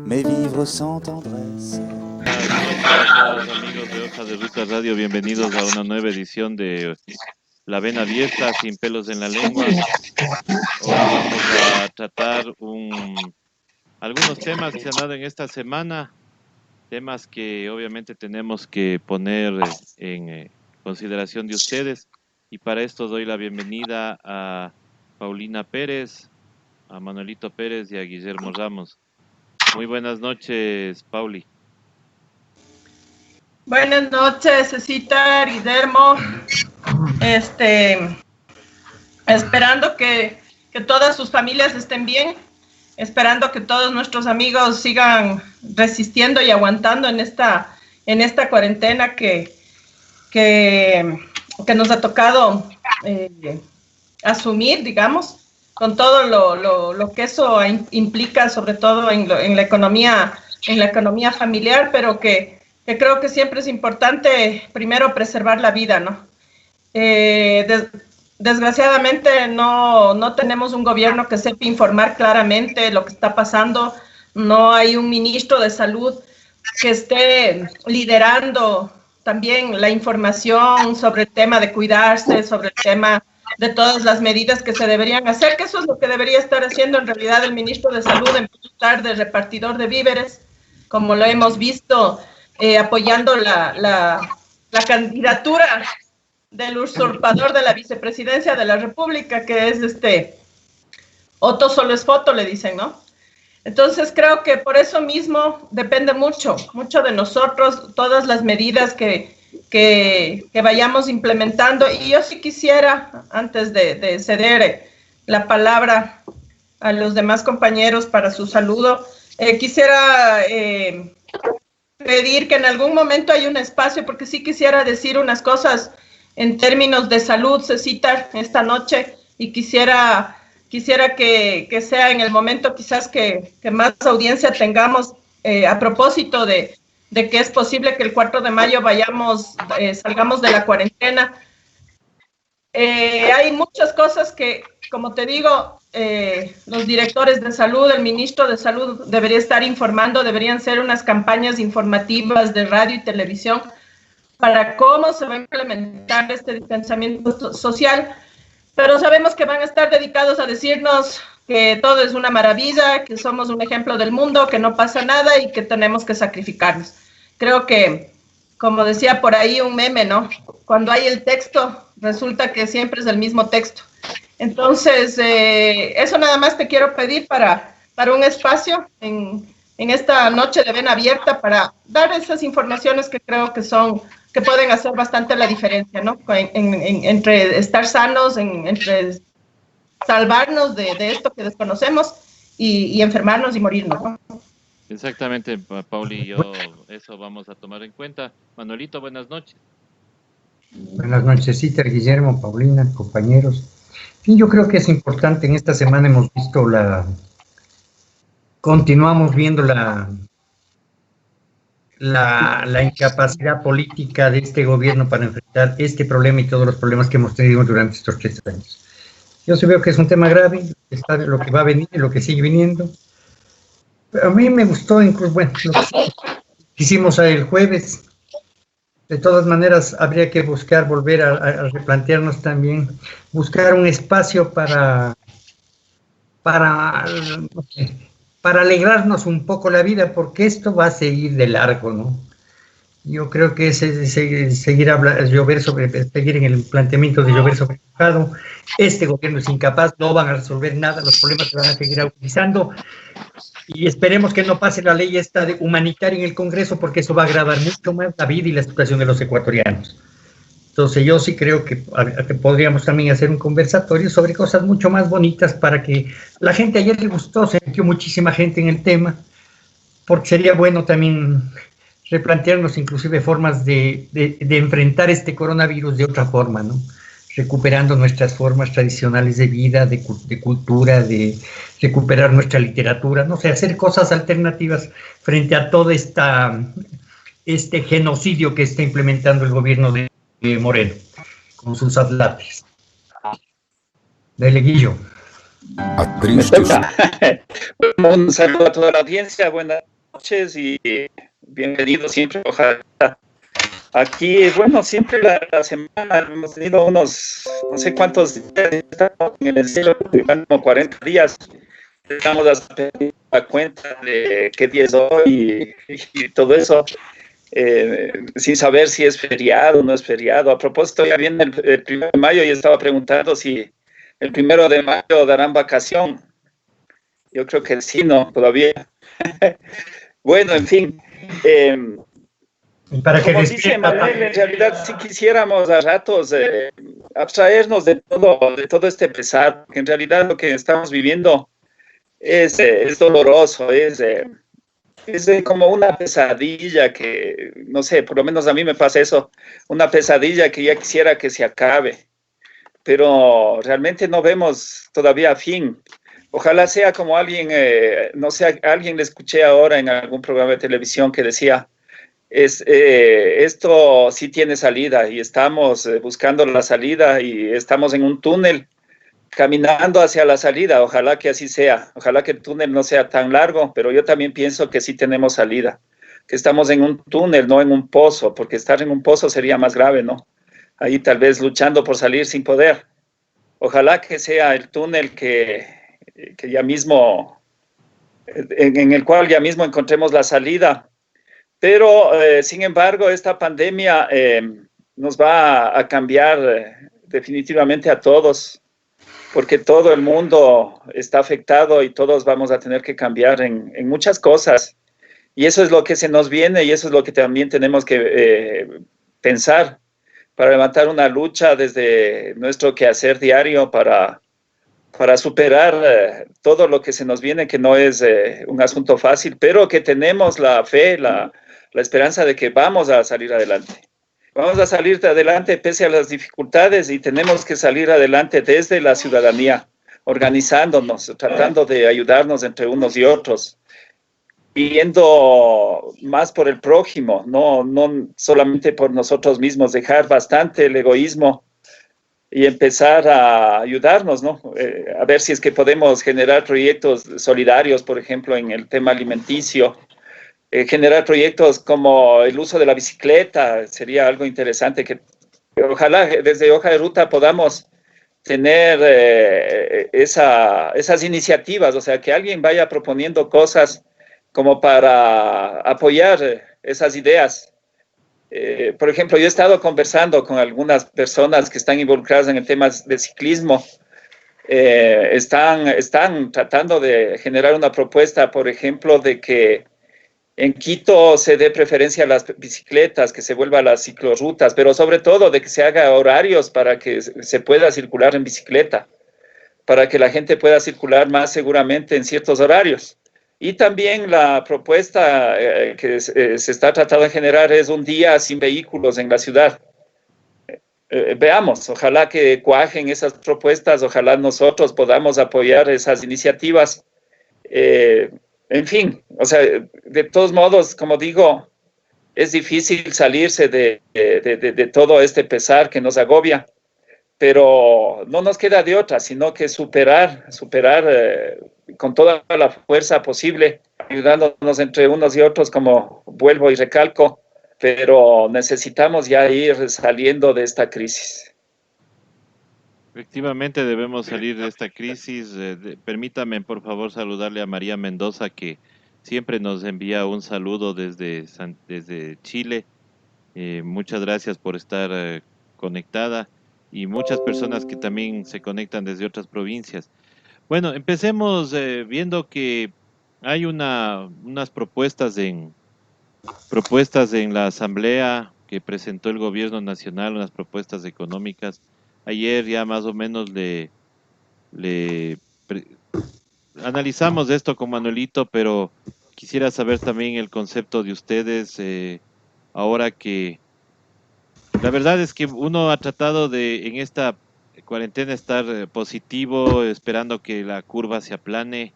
mais vivre sans tendresse. Hola amigos de Hoja de Ruta Radio, bienvenidos a una nueva edición de La Vena Abierta, sin pelos en la lengua. Hoy vamos a tratar algunos temas que se han dado en esta semana, temas que obviamente tenemos que poner en consideración de ustedes, y para esto doy la bienvenida a Paulina Pérez, a Manuelito Pérez y a Guillermo Ramos. Muy buenas noches, Pauli. Buenas noches, Cecita, Guillermo. Esperando que todas sus familias estén bien, esperando que todos nuestros amigos sigan resistiendo y aguantando en esta cuarentena que nos ha tocado asumir, digamos, con todo lo que eso implica, sobre todo en la economía familiar, pero que creo que siempre es importante primero preservar la vida, ¿no? Desgraciadamente no tenemos un gobierno que sepa informar claramente lo que está pasando, no hay un ministro de salud que esté liderando también la información sobre el tema de cuidarse, sobre el tema de todas las medidas que se deberían hacer, que eso es lo que debería estar haciendo en realidad el ministro de Salud, en vez de estar de repartidor de víveres, como lo hemos visto, apoyando la candidatura del usurpador de la vicepresidencia de la República, que es Otto solo es foto, le dicen, ¿no? Entonces creo que por eso mismo depende mucho de nosotros, todas las medidas que vayamos implementando. Y yo sí quisiera, antes de ceder la palabra a los demás compañeros para su saludo, quisiera pedir que en algún momento haya un espacio, porque sí quisiera decir unas cosas en términos de salud, Cecita, esta noche, y quisiera que sea en el momento quizás que más audiencia tengamos a propósito de que es posible que el 4 de mayo salgamos de la cuarentena. Hay muchas cosas que, como te digo, los directores de salud, el ministro de Salud debería estar informando, deberían ser unas campañas informativas de radio y televisión para cómo se va a implementar este distanciamiento social, pero sabemos que van a estar dedicados a decirnos que todo es una maravilla, que somos un ejemplo del mundo, que no pasa nada y que tenemos que sacrificarnos. Creo que, como decía por ahí un meme, ¿no? Cuando hay el texto, resulta que siempre es el mismo texto. Entonces, eso nada más te quiero pedir para un espacio en esta noche de Vena Abierta para dar esas informaciones que creo que pueden hacer bastante la diferencia, ¿no? Entre estar sanos, entre salvarnos de esto que desconocemos y enfermarnos y morirnos, ¿no? Exactamente, Pauli, eso vamos a tomar en cuenta. Manuelito, buenas noches. Buenas noches, Guillermo, Paulina, compañeros. Sí, yo creo que es importante, en esta semana hemos visto continuamos viendo la incapacidad política de este gobierno para enfrentar este problema y todos los problemas que hemos tenido durante estos 3 años. Yo sí veo que es un tema grave, está lo que va a venir y lo que sigue viniendo. Pero a mí me gustó incluso, bueno, lo que hicimos el jueves. De todas maneras, habría que volver a replantearnos también, buscar un espacio para alegrarnos un poco la vida, porque esto va a seguir de largo, ¿no? Yo creo que seguir en el planteamiento de llover sobre mojado. Este gobierno es incapaz, no van a resolver nada, los problemas se van a seguir agudizando. Y esperemos que no pase la ley esta de humanitaria en el Congreso, porque eso va a agravar mucho más la vida y la situación de los ecuatorianos. Entonces yo sí creo que podríamos también hacer un conversatorio sobre cosas mucho más bonitas para que la gente, ayer le gustó, se metió muchísima gente en el tema, porque sería bueno también replantearnos inclusive formas de enfrentar este coronavirus de otra forma, ¿no? Recuperando nuestras formas tradicionales de vida, de cultura, de recuperar nuestra literatura, no sé, hacer cosas alternativas frente a todo este genocidio que está implementando el gobierno de Moreno, con sus atlates. Dele, Guillo. Un saludo a toda la audiencia, buenas noches y bienvenido siempre. Ojalá. Aquí, bueno, siempre la semana hemos tenido unos, no sé cuántos días, estamos en el cielo, como 40 días. Estamos a la cuenta de qué día es hoy y todo eso, sin saber si es feriado o no es feriado. A propósito, ya viene el 1 de mayo y estaba preguntando si el 1 de mayo darán vacación. Yo creo que sí, no, todavía. Bueno, en fin. Para que Como dice Manuel, en realidad si quisiéramos a ratos abstraernos de todo este pesar, porque en realidad lo que estamos viviendo es doloroso, es como una pesadilla que, no sé, por lo menos a mí me pasa eso, una pesadilla que ya quisiera que se acabe, pero realmente no vemos todavía fin. Ojalá sea como alguien, no sé, alguien le escuché ahora en algún programa de televisión que decía, esto sí tiene salida y estamos buscando la salida y estamos en un túnel caminando hacia la salida. Ojalá que así sea, ojalá que el túnel no sea tan largo, pero yo también pienso que sí tenemos salida, que estamos en un túnel, no en un pozo, porque estar en un pozo sería más grave, ¿no? Ahí tal vez luchando por salir sin poder. Ojalá que sea el túnel que ya mismo, en el cual ya mismo encontremos la salida. Pero, sin embargo, esta pandemia nos va a cambiar definitivamente a todos, porque todo el mundo está afectado y todos vamos a tener que cambiar en muchas cosas. Y eso es lo que se nos viene y eso es lo que también tenemos que pensar para levantar una lucha desde nuestro quehacer diario para superar todo lo que se nos viene, que no es un asunto fácil, pero que tenemos la fe, la esperanza de que vamos a salir adelante. Vamos a salir adelante pese a las dificultades y tenemos que salir adelante desde la ciudadanía, organizándonos, tratando de ayudarnos entre unos y otros, yendo más por el prójimo, no solamente por nosotros mismos, dejar bastante el egoísmo y empezar a ayudarnos, ¿no? A ver si es que podemos generar proyectos solidarios, por ejemplo, en el tema alimenticio, generar proyectos como el uso de la bicicleta, sería algo interesante que ojalá desde Hoja de Ruta podamos tener esas iniciativas, o sea, que alguien vaya proponiendo cosas como para apoyar esas ideas. Por ejemplo, yo he estado conversando con algunas personas que están involucradas en el tema de ciclismo. Están tratando de generar una propuesta, por ejemplo, de que en Quito se dé preferencia a las bicicletas, que se vuelva a las ciclorrutas, pero sobre todo de que se haga horarios para que se pueda circular en bicicleta, para que la gente pueda circular más seguramente en ciertos horarios. Y también la propuesta que se está tratando de generar es un día sin vehículos en la ciudad. Veamos, ojalá que cuajen esas propuestas, ojalá nosotros podamos apoyar esas iniciativas. En fin, o sea, de todos modos, como digo, es difícil salirse de todo este pesar que nos agobia, pero no nos queda de otra, sino que superar con toda la fuerza posible, ayudándonos entre unos y otros, como vuelvo y recalco, pero necesitamos ya ir saliendo de esta crisis. Efectivamente debemos salir de esta crisis. Permítame, por favor, saludarle a María Mendoza, que siempre nos envía un saludo desde Chile. Muchas gracias por estar conectada y muchas personas que también se conectan desde otras provincias. Bueno, empecemos viendo que hay unas propuestas en la Asamblea que presentó el Gobierno Nacional, unas propuestas económicas. Ayer ya más o menos le analizamos esto con Manuelito, pero quisiera saber también el concepto de ustedes ahora que la verdad es que uno ha tratado de en esta cuarentena estar positivo, esperando que la curva se aplane,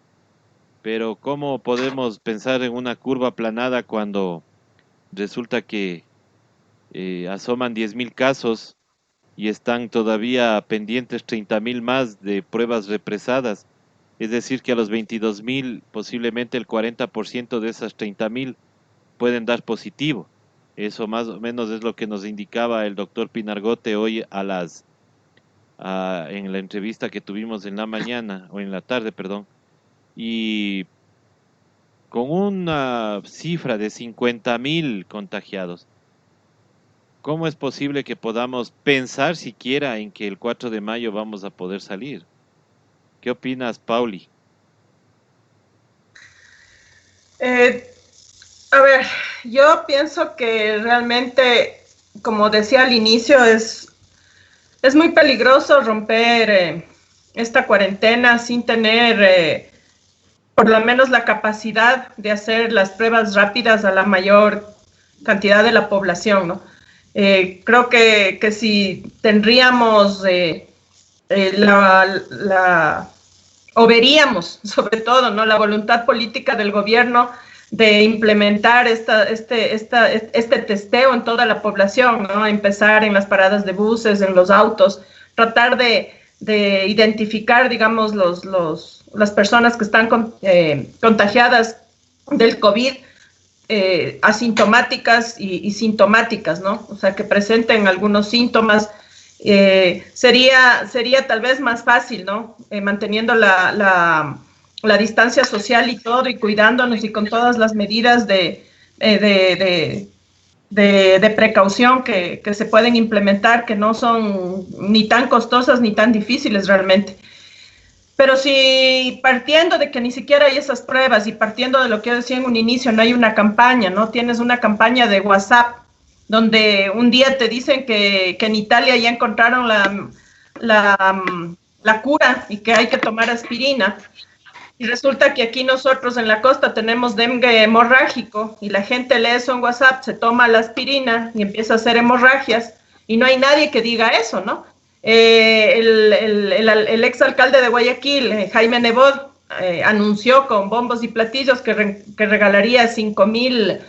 pero ¿cómo podemos pensar en una curva aplanada cuando resulta que asoman 10.000 casos y están todavía pendientes 30.000 más de pruebas represadas? Es decir, que a los 22.000, posiblemente el 40% de esas 30.000 pueden dar positivo. Eso más o menos es lo que nos indicaba el doctor Pinargote hoy en la entrevista que tuvimos en la mañana, o en la tarde, perdón. Y con una cifra de 50.000 contagiados, ¿cómo es posible que podamos pensar siquiera en que el 4 de mayo vamos a poder salir? ¿Qué opinas, Pauli? A ver, yo pienso que realmente, como decía al inicio, es muy peligroso romper esta cuarentena sin tener por lo menos la capacidad de hacer las pruebas rápidas a la mayor cantidad de la población, ¿no? Creo que si tendríamos o veríamos, sobre todo, ¿no?, la voluntad política del gobierno de implementar este testeo en toda la población, ¿no? Empezar en las paradas de buses, en los autos, tratar de identificar, digamos, las personas que están contagiadas del COVID, asintomáticas y sintomáticas, ¿no? O sea, que presenten algunos síntomas. Sería tal vez más fácil, ¿no? Manteniendo la distancia social y todo, y cuidándonos y con todas las medidas de precaución que se pueden implementar, que no son ni tan costosas ni tan difíciles realmente. Pero si partiendo de que ni siquiera hay esas pruebas y partiendo de lo que yo decía en un inicio, no hay una campaña, ¿no? Tienes una campaña de WhatsApp donde un día te dicen que en Italia ya encontraron la cura y que hay que tomar aspirina. Y resulta que aquí nosotros en la costa tenemos dengue hemorrágico y la gente lee eso en WhatsApp, se toma la aspirina y empieza a hacer hemorragias y no hay nadie que diga eso, ¿no? El exalcalde de Guayaquil, Jaime Nebot, anunció con bombos y platillos que regalaría 5.000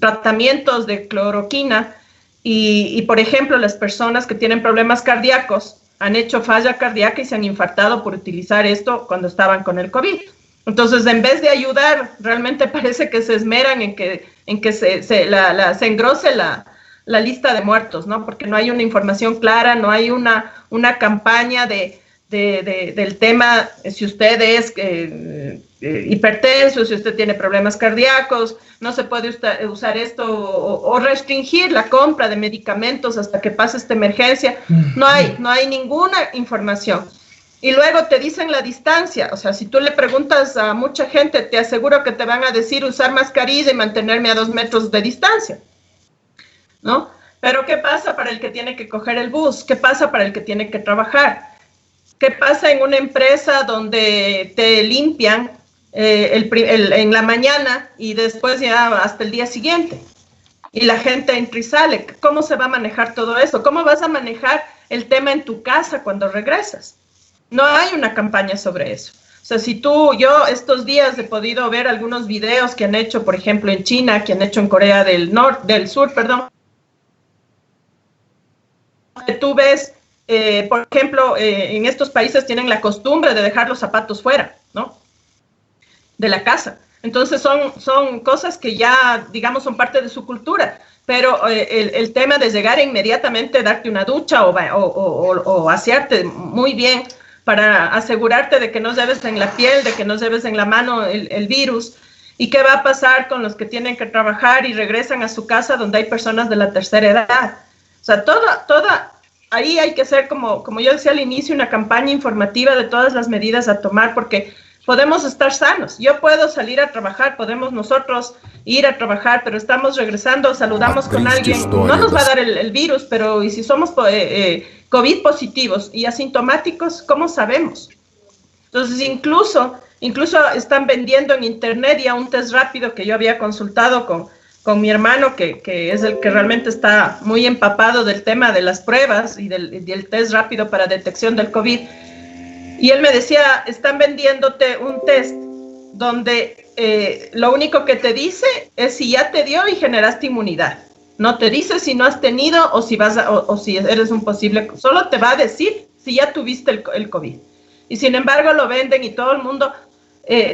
tratamientos de cloroquina y, por ejemplo, las personas que tienen problemas cardíacos han hecho falla cardíaca y se han infartado por utilizar esto cuando estaban con el COVID. Entonces, en vez de ayudar, realmente parece que se esmeran en que se engrose la lista de muertos, ¿no? Porque no hay una información clara, no hay una campaña del tema, si usted es hipertenso, si usted tiene problemas cardíacos, no se puede usar esto o restringir la compra de medicamentos hasta que pase esta emergencia. No hay ninguna información. Y luego te dicen la distancia, o sea, si tú le preguntas a mucha gente, te aseguro que te van a decir usar mascarilla y mantenerme a 2 metros de distancia, ¿no? Pero ¿qué pasa para el que tiene que coger el bus? ¿Qué pasa para el que tiene que trabajar? ¿Qué pasa en una empresa donde te limpian en la mañana y después ya hasta el día siguiente? Y la gente entra y sale. ¿Cómo se va a manejar todo eso? ¿Cómo vas a manejar el tema en tu casa cuando regresas? No hay una campaña sobre eso. O sea, yo estos días he podido ver algunos videos que han hecho, por ejemplo, en China, que han hecho en Corea del Sur, perdón. Tú ves, por ejemplo, en estos países tienen la costumbre de dejar los zapatos fuera, ¿no? De la casa. Entonces son cosas que ya, digamos, son parte de su cultura. Pero el tema de llegar inmediatamente, darte una ducha o asearte muy bien para asegurarte de que no lleves en la piel, de que no lleves en la mano el virus. ¿Y qué va a pasar con los que tienen que trabajar y regresan a su casa donde hay personas de la tercera edad? O sea, ahí hay que hacer, como yo decía al inicio, una campaña informativa de todas las medidas a tomar, porque podemos estar sanos. Yo puedo salir a trabajar, podemos nosotros ir a trabajar, pero estamos regresando, saludamos con alguien, no nos va a dar el virus, pero ¿y si somos COVID positivos y asintomáticos, cómo sabemos? Entonces, incluso están vendiendo en internet ya un test rápido que yo había consultado con mi hermano, que es el que realmente está muy empapado del tema de las pruebas y del test rápido para detección del COVID. Y él me decía, están vendiéndote un test donde lo único que te dice es si ya te dio y generaste inmunidad. No te dice si no has tenido o si eres un posible, solo te va a decir si ya tuviste el COVID. Y sin embargo lo venden y todo el mundo,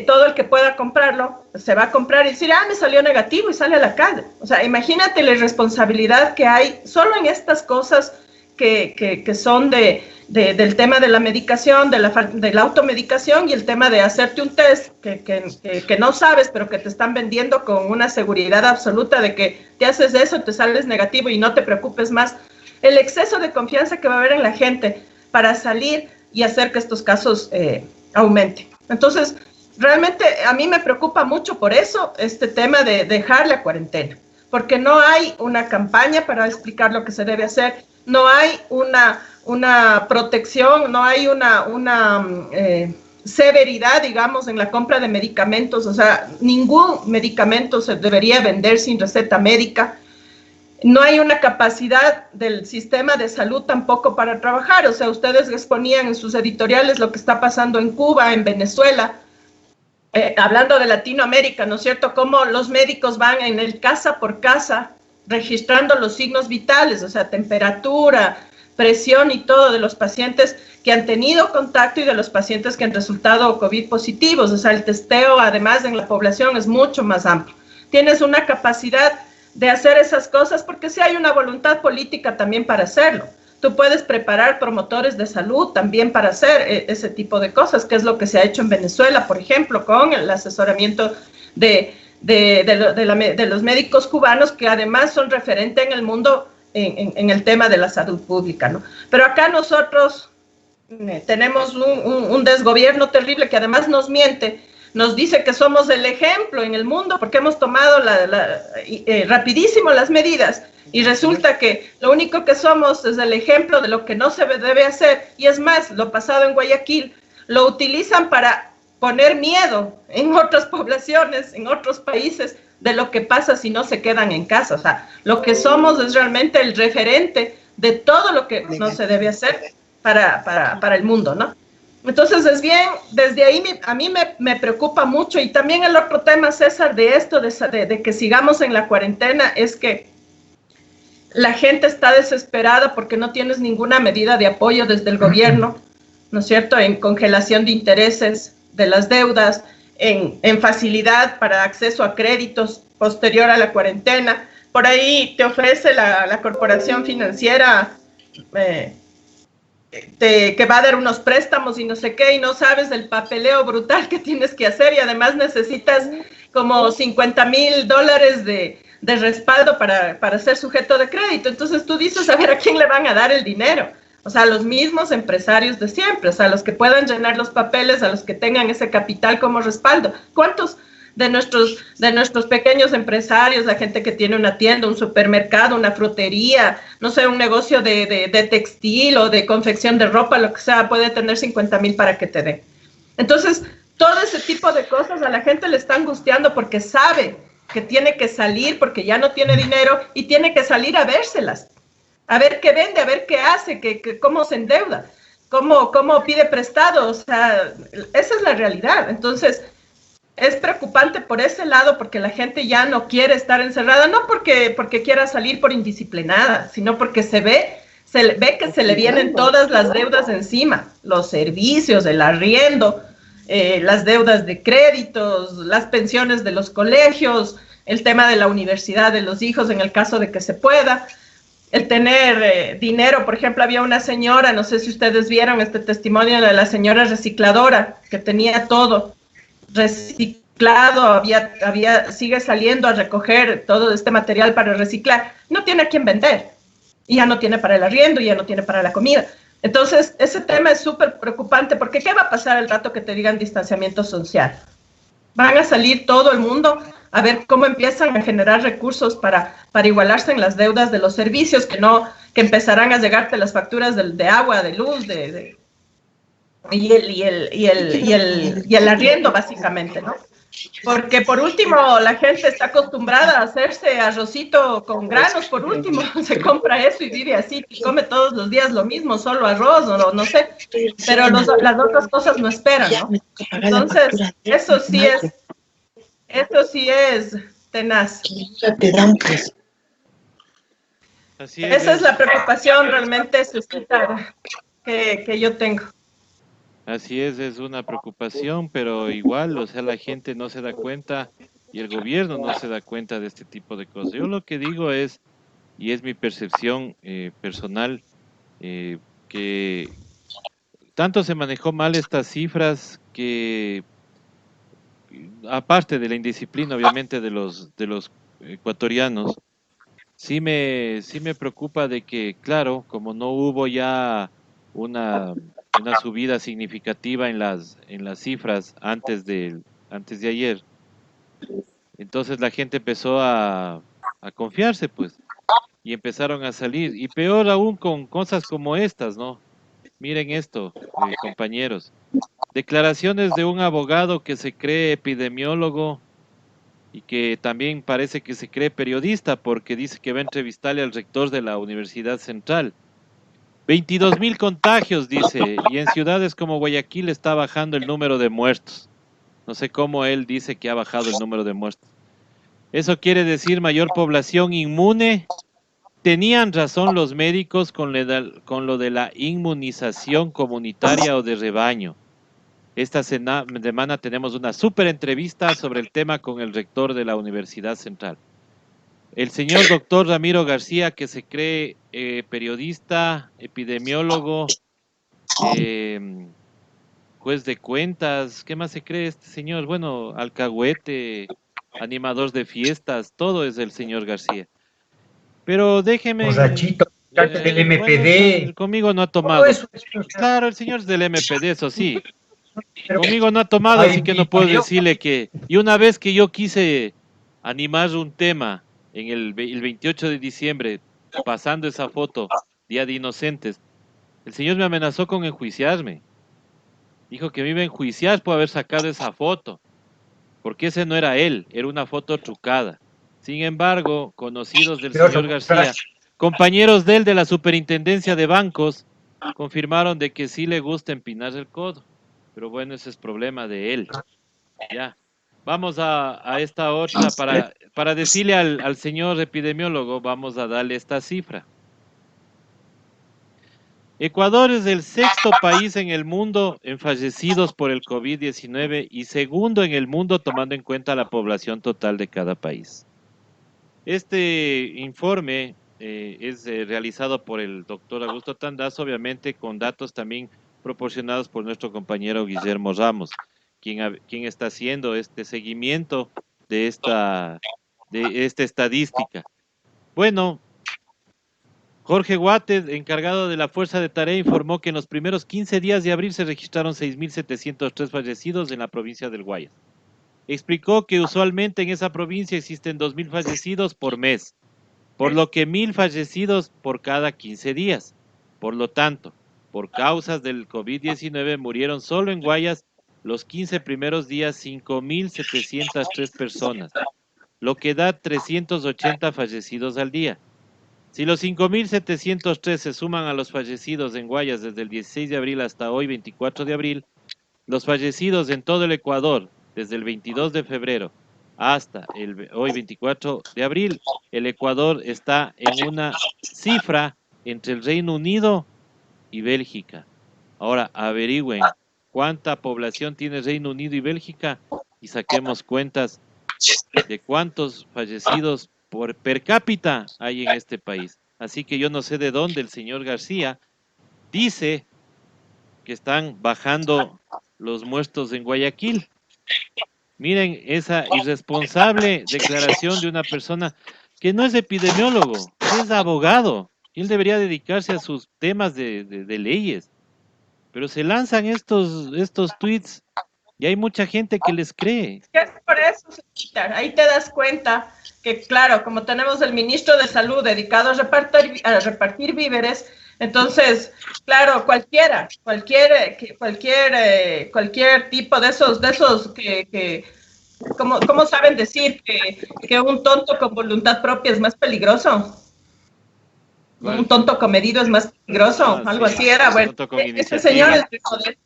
todo el que pueda comprarlo, se va a comprar y decir, me salió negativo y sale a la calle. O sea, imagínate la irresponsabilidad que hay solo en estas cosas que son del tema de la medicación, de la automedicación y el tema de hacerte un test que no sabes, pero que te están vendiendo con una seguridad absoluta de que te haces eso, te sales negativo y no te preocupes más. El exceso de confianza que va a haber en la gente para salir y hacer que estos casos aumenten. Entonces, realmente a mí me preocupa mucho por eso este tema de dejar la cuarentena, porque no hay una campaña para explicar lo que se debe hacer, no hay una protección, no hay una severidad, digamos, en la compra de medicamentos. O sea, ningún medicamento se debería vender sin receta médica. No hay una capacidad del sistema de salud tampoco para trabajar. O sea, ustedes exponían en sus editoriales lo que está pasando en Cuba, en Venezuela, hablando de Latinoamérica, ¿no es cierto? Cómo los médicos van en el casa por casa registrando los signos vitales, o sea, temperatura, presión y todo de los pacientes que han tenido contacto y de los pacientes que han resultado COVID positivos. O sea, el testeo, además, en la población es mucho más amplio. Tienes una capacidad de hacer esas cosas porque sí hay una voluntad política también para hacerlo. Tú puedes preparar promotores de salud también para hacer ese tipo de cosas, que es lo que se ha hecho en Venezuela, por ejemplo, con el asesoramiento de los médicos cubanos, que además son referentes en el mundo en el tema de la salud pública, ¿no? Pero acá nosotros tenemos un desgobierno terrible que además nos miente, nos dice que somos el ejemplo en el mundo porque hemos tomado rapidísimo las medidas y resulta que lo único que somos es el ejemplo de lo que no se debe hacer. Y es más, lo pasado en Guayaquil lo utilizan para poner miedo en otras poblaciones, en otros países, de lo que pasa si no se quedan en casa. O sea, lo que somos es realmente el referente de todo lo que no se debe hacer para el mundo, ¿no? Entonces, es bien, desde ahí a mí me preocupa mucho. Y también el otro tema, César, de esto, de que sigamos en la cuarentena, es que la gente está desesperada porque no tienes ninguna medida de apoyo desde el gobierno, ¿no es cierto?, en congelación de intereses de las deudas, en facilidad para acceso a créditos posterior a la cuarentena. Por ahí te ofrece la corporación financiera que va a dar unos préstamos y no sé qué, y no sabes del papeleo brutal que tienes que hacer, y además necesitas como $50,000 de respaldo para ser sujeto de crédito. Entonces tú dices, a ver, ¿a quién le van a dar el dinero? O sea, a los mismos empresarios de siempre, o sea, a los que puedan llenar los papeles, a los que tengan ese capital como respaldo. ¿Cuántos de nuestros pequeños empresarios, la gente que tiene una tienda, un supermercado, una frutería, no sé, un negocio de textil o de confección de ropa, lo que sea, puede tener 50,000 para que te dé? Entonces, todo ese tipo de cosas a la gente le está angustiando porque sabe que tiene que salir porque ya no tiene dinero y tiene que salir a vérselas, a ver qué vende, a ver qué hace, cómo se endeuda, cómo pide prestado. O sea, esa es la realidad. Entonces, es preocupante por ese lado porque la gente ya no quiere estar encerrada, no porque quiera salir por indisciplinada, sino porque se ve que se le vienen todas las deudas encima, los servicios, el arriendo, las deudas de créditos, las pensiones de los colegios, el tema de la universidad de los hijos en el caso de que se pueda, el tener dinero. Por ejemplo, había una señora, no sé si ustedes vieron este testimonio de la señora recicladora, que tenía todo reciclado, sigue saliendo a recoger todo este material para reciclar, no tiene a quién vender, y ya no tiene para el arriendo, y ya no tiene para la comida. Entonces, ese tema es súper preocupante, porque ¿qué va a pasar el rato que te digan distanciamiento social? Van a salir todo el mundo a ver cómo empiezan a generar recursos para igualarse en las deudas de los servicios, que empezarán a llegarte las facturas de agua, de luz, y el arriendo, básicamente, ¿no? Porque por último la gente está acostumbrada a hacerse arrocito con granos, por último se compra eso y vive así, y come todos los días lo mismo, solo arroz o no sé, pero las otras cosas no esperan, ¿no? Entonces, eso sí es tenaz. Esa es la preocupación realmente suscitada que yo tengo. Así es una preocupación, pero igual, o sea, la gente no se da cuenta y el gobierno no se da cuenta de este tipo de cosas. Yo lo que digo es, y es mi percepción personal, que tanto se manejó mal estas cifras que, aparte de la indisciplina, obviamente, de los ecuatorianos, sí me preocupa de que, claro, como no hubo ya una subida significativa en las cifras antes de ayer, entonces la gente empezó a confiarse, pues, y empezaron a salir. Y peor aún con cosas como estas, ¿no? Miren esto, compañeros. Declaraciones de un abogado que se cree epidemiólogo y que también parece que se cree periodista porque dice que va a entrevistarle al rector de la Universidad Central. 22,000 contagios, dice, y en ciudades como Guayaquil está bajando el número de muertos. No sé cómo él dice que ha bajado el número de muertos. Eso quiere decir mayor población inmune. Tenían razón los médicos con lo de la inmunización comunitaria o de rebaño. Esta semana tenemos una súper entrevista sobre el tema con el rector de la Universidad Central. El señor doctor Ramiro García, que se cree periodista, epidemiólogo, juez de cuentas, ¿qué más se cree este señor? Bueno, alcahuete, animador de fiestas, todo es el señor García. Pero déjeme... Borrachito, del bueno, MPD. conmigo no ha Todo tomado. eso, Claro, el señor es del MPD, eso sí. pero- Conmigo no ha tomado, Ay, así que no mi puedo Dios. decirle que... Y una vez que yo quise animar un tema en el 28 de diciembre, pasando esa foto, Día de Inocentes, el señor me amenazó con enjuiciarme. Dijo que me iba a enjuiciar por haber sacado esa foto, porque ese no era él, era una foto trucada. Sin embargo, conocidos del Pero señor otro García, borracho. compañeros de él de la Superintendencia de Bancos, confirmaron de que sí le gusta empinar el codo. Pero bueno, ese es problema de él. Ya. Vamos a esta otra para decirle al señor epidemiólogo, vamos a darle esta cifra. Ecuador es el sexto país en el mundo en fallecidos por el COVID-19 y segundo en el mundo tomando en cuenta la población total de cada país. Este informe es realizado por el doctor Augusto Tandaz, obviamente con datos también proporcionados por nuestro compañero Guillermo Ramos, quien está haciendo este seguimiento de esta estadística. Bueno, Jorge Guates, encargado de la Fuerza de Tarea, informó que en los primeros 15 días de abril se registraron 6.703 fallecidos en la provincia del Guayas. Explicó que usualmente en esa provincia existen 2.000 fallecidos por mes, por lo que 1.000 fallecidos por cada 15 días. Por lo tanto, por causas del COVID-19 murieron solo en Guayas los 15 primeros días 5.703 personas, lo que da 380 fallecidos al día. Si los 5.703 se suman a los fallecidos en Guayas desde el 16 de abril hasta hoy, 24 de abril, los fallecidos en todo el Ecuador, desde el 22 de febrero hasta hoy, 24 de abril, el Ecuador está en una cifra entre el Reino Unido y Bélgica. Ahora, averigüen cuánta población tiene Reino Unido y Bélgica y saquemos cuentas de cuántos fallecidos per cápita hay en este país. Así que yo no sé de dónde el señor García dice que están bajando los muertos en Guayaquil. Miren esa irresponsable declaración de una persona que no es epidemiólogo, es abogado. Él debería dedicarse a sus temas de leyes. Pero se lanzan estos tweets y hay mucha gente que les cree. Es por eso, César, ahí te das cuenta que, claro, como tenemos el ministro de Salud dedicado a repartir víveres, entonces, claro, cualquier tipo de esos que ¿cómo saben decir que un tonto con voluntad propia es más peligroso? Bueno. Un tonto comedido es más peligroso, algo sí, así era. Bueno, este señor es de joder.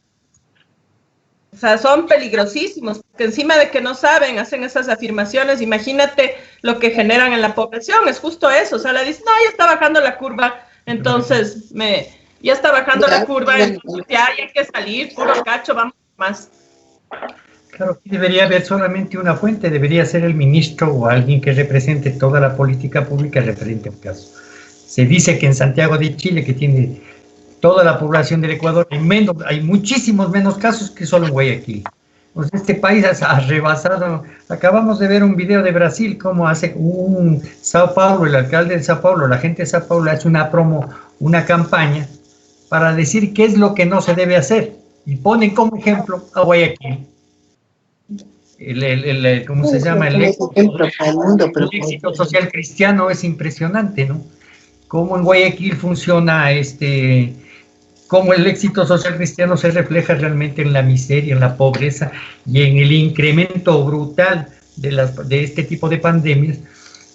O sea, son peligrosísimos, porque encima de que no saben, hacen esas afirmaciones. Imagínate lo que generan en la población, es justo eso. O sea, le dicen, no, ya está bajando la curva, entonces me Ya está bajando la curva, entonces ya hay que salir, puro cacho, vamos más. Claro, aquí debería haber solamente una fuente, debería ser el ministro o alguien que represente toda la política pública referente a un caso. Se dice que en Santiago de Chile, que tiene toda la población del Ecuador, hay muchísimos menos casos que solo en Guayaquil. Pues este país ha rebasado. Acabamos de ver un video de Brasil, cómo hace un Sao Paulo, el alcalde de Sao Paulo, la gente de Sao Paulo hace una campaña para decir qué es lo que no se debe hacer. Y ponen como ejemplo a Guayaquil. ¿Cómo se llama? El éxito social cristiano es impresionante, ¿no? Cómo en Guayaquil funciona cómo el éxito social cristiano se refleja realmente en la miseria, en la pobreza y en el incremento brutal de este tipo de pandemias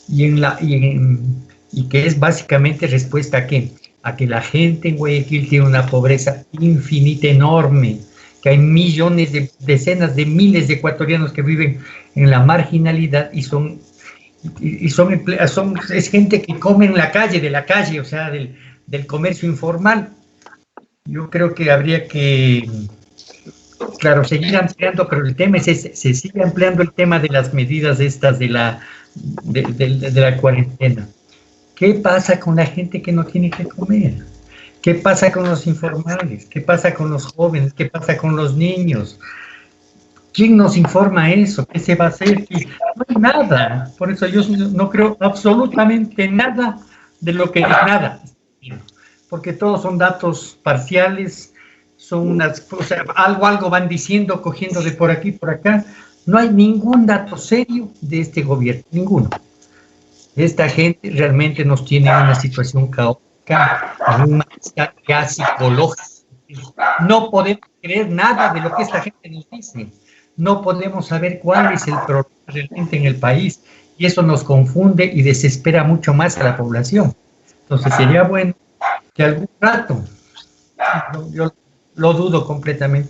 y que es básicamente respuesta ¿a qué? A que la gente en Guayaquil tiene una pobreza infinita, enorme, que hay millones, decenas de miles de ecuatorianos que viven en la marginalidad y es gente que come en la calle, de la calle, o sea, del comercio informal. Yo creo que habría que, claro, seguir ampliando, pero el tema es se sigue ampliando el tema de las medidas estas de la cuarentena. ¿Qué pasa con la gente que no tiene que comer? ¿Qué pasa con los informales? ¿Qué pasa con los jóvenes? ¿Qué pasa con los niños? ¿Quién nos informa eso? ¿Qué se va a hacer? No hay nada. Por eso yo no creo absolutamente nada de lo que es nada. Porque todos son datos parciales, son o sea, algo van diciendo, cogiendo de por aquí, por acá. No hay ningún dato serio de este gobierno, ninguno. Esta gente realmente nos tiene en una situación caótica, en un malestar ya psicológico. No podemos creer nada de lo que esta gente nos dice. No podemos saber cuál es el problema realmente en el país. Y eso nos confunde y desespera mucho más a la población. Entonces sería bueno que algún rato, yo lo dudo completamente,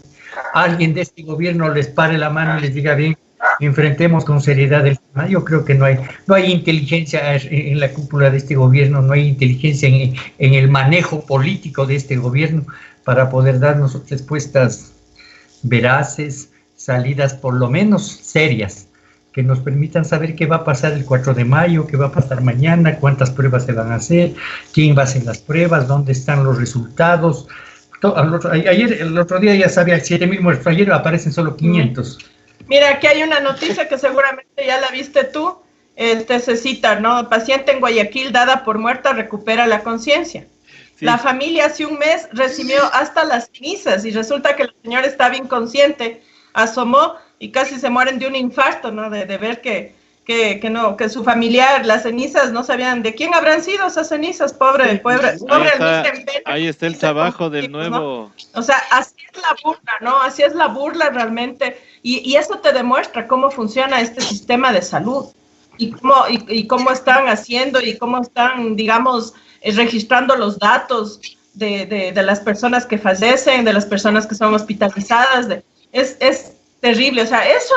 alguien de este gobierno les pare la mano y les diga bien, enfrentemos con seriedad el tema. Yo creo que no hay inteligencia en la cúpula de este gobierno, no hay inteligencia en el manejo político de este gobierno para poder darnos respuestas veraces, salidas por lo menos serias, que nos permitan saber qué va a pasar el 4 de mayo, qué va a pasar mañana, cuántas pruebas se van a hacer, quién va a hacer las pruebas, dónde están los resultados. El otro día ya sabía 7,000 muertos, ayer aparecen solo 500. Mira, aquí hay una noticia que seguramente ya la viste tú, se cita, ¿no? Paciente en Guayaquil dada por muerta recupera la conciencia. Sí. La familia hace un mes recibió hasta las cenizas y resulta que la señora estaba inconsciente, asomó y casi se mueren de un infarto, ¿no? De ver que su familiar, las cenizas, no sabían de quién habrán sido esas cenizas, pobre. Ahí está el trabajo del nuevo. ¿No? O sea, así es la burla, ¿no? Así es la burla realmente. Y eso te demuestra cómo funciona este sistema de salud y cómo están haciendo y cómo están, digamos, registrando los datos de las personas que fallecen, de las personas que son hospitalizadas. Es terrible, o sea, eso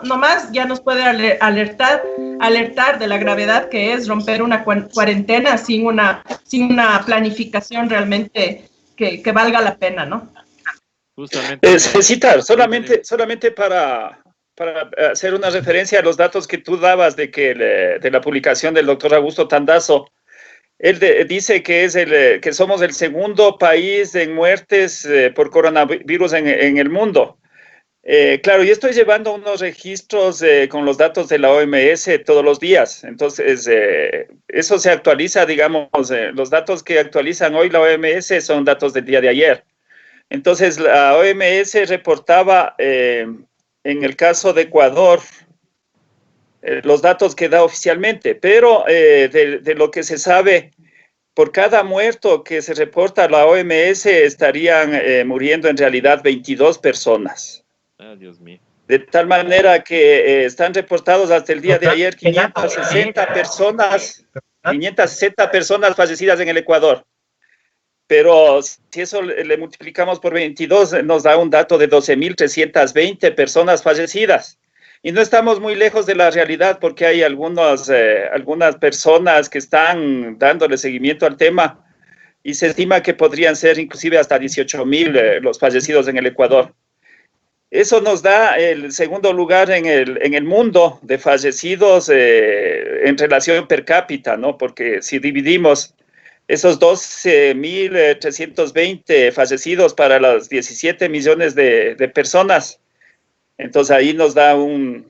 nomás ya nos puede alertar de la gravedad que es romper una cuarentena sin una planificación realmente que valga la pena, ¿no? Justamente. Citar, solamente para hacer una referencia a los datos que tú dabas de la publicación del doctor Augusto Tandazo. Él dice que que somos el segundo país en muertes por coronavirus en el mundo. Claro, yo estoy llevando unos registros con los datos de la OMS todos los días, entonces eso se actualiza, digamos, los datos que actualizan hoy la OMS son datos del día de ayer. Entonces la OMS reportaba en el caso de Ecuador los datos que da oficialmente, pero de lo que se sabe, por cada muerto que se reporta a la OMS estarían muriendo en realidad 22 personas. Dios mío. De tal manera que están reportados hasta el día de ayer 560 personas fallecidas en el Ecuador. Pero si eso le multiplicamos por 22, nos da un dato de 12,320 personas fallecidas. Y no estamos muy lejos de la realidad porque hay algunas personas que están dándole seguimiento al tema y se estima que podrían ser inclusive hasta 18.000 los fallecidos en el Ecuador. Eso nos da el segundo lugar en el mundo de fallecidos en relación per cápita, ¿no? Porque si dividimos esos 12.320 fallecidos para los 17 millones de personas, entonces ahí nos da un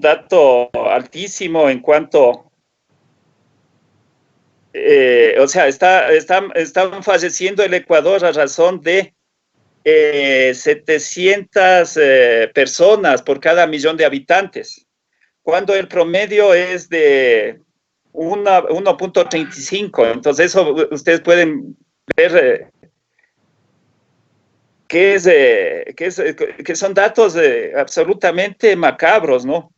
dato altísimo en cuanto, o sea, están falleciendo el Ecuador a razón de 700 personas por cada millón de habitantes, cuando el promedio es de 1.35. Entonces eso ustedes pueden ver que son datos absolutamente macabros, ¿no?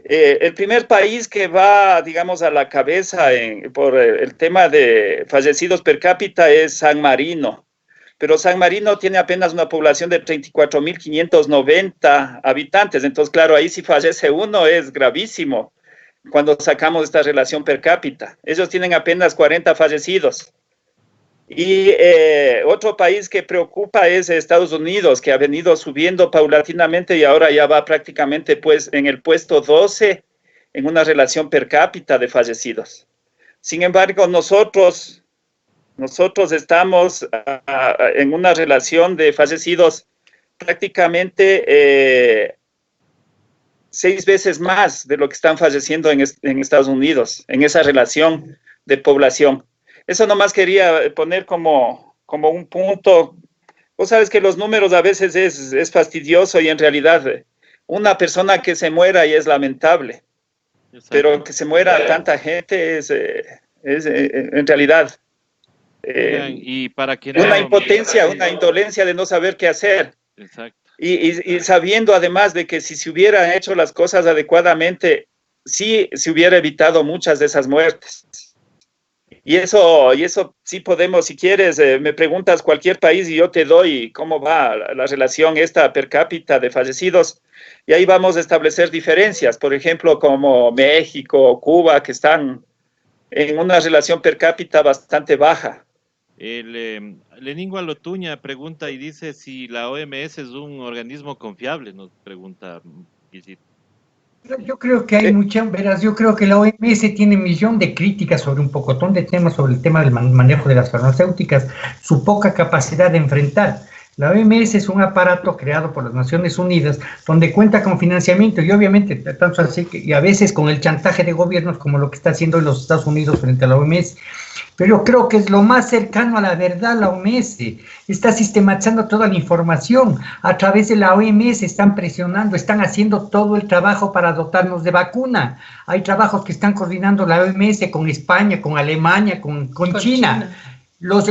El primer país que va, digamos, a la cabeza por el tema de fallecidos per cápita es San Marino, pero San Marino tiene apenas una población de 34.590 habitantes, entonces, claro, ahí si fallece uno es gravísimo cuando sacamos esta relación per cápita. Ellos tienen apenas 40 fallecidos. Y otro país que preocupa es Estados Unidos, que ha venido subiendo paulatinamente y ahora ya va prácticamente pues, en el puesto 12 en una relación per cápita de fallecidos. Sin embargo, nosotros estamos en una relación de fallecidos prácticamente 6 veces más de lo que están falleciendo en Estados Unidos, en esa relación de población. Eso nomás quería poner como un punto. Vos sabes que los números a veces es fastidioso y en realidad una persona que se muera y es lamentable. Exacto. Pero que se muera tanta gente es en realidad y para que una impotencia, una indolencia de no saber qué hacer. Exacto. Y sabiendo además de que si se hubieran hecho las cosas adecuadamente, sí se hubiera evitado muchas de esas muertes. Y eso sí podemos, si quieres, me preguntas cualquier país y yo te doy cómo va la relación esta per cápita de fallecidos. Y ahí vamos a establecer diferencias, por ejemplo, como México, Cuba, que están en una relación per cápita bastante baja. Lenín Gualotuña pregunta y dice si la OMS es un organismo confiable, nos pregunta Guisito. Yo creo que hay verás, yo creo que la OMS tiene un millón de críticas sobre un pocotón de temas, sobre el tema del manejo de las farmacéuticas, su poca capacidad de enfrentar. La OMS es un aparato creado por las Naciones Unidas donde cuenta con financiamiento y obviamente tanto así y a veces con el chantaje de gobiernos como lo que está haciendo los Estados Unidos frente a la OMS. Pero creo que es lo más cercano a la verdad la OMS. Está sistematizando toda la información. A través de la OMS están presionando, están haciendo todo el trabajo para dotarnos de vacuna. Hay trabajos que están coordinando la OMS con España, con Alemania, con China. Los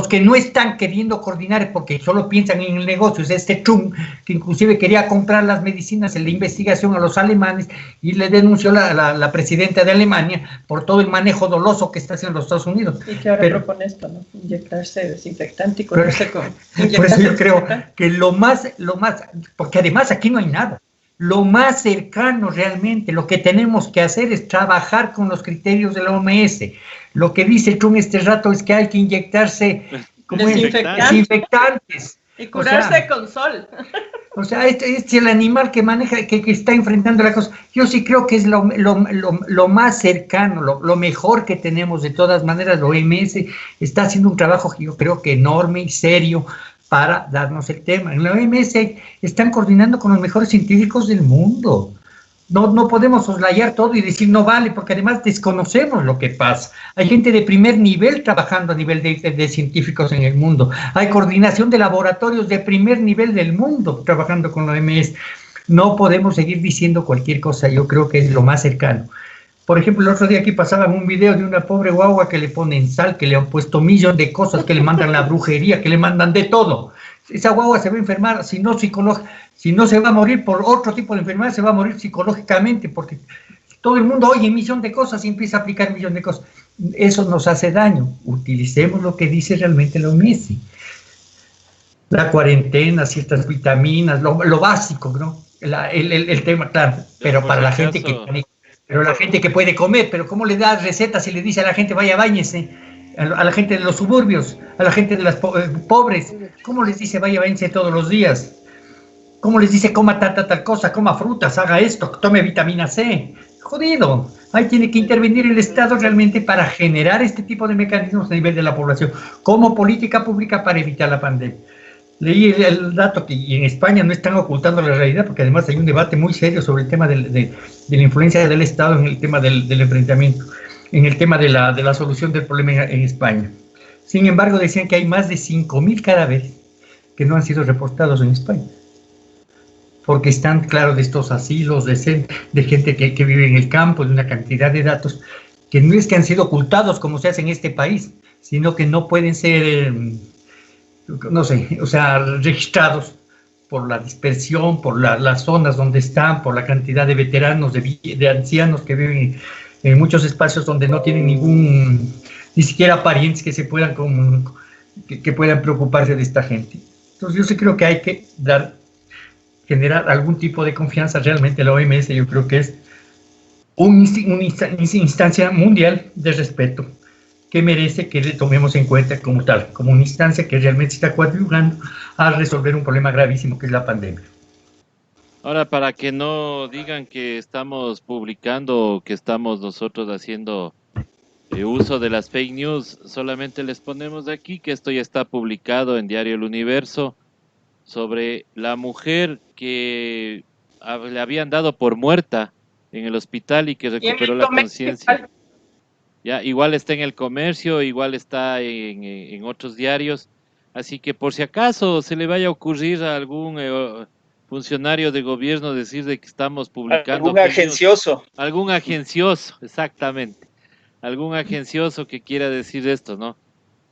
que no están queriendo coordinar porque solo piensan en el negocio es Trump, que inclusive quería comprar las medicinas en la investigación a los alemanes y le denunció la presidenta de Alemania por todo el manejo doloso que está haciendo los Estados Unidos. Y que ahora propone esto, ¿no? Inyectarse desinfectante y curarse con... Por eso yo creo que lo más, porque además aquí no hay nada. Lo más cercano realmente, lo que tenemos que hacer es trabajar con los criterios de la OMS. Lo que dice Trump este rato es que hay que inyectarse desinfectantes. Y curarse con sol. O sea, este es el animal que maneja, que está enfrentando la cosa. Yo sí creo que es lo más cercano, lo mejor que tenemos. De todas maneras, la OMS está haciendo un trabajo que yo creo que enorme y serio para darnos el tema. En la OMS están coordinando con los mejores científicos del mundo. No podemos soslayar todo y decir no vale, porque además desconocemos lo que pasa. Hay gente de primer nivel trabajando a nivel de científicos en el mundo. Hay coordinación de laboratorios de primer nivel del mundo trabajando con la OMS. No podemos seguir diciendo cualquier cosa, yo creo que es lo más cercano. Por ejemplo, el otro día aquí pasaban un video de una pobre guagua que le ponen sal, que le han puesto un millón de cosas, que le mandan la brujería, que le mandan de todo. Esa guagua se va a enfermar, si no se va a morir por otro tipo de enfermedad, se va a morir psicológicamente, porque todo el mundo oye un millón de cosas y empieza a aplicar un millón de cosas. Eso nos hace daño. Utilicemos lo que dice realmente la OMS. La cuarentena, ciertas vitaminas, lo básico, ¿no? El tema, claro, pero para la gente que Pero la gente que puede comer, pero ¿cómo le da recetas y le dice a la gente vaya báñese? A la gente de los suburbios, a la gente de las pobres, ¿cómo les dice vaya báñese todos los días? ¿Cómo les dice coma tal cosa, coma frutas, haga esto, tome vitamina C? Jodido. Ahí tiene que intervenir el Estado realmente para generar este tipo de mecanismos a nivel de la población, como política pública para evitar la pandemia. Leí el dato que en España no están ocultando la realidad, porque además hay un debate muy serio sobre el tema de la influencia del Estado en el tema del enfrentamiento, en el tema de la solución del problema en España. Sin embargo, decían que hay más de 5.000 cadáveres que no han sido reportados en España, porque están, claro, de estos asilos, de gente que vive en el campo, de una cantidad de datos, que no es que han sido ocultados como se hace en este país, sino que no pueden ser, no sé, o sea, registrados por la dispersión, por las zonas donde están, por la cantidad de veteranos, de ancianos que viven en muchos espacios donde no tienen ni siquiera parientes que se puedan, que puedan preocuparse de esta gente. Entonces yo sí creo que hay que generar algún tipo de confianza realmente. La OMS yo creo que es una instancia mundial de respeto que merece que le tomemos en cuenta como tal, como una instancia que realmente está coadyuvando a resolver un problema gravísimo que es la pandemia. Ahora, para que no digan que estamos publicando, que estamos nosotros haciendo uso de las fake news, solamente les ponemos aquí que esto ya está publicado en Diario El Universo, sobre la mujer que le habían dado por muerta en el hospital y que recuperó la conciencia. Ya, igual está en El Comercio, igual está en otros diarios, así que por si acaso se le vaya a ocurrir a algún funcionario de gobierno decir de que estamos publicando... Algún agencioso, exactamente. Algún agencioso que quiera decir esto, ¿no?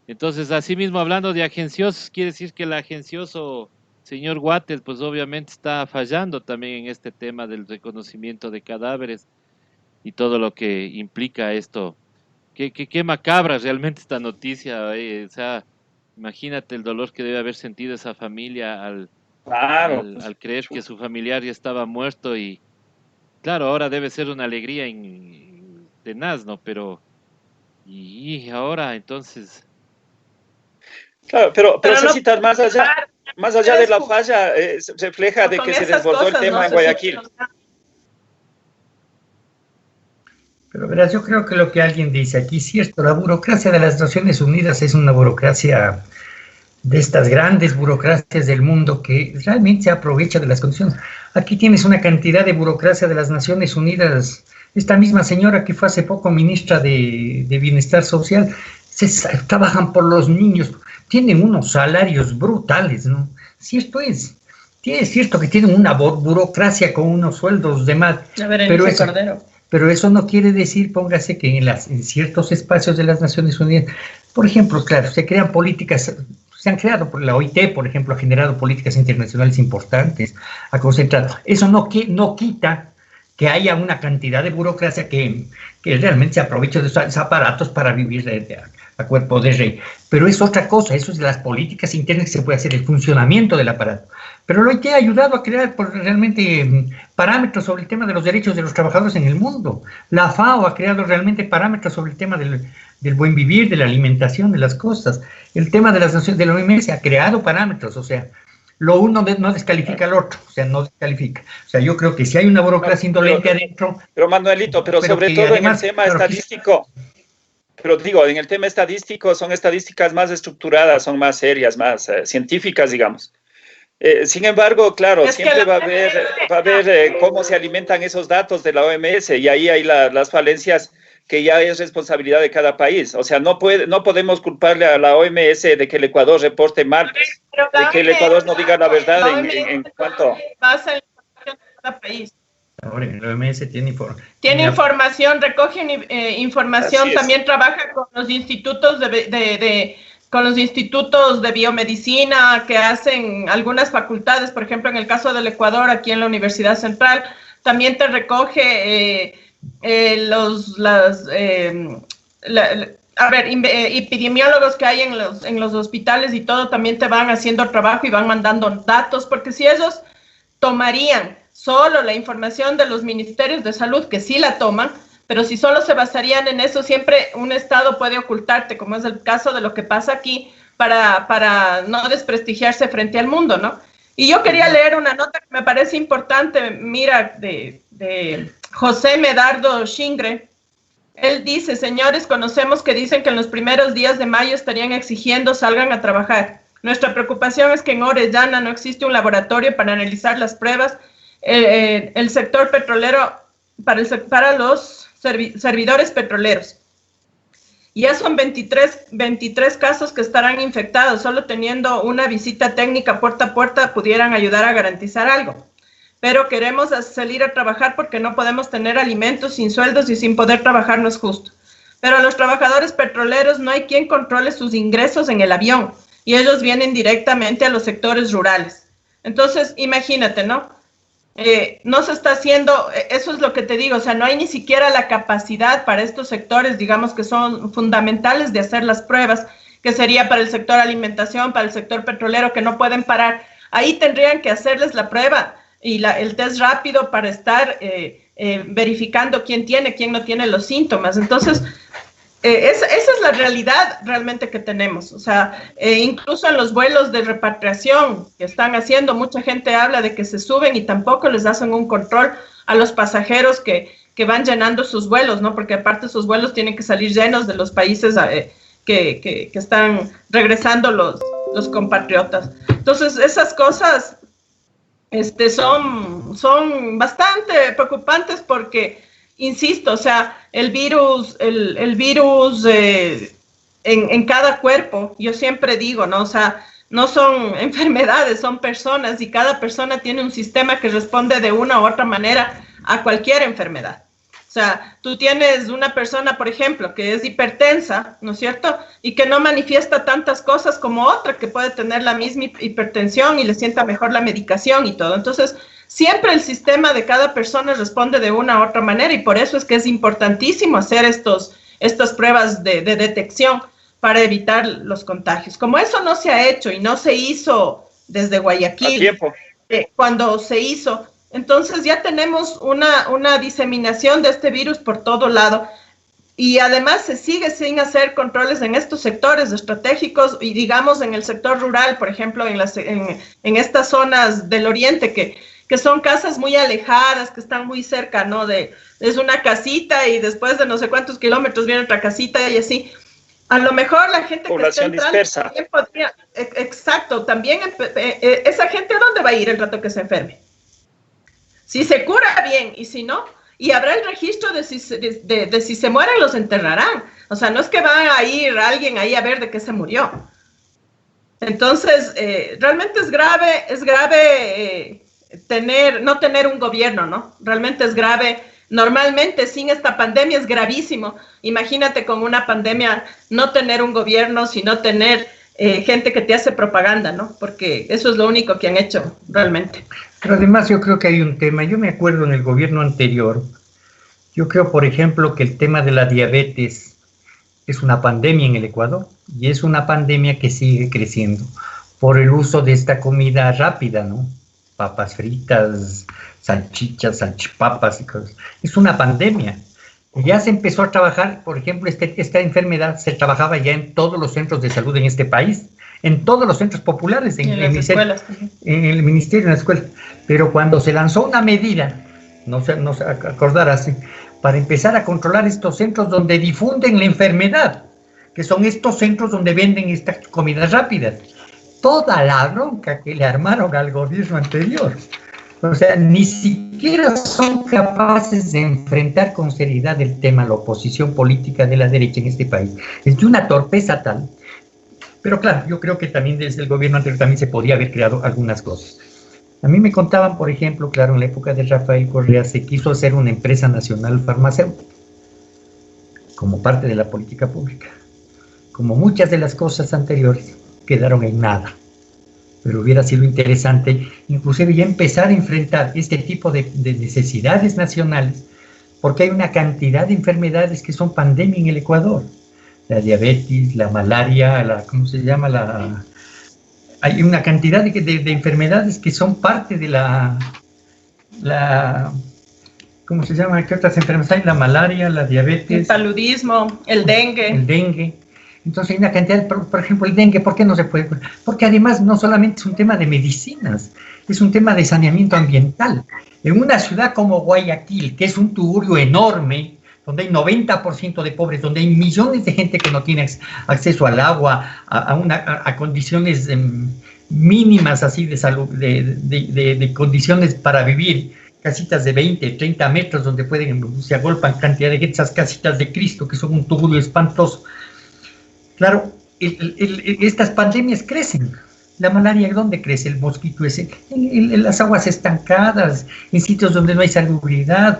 Entonces, así mismo, hablando de agenciosos, quiere decir que el agencioso señor Wattels, pues obviamente está fallando también en este tema del reconocimiento de cadáveres y todo lo que implica esto. Qué macabra realmente esta noticia, o sea, imagínate el dolor que debe haber sentido esa familia al creer que su familiar ya estaba muerto y claro, ahora debe ser una alegría tenaz, ¿no? Pero y ahora entonces... Claro, pero Cecitar, más allá de la falla, refleja de que se desbordó el tema en Guayaquil. Pero verás, yo creo que lo que alguien dice aquí es cierto, la burocracia de las Naciones Unidas es una burocracia de estas grandes burocracias del mundo que realmente se aprovecha de las condiciones. Aquí tienes una cantidad de burocracia de las Naciones Unidas. Esta misma señora que fue hace poco ministra de Bienestar Social, trabajan por los niños, tienen unos salarios brutales, ¿no? Cierto es cierto que tienen una burocracia con unos sueldos de más, pero eso no quiere decir, póngase, que en ciertos espacios de las Naciones Unidas, por ejemplo, claro, se crean políticas, se han creado, la OIT, por ejemplo, ha generado políticas internacionales importantes, ha concentrado. Eso no quita que haya una cantidad de burocracia que realmente se aprovecha de esos aparatos para vivir a cuerpo de rey. Pero es otra cosa, eso es de las políticas internas que se puede hacer, el funcionamiento del aparato. Pero lo que ha ayudado a crear realmente parámetros sobre el tema de los derechos de los trabajadores en el mundo. La FAO ha creado realmente parámetros sobre el tema del buen vivir, de la alimentación, de las cosas. El tema de las naciones, de la OMS ha creado parámetros, o sea, lo uno no descalifica al otro, o sea, no descalifica. O sea, yo creo que si hay una burocracia indolente adentro... Pero Manuelito, pero sobre todo además, en el tema estadístico... Pero digo, en el tema estadístico son estadísticas más estructuradas, son más serias, más científicas, digamos. Sin embargo, claro, siempre va a haber cómo se alimentan esos datos de la OMS y ahí hay las falencias que ya es responsabilidad de cada país. O sea, no podemos culparle a la OMS de que el Ecuador reporte mal, de que el Ecuador no diga la verdad en cuanto... Basa en la información de cada país. Ahora, la OMS tiene información, recoge información, también trabaja con los institutos con los institutos de biomedicina que hacen algunas facultades, por ejemplo, en el caso del Ecuador, aquí en la Universidad Central, también te recoge epidemiólogos que hay en los hospitales y todo, también te van haciendo trabajo y van mandando datos, porque si ellos tomarían solo la información de los ministerios de salud, que sí la toman, pero si solo se basarían en eso, siempre un Estado puede ocultarte, como es el caso de lo que pasa aquí, para no desprestigiarse frente al mundo, ¿no? Y yo quería leer una nota que me parece importante, mira, de José Medardo Shingre. Él dice: señores, conocemos que dicen que en los primeros días de mayo estarían exigiendo salgan a trabajar. Nuestra preocupación es que en Orellana no existe un laboratorio para analizar las pruebas. El sector petrolero, para los servidores petroleros. Ya son 23 casos que estarán infectados. Solo teniendo una visita técnica puerta a puerta pudieran ayudar a garantizar algo. Pero queremos salir a trabajar porque no podemos tener alimentos sin sueldos y sin poder trabajar no es justo. Pero a los trabajadores petroleros no hay quien controle sus ingresos en el avión y ellos vienen directamente a los sectores rurales. Entonces, imagínate, ¿no? No se está haciendo, eso es lo que te digo, o sea, no hay ni siquiera la capacidad para estos sectores, digamos, que son fundamentales de hacer las pruebas, que sería para el sector alimentación, para el sector petrolero, que no pueden parar. Ahí tendrían que hacerles la prueba y el test rápido para estar verificando quién tiene, quién no tiene los síntomas. Entonces, esa es la realidad realmente que tenemos. O sea, incluso en los vuelos de repatriación que están haciendo, mucha gente habla de que se suben y tampoco les hacen un control a los pasajeros que van llenando sus vuelos, ¿no? Porque aparte sus vuelos tienen que salir llenos de los países que están regresando los compatriotas. Entonces, esas cosas son bastante preocupantes porque, insisto, o sea, el virus en cada cuerpo, yo siempre digo, ¿no? O sea, no son enfermedades, son personas y cada persona tiene un sistema que responde de una u otra manera a cualquier enfermedad. O sea, tú tienes una persona, por ejemplo, que es hipertensa, ¿no es cierto? Y que no manifiesta tantas cosas como otra que puede tener la misma hipertensión y le sienta mejor la medicación y todo. Entonces, siempre el sistema de cada persona responde de una u otra manera y por eso es que es importantísimo hacer estas pruebas de detección para evitar los contagios. Como eso no se ha hecho y no se hizo desde Guayaquil, cuando se hizo, entonces ya tenemos una diseminación de este virus por todo lado y además se sigue sin hacer controles en estos sectores estratégicos y digamos en el sector rural, por ejemplo, en estas zonas del oriente que son casas muy alejadas, que están muy cerca, ¿no? Es una casita y después de no sé cuántos kilómetros viene otra casita y así. A lo mejor la gente población que está entrando dispersa. También podría, exacto, también esa gente ¿a dónde va a ir el rato que se enferme? Si se cura bien y si no, y habrá el registro de si se mueren, los enterrarán. O sea, no es que va a ir alguien ahí a ver de qué se murió. Entonces, realmente es grave no tener un gobierno, ¿no? Realmente es grave. Normalmente sin esta pandemia es gravísimo. Imagínate con una pandemia no tener un gobierno, sino tener gente que te hace propaganda, ¿no? Porque eso es lo único que han hecho realmente. Pero además yo creo que hay un tema, yo me acuerdo en el gobierno anterior, yo creo por ejemplo que el tema de la diabetes es una pandemia en el Ecuador y es una pandemia que sigue creciendo por el uso de esta comida rápida, ¿no? Papas fritas, salchichas, salchipapas y cosas. Es una pandemia. Ya se empezó a trabajar, por ejemplo, esta enfermedad se trabajaba ya en todos los centros de salud en este país, en todos los centros populares, en el ministerio, en la escuela. Pero cuando se lanzó una medida, no se acordarás, para empezar a controlar estos centros donde difunden la enfermedad, que son estos centros donde venden estas comidas rápidas. Toda la bronca que le armaron al gobierno anterior. O sea, ni siquiera son capaces de enfrentar con seriedad el tema, la oposición política de la derecha en este país. Es de una torpeza tal. Pero claro, yo creo que también desde el gobierno anterior también se podía haber creado algunas cosas. A mí me contaban, por ejemplo, claro, en la época de Rafael Correa se quiso hacer una empresa nacional farmacéutica como parte de la política pública. Como muchas de las cosas anteriores quedaron en nada. Pero hubiera sido interesante inclusive ya empezar a enfrentar este tipo de necesidades nacionales, porque hay una cantidad de enfermedades que son pandemia en el Ecuador. La diabetes, la malaria, ¿cómo se llama? Hay una cantidad de enfermedades que son parte de ¿cómo se llama? ¿Qué otras enfermedades hay? La malaria, la diabetes. El paludismo, el dengue. El dengue. Entonces hay una cantidad, por ejemplo, el dengue, ¿por qué no se puede? Porque además no solamente es un tema de medicinas, es un tema de saneamiento ambiental. En una ciudad como Guayaquil, que es un tugurio enorme, donde hay 90% de pobres, donde hay millones de gente que no tiene acceso al agua, a condiciones mínimas así de salud, de condiciones para vivir, casitas de 20, 30 metros donde se agolpan cantidad de gente, esas casitas de Cristo que son un tugurio espantoso. Claro, estas pandemias crecen. La malaria, ¿dónde crece? El mosquito ese, en las aguas estancadas, en sitios donde no hay salubridad,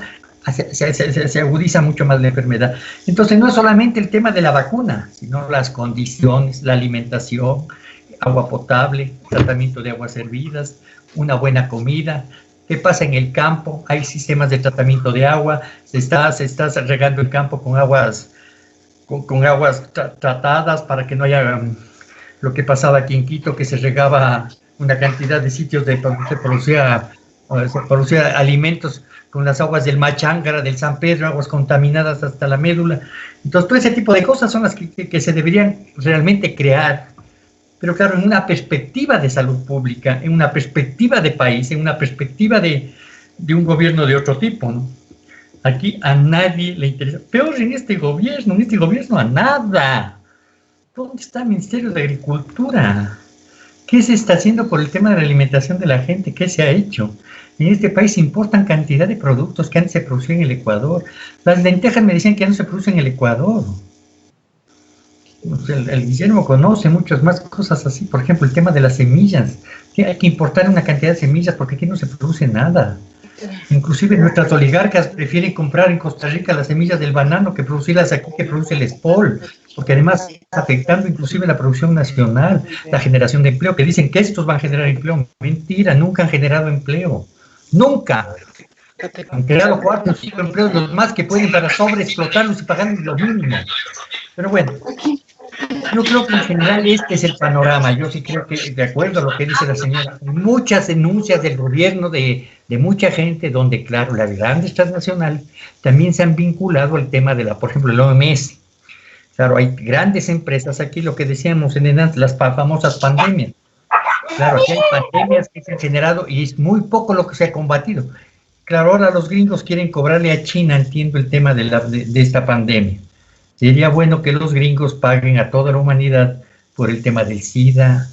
se agudiza mucho más la enfermedad. Entonces no es solamente el tema de la vacuna, sino las condiciones, la alimentación, agua potable, tratamiento de aguas hervidas, una buena comida. ¿Qué pasa en el campo? Hay sistemas de tratamiento de agua, se está regando el campo con aguas tratadas para que no haya lo que pasaba aquí en Quito, que se regaba una cantidad de sitios se producía alimentos con las aguas del Machángara, del San Pedro, aguas contaminadas hasta la médula. Entonces, todo ese tipo de cosas son las que se deberían realmente crear, pero claro, en una perspectiva de salud pública, en una perspectiva de país, en una perspectiva de un gobierno de otro tipo, ¿no? Aquí a nadie le interesa. Peor en este gobierno a nada. ¿Dónde está el Ministerio de Agricultura? ¿Qué se está haciendo por el tema de la alimentación de la gente? ¿Qué se ha hecho? En este país se importan cantidad de productos que antes se producían en el Ecuador. Las lentejas me decían que ya no se producen en el Ecuador. O sea, el Guillermo conoce muchas más cosas así. Por ejemplo, el tema de las semillas. Que hay que importar una cantidad de semillas porque aquí no se produce nada. Inclusive nuestras oligarcas prefieren comprar en Costa Rica las semillas del banano que producirlas aquí, que produce el espol, porque además está afectando inclusive la producción nacional, la generación de empleo, que dicen que estos van a generar empleo. Mentira, nunca han generado empleo. Nunca. Han creado 4 o 5 empleos, los más que pueden, para sobreexplotarlos y pagarles lo mínimo. Pero bueno, yo creo que en general este es el panorama. Yo sí creo que, de acuerdo a lo que dice la señora, muchas denuncias del gobierno de mucha gente, donde, claro, las grandes transnacionales también se han vinculado al tema de por ejemplo, el OMS. Claro, hay grandes empresas aquí, lo que decíamos en antes, las famosas pandemias. Claro, aquí hay pandemias que se han generado y es muy poco lo que se ha combatido. Claro, ahora los gringos quieren cobrarle a China, entiendo el tema de esta pandemia. Sería bueno que los gringos paguen a toda la humanidad por el tema del SIDA,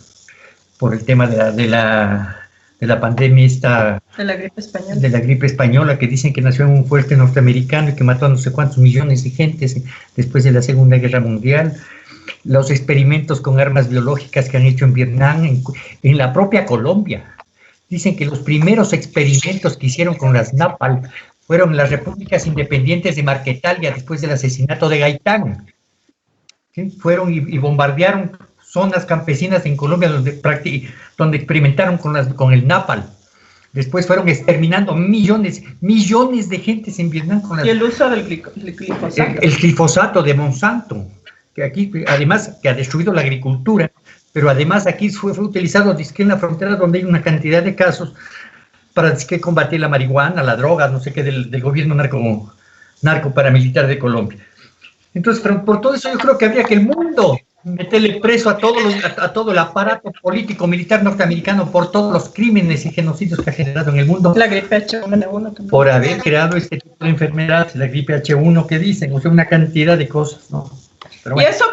por el tema de la pandemia esta... De la gripe española. De la gripe española, que dicen que nació en un fuerte norteamericano y que mató a no sé cuántos millones de gentes después de la Segunda Guerra Mundial. Los experimentos con armas biológicas que han hecho en Vietnam, en la propia Colombia. Dicen que los primeros experimentos que hicieron con las napalm fueron las repúblicas independientes de Marquetalia después del asesinato de Gaitán. ¿Sí? Fueron y bombardearon zonas campesinas en Colombia donde experimentaron con el napalm. Después fueron exterminando millones de gentes en Vietnam. Y el uso del glifosato. El glifosato de Monsanto, que aquí además que ha destruido la agricultura, pero además aquí fue utilizado en la frontera donde hay una cantidad de casos para combatir la marihuana, la droga, no sé qué, del gobierno narco paramilitar de Colombia. Entonces, por todo eso yo creo que habría que el mundo meterle preso a todo el aparato político militar norteamericano por todos los crímenes y genocidios que ha generado en el mundo. La gripe H1N1 también. Por haber creado este tipo de enfermedades, la gripe H1 que dicen, o sea, una cantidad de cosas, ¿no? Pero bueno. Y eso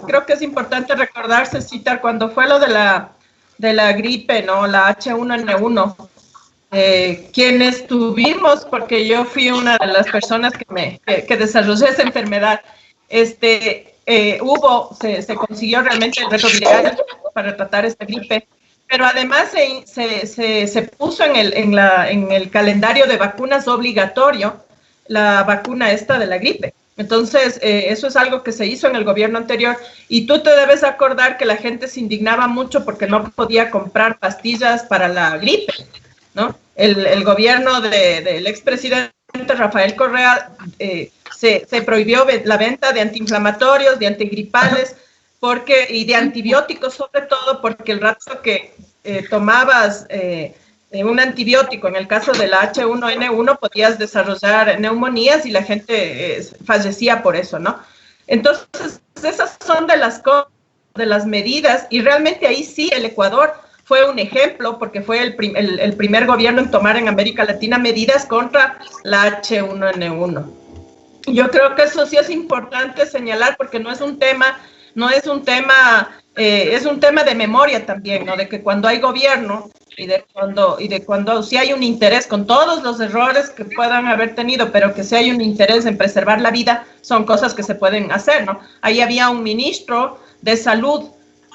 creo que es importante recordarse, citar, cuando fue lo de la gripe, ¿no? La H1N1. Quienes tuvimos, porque yo fui una de las personas que desarrolló esa enfermedad, se consiguió realmente el récord viral para tratar esta gripe, pero además se puso en el calendario de vacunas obligatorio la vacuna esta de la gripe. Entonces, eso es algo que se hizo en el gobierno anterior, y tú te debes acordar que la gente se indignaba mucho porque no podía comprar pastillas para la gripe, ¿no? El gobierno del expresidente Rafael Correa se prohibió la venta de antiinflamatorios, de antigripales, y de antibióticos sobre todo, porque el rato que tomabas un antibiótico. En el caso de la H1N1 podías desarrollar neumonías y la gente fallecía por eso, ¿no? Entonces, esas son de las medidas, y realmente ahí sí el Ecuador fue un ejemplo, porque fue el primer gobierno en tomar en América Latina medidas contra la H1N1. Yo creo que eso sí es importante señalar, porque es un tema de memoria también, ¿no? De que cuando hay gobierno y de cuando sí hay un interés, con todos los errores que puedan haber tenido, pero que sí hay un interés en preservar la vida, son cosas que se pueden hacer, ¿no? Ahí había un ministro de salud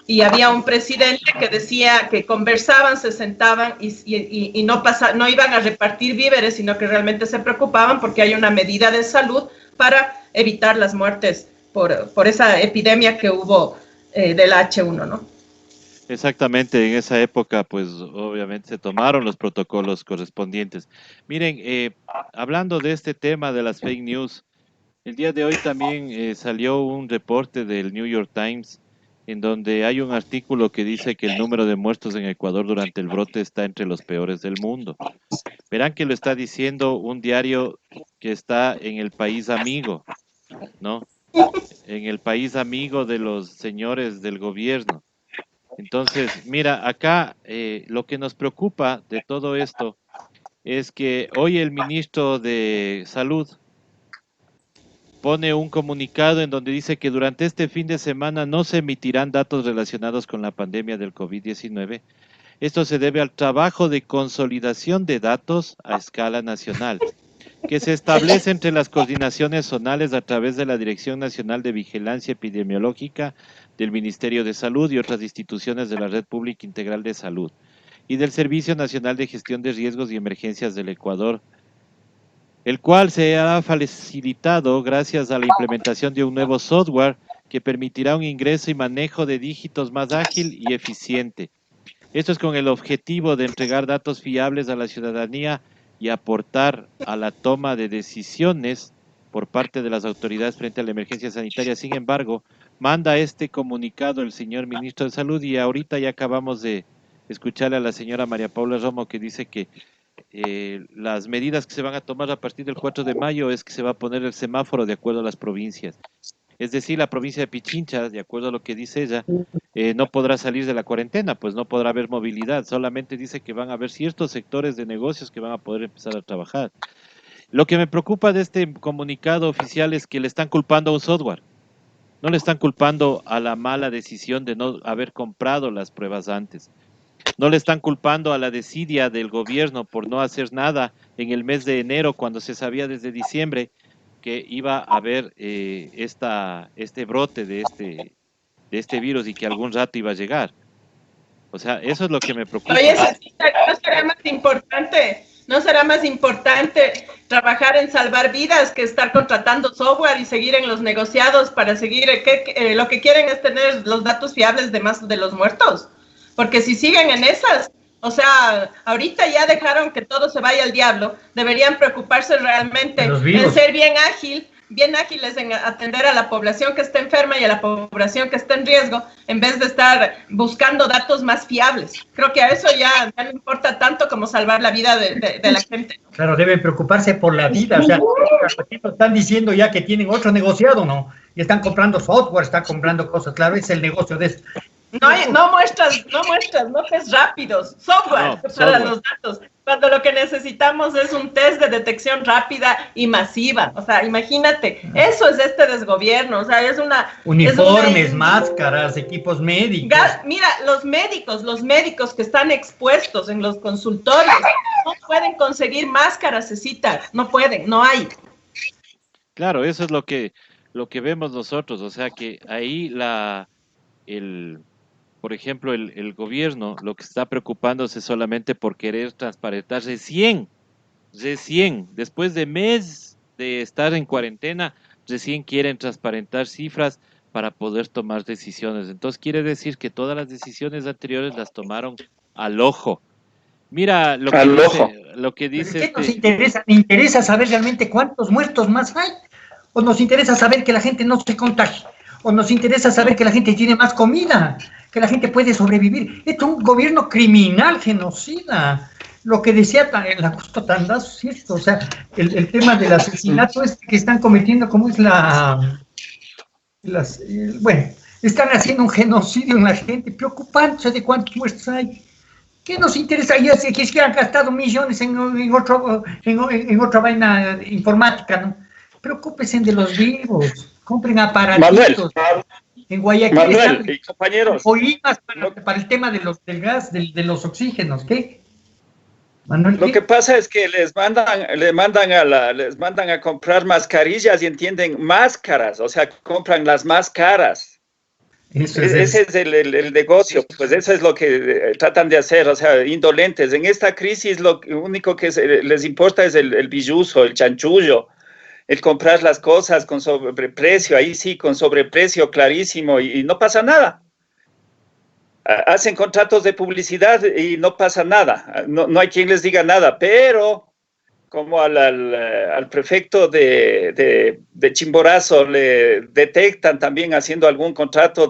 y había un presidente que decía que conversaban, se sentaban y no iban a repartir víveres, sino que realmente se preocupaban porque hay una medida de salud para evitar las muertes por esa epidemia que hubo del H1, ¿no? Exactamente, en esa época, pues obviamente se tomaron los protocolos correspondientes. Miren, hablando de este tema de las fake news, el día de hoy también salió un reporte del New York Times en donde hay un artículo que dice que el número de muertos en Ecuador durante el brote está entre los peores del mundo. Verán que lo está diciendo un diario que está en el país amigo, ¿no? En el país amigo de los señores del gobierno. Entonces, mira, acá lo que nos preocupa de todo esto es que hoy el ministro de Salud pone un comunicado en donde dice que durante este fin de semana no se emitirán datos relacionados con la pandemia del COVID-19. Esto se debe al trabajo de consolidación de datos a escala nacional, que se establece entre las coordinaciones zonales a través de la Dirección Nacional de Vigilancia Epidemiológica del Ministerio de Salud y otras instituciones de la Red Pública Integral de Salud y del Servicio Nacional de Gestión de Riesgos y Emergencias del Ecuador, el cual se ha facilitado gracias a la implementación de un nuevo software que permitirá un ingreso y manejo de dígitos más ágil y eficiente. Esto es con el objetivo de entregar datos fiables a la ciudadanía y aportar a la toma de decisiones por parte de las autoridades frente a la emergencia sanitaria. Sin embargo, manda este comunicado el señor ministro de Salud y ahorita ya acabamos de escucharle a la señora María Paula Romo que dice que las medidas que se van a tomar a partir del 4 de mayo es que se va a poner el semáforo de acuerdo a las provincias. Es decir, la provincia de Pichincha, de acuerdo a lo que dice ella, no podrá salir de la cuarentena, pues no podrá haber movilidad. Solamente dice que van a haber ciertos sectores de negocios que van a poder empezar a trabajar. Lo que me preocupa de este comunicado oficial es que le están culpando a un software. No le están culpando a la mala decisión de no haber comprado las pruebas antes. No le están culpando a la desidia del gobierno por no hacer nada en el mes de enero, cuando se sabía desde diciembre que iba a haber este brote de este virus y que algún rato iba a llegar. O sea, eso es lo que me preocupa. Oye, ¿no será más importante trabajar en salvar vidas que estar contratando software y seguir en los negociados para seguir? Lo que quieren es tener los datos fiables de los muertos. Porque si siguen en esas, o sea, ahorita ya dejaron que todo se vaya al diablo, deberían preocuparse realmente en ser bien ágiles en atender a la población que está enferma y a la población que está en riesgo, en vez de estar buscando datos más fiables. Creo que a eso ya no importa tanto como salvar la vida de la gente. Claro, deben preocuparse por la vida, o sea, están diciendo ya que tienen otro negociado, ¿no? Y están comprando software, están comprando cosas, claro, es el negocio de esto. No muestras, rápidos, software para los datos, cuando lo que necesitamos es un test de detección rápida y masiva. O sea, imagínate, eso es este desgobierno, o sea, es una... Uniformes, máscaras, equipos médicos. Mira, los médicos que están expuestos en los consultorios, no pueden conseguir máscaras, no pueden, no hay. Claro, eso es lo que vemos nosotros, o sea que ahí por ejemplo, el gobierno lo que está preocupándose solamente por querer transparentar recién, después de mes de estar en cuarentena, recién quieren transparentar cifras para poder tomar decisiones. Entonces quiere decir que todas las decisiones anteriores las tomaron al ojo. Mira lo que dice. ¿Qué nos interesa? ¿Me interesa saber realmente cuántos muertos más hay? ¿O nos interesa saber que la gente no se contagia? ¿O nos interesa saber que la gente tiene más comida? Que la gente puede sobrevivir. Esto es un gobierno criminal, genocida. lo que decía la Justo Tandazo, ¿cierto? O sea, el tema del asesinato que están cometiendo, ¿cómo es bueno, están haciendo un genocidio en la gente, preocupándose de cuántos muertos hay. ¿Qué nos interesa? Ya sé que es que han gastado millones en otra vaina informática, ¿no? Preocúpense de los vivos, compren aparatitos. En Guayaquil Manuel están y compañeros. Olimas para el tema del gas, de los oxígenos, ¿qué? Manuel, Lo que pasa es que les mandan a comprar mascarillas y entienden máscaras, o sea, compran las más caras. Ese es el negocio, pues eso es lo que tratan de hacer, o sea, indolentes. En esta crisis lo único que les importa es el billuso, el chanchullo, el comprar las cosas con sobreprecio, ahí sí, con sobreprecio clarísimo y no pasa nada. Hacen contratos de publicidad y no pasa nada, no hay quien les diga nada, pero como al prefecto de Chimborazo le detectan también haciendo algún contrato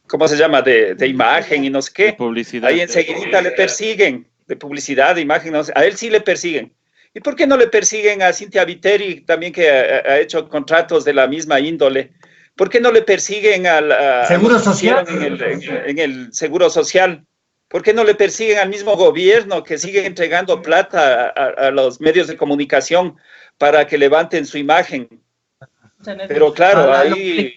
¿cómo se llama?, de imagen y no sé qué, publicidad. Ahí enseguida le persiguen, de publicidad, de imagen, no sé, a él sí le persiguen. ¿Y por qué no le persiguen a Cintia Viteri, también que ha hecho contratos de la misma índole? ¿Por qué no le persiguen Seguro Social en el Seguro Social? ¿Por qué no le persiguen al mismo gobierno que sigue entregando plata a los medios de comunicación para que levanten su imagen? Pero claro, ahí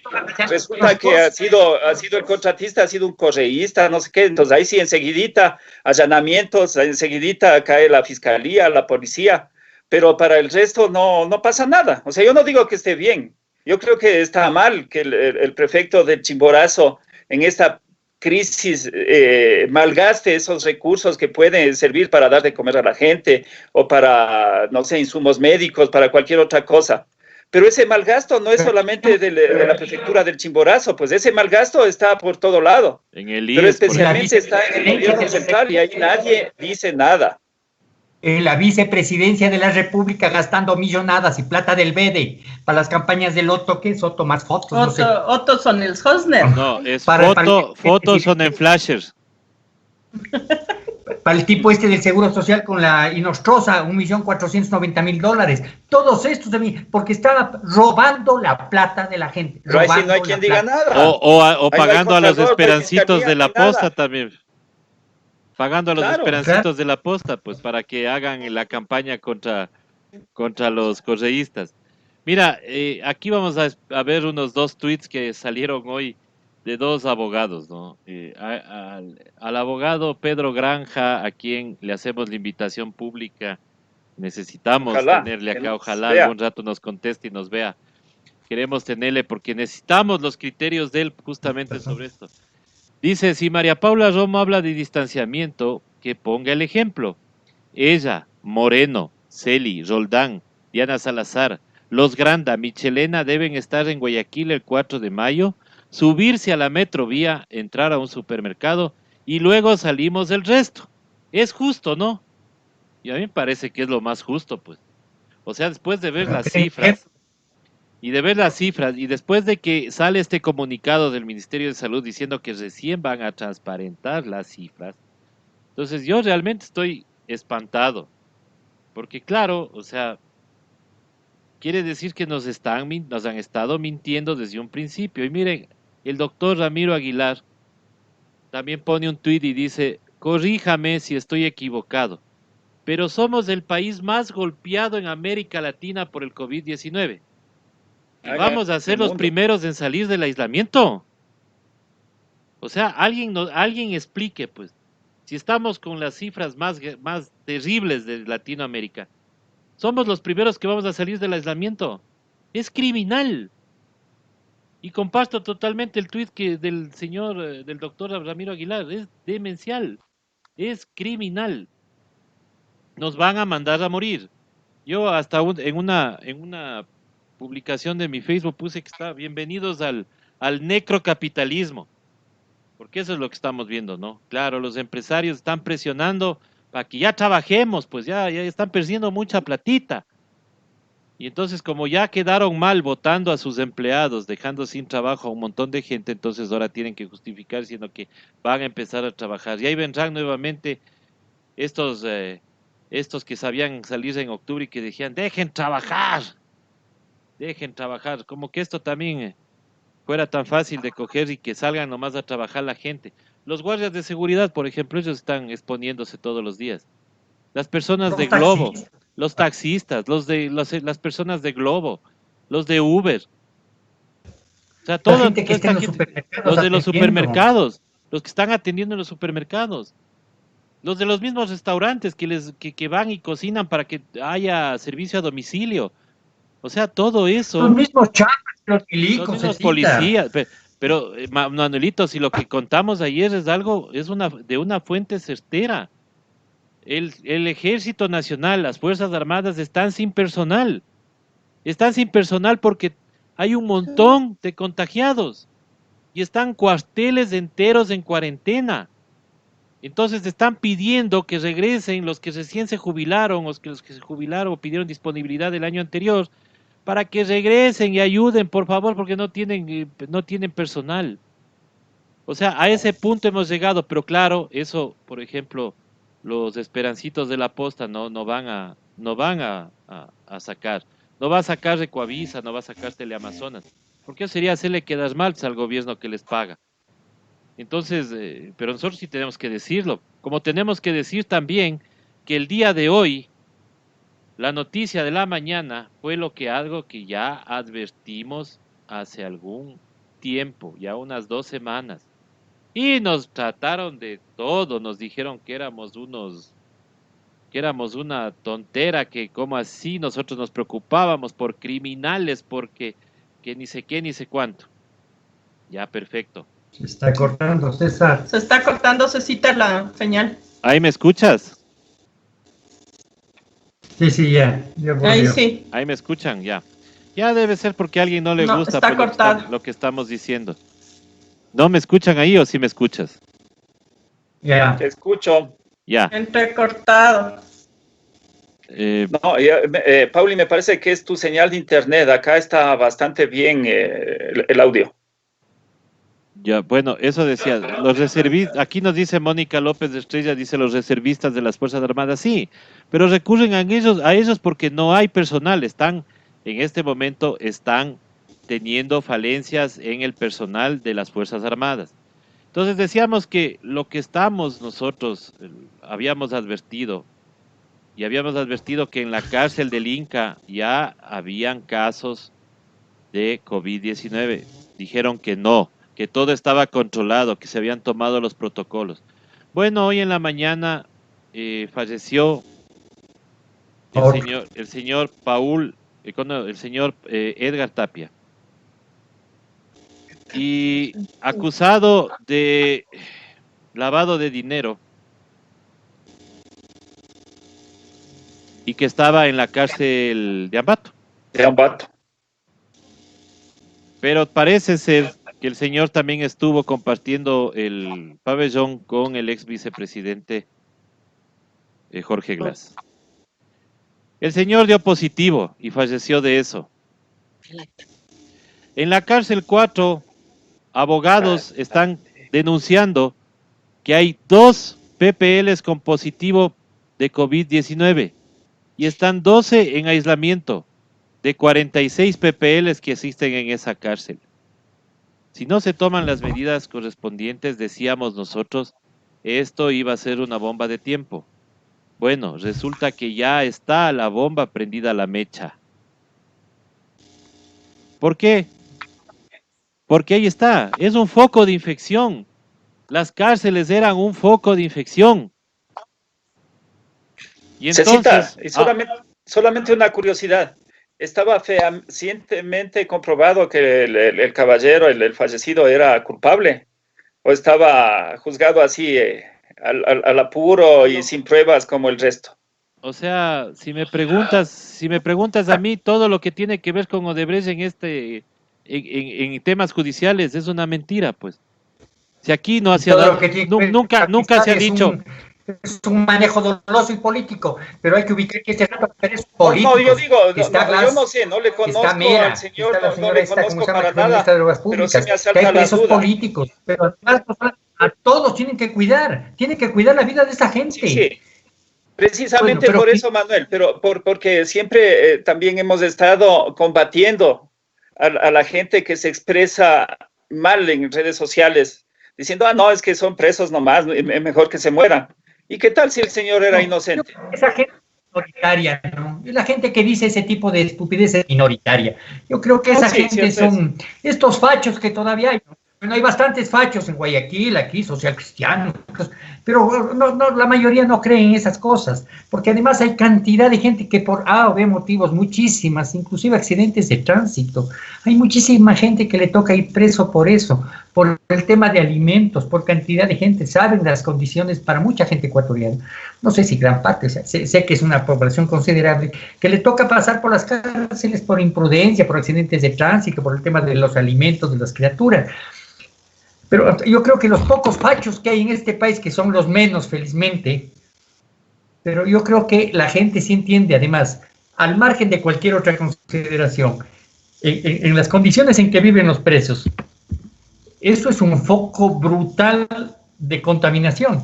resulta que ha sido el contratista, ha sido un correísta, no sé qué, entonces ahí sí enseguidita, allanamientos, enseguidita cae la fiscalía, la policía, pero para el resto no pasa nada. O sea, yo no digo que esté bien, yo creo que está mal que el prefecto del Chimborazo en esta crisis malgaste esos recursos que pueden servir para dar de comer a la gente o para, no sé, insumos médicos, para cualquier otra cosa. Pero ese malgasto no es solamente de la prefectura del Chimborazo, pues ese malgasto está por todo lado. En el pero IES, especialmente está en el gobierno central y ahí nadie dice nada. La vicepresidencia de la República gastando millonadas y plata del BEDE para las campañas del Otto, ¿qué es Otto más fotos? No sé. Otto son el Hosner. No, es fotos son en flashers. Para el tipo este del Seguro Social con la Inostroza, $1.490.000. Todos estos de mí, porque estaba robando la plata de la gente. Pero ahí sí no hay quien diga nada. O pagando a los esperancitos de la posta también. Pagando a los esperancitos de la posta, pues para que hagan la campaña contra los correístas. Mira, aquí vamos a ver unos 2 tweets que salieron hoy de 2 abogados, ¿no? Al abogado Pedro Granja, a quien le hacemos la invitación pública, necesitamos tenerle acá, ojalá algún rato nos conteste y nos vea. Queremos tenerle porque necesitamos los criterios de él justamente sobre esto. Dice, si María Paula Romo habla de distanciamiento, que ponga el ejemplo. Ella, Moreno, Celi, Roldán, Diana Salazar, Los Granda, Michelena deben estar en Guayaquil el 4 de mayo, subirse a la metrovía, entrar a un supermercado y luego salimos del resto. Es justo, ¿no? Y a mí me parece que es lo más justo, pues. O sea, después de ver las cifras, y después de que sale este comunicado del Ministerio de Salud diciendo que recién van a transparentar las cifras, entonces yo realmente estoy espantado, porque claro, o sea, quiere decir que nos han estado mintiendo desde un principio. Y miren, el doctor Ramiro Aguilar también pone un tuit y dice, corríjame si estoy equivocado, pero somos el país más golpeado en América Latina por el COVID-19. Y vamos a ser los primeros en salir del aislamiento. O sea, alguien explique, pues, si estamos con las cifras más terribles de Latinoamérica, somos los primeros que vamos a salir del aislamiento. Es criminal. Y comparto totalmente el tuit del del doctor Ramiro Aguilar. Es demencial. Es criminal. Nos van a mandar a morir. Yo hasta en una publicación de mi Facebook puse que está bienvenidos al necrocapitalismo, porque eso es lo que estamos viendo, ¿no? Claro, los empresarios están presionando para que ya trabajemos, pues ya están perdiendo mucha platita. Y entonces como ya quedaron mal votando a sus empleados, dejando sin trabajo a un montón de gente, entonces ahora tienen que justificar diciendo que van a empezar a trabajar. Y ahí vendrán nuevamente estos que sabían salir en octubre y que decían, dejen trabajar, como que esto también fuera tan fácil de coger y que salgan nomás a trabajar la gente. Los guardias de seguridad, por ejemplo, ellos están exponiéndose todos los días. Las personas de Globo, los taxistas, las personas de Globo, los de Uber. O sea, La gente que está en los supermercados. Los de los supermercados, los que están atendiendo en los supermercados. Los de los mismos restaurantes que van y cocinan para que haya servicio a domicilio. O sea, todo eso. Los mismos chapas, los milicos, los mismos policías. Pero Manuelito, si lo que contamos ayer es algo, de una fuente certera. El Ejército Nacional, las Fuerzas Armadas están sin personal. Están sin personal porque hay un montón de contagiados y están cuarteles enteros en cuarentena. Entonces están pidiendo que regresen los que recién se jubilaron, los que se jubilaron o pidieron disponibilidad del año anterior, para que regresen y ayuden, por favor, porque no tienen personal. O sea, a ese punto hemos llegado, pero claro, eso, por ejemplo, los esperancitos de la posta no van a sacar. No va a sacar Recoavisa, no va a sacar Teleamazonas. Porque sería hacerle quedar mal al gobierno que les paga. Entonces, pero nosotros sí tenemos que decirlo. Como tenemos que decir también que el día de hoy, la noticia de la mañana fue algo que ya advertimos hace algún tiempo, ya unas 2 semanas. Y nos trataron de todo, nos dijeron que éramos una tontera, que como así nosotros nos preocupábamos por criminales, porque que ni sé qué, ni sé cuánto. Ya, perfecto. Se está cortando, César. Se está cortando, Cecita, la señal. ¿Ahí me escuchas? Sí, ya. Ahí sí. Ahí me escuchan, ya. Ya debe ser porque a alguien no le gusta está lo que estamos diciendo. ¿No me escuchan ahí o sí me escuchas? Ya. Te escucho. Ya. Entrecortado. No, Pauli, me parece que es tu señal de internet. Acá está bastante bien el audio. Ya, bueno, eso decía, los reservistas, aquí nos dice Mónica López de Estrella, dice los reservistas de las Fuerzas Armadas, sí, pero recurren a ellos porque no hay personal, en este momento están teniendo falencias en el personal de las Fuerzas Armadas. Entonces decíamos que lo que nosotros habíamos advertido que en la cárcel del Inca ya habían casos de COVID-19, dijeron que no, que todo estaba controlado, que se habían tomado los protocolos. Bueno, hoy en la mañana falleció el señor Edgar Tapia, y acusado de lavado de dinero, y que estaba en la cárcel de Ambato. Pero parece ser que el señor también estuvo compartiendo el pabellón con el ex vicepresidente Jorge Glass. El señor dio positivo y falleció de eso. En la cárcel 4, abogados están denunciando que hay 2 PPLs con positivo de COVID-19 y están 12 en aislamiento de 46 PPLs que existen en esa cárcel. Si no se toman las medidas correspondientes, decíamos nosotros, esto iba a ser una bomba de tiempo. Bueno, resulta que ya está la bomba prendida a la mecha. ¿Por qué? Porque ahí está, es un foco de infección. Las cárceles eran un foco de infección. Y entonces, Cecita, solamente una curiosidad. ¿Estaba fehacientemente comprobado que el caballero, el fallecido, era culpable? ¿O estaba juzgado así al apuro y sin pruebas como el resto? O sea, si me preguntas a mí, todo lo que tiene que ver con Odebrecht en temas judiciales es una mentira, pues. Si aquí no se ha dado, nunca se ha dicho. Es un manejo doloso y político, pero hay que ubicar que este rato es político. No, yo digo, yo no sé, no le conozco al señor, no le conozco para nada, pero se me asalta la duda. Políticos, pero además a todos tienen que cuidar la vida de esa gente. Sí. Precisamente Bueno, por eso, Manuel, pero porque siempre también hemos estado combatiendo a la gente que se expresa mal en redes sociales, diciendo, no, es que son presos nomás, mejor que se mueran. ¿Y qué tal si el señor era inocente? Esa gente minoritaria, ¿no? La gente que dice ese tipo de estupidez es minoritaria. Yo creo que esa Sí, gente son estos fachos que todavía hay, ¿no? Bueno, hay bastantes fachos en Guayaquil, aquí, social cristianos, pero la mayoría no creen en esas cosas, porque además hay cantidad de gente que por A o B motivos, muchísimas, inclusive accidentes de tránsito, hay muchísima gente que le toca ir preso por eso, por el tema de alimentos, por cantidad de gente, saben las condiciones para mucha gente ecuatoriana, no sé si gran parte, o sea, sé que es una población considerable, que le toca pasar por las cárceles por imprudencia, por accidentes de tránsito, por el tema de los alimentos de las criaturas. Pero yo creo que los pocos fachos que hay en este país, que son los menos, felizmente, pero yo creo que la gente sí entiende, además, al margen de cualquier otra consideración, en las condiciones en que viven los presos, eso es un foco brutal de contaminación.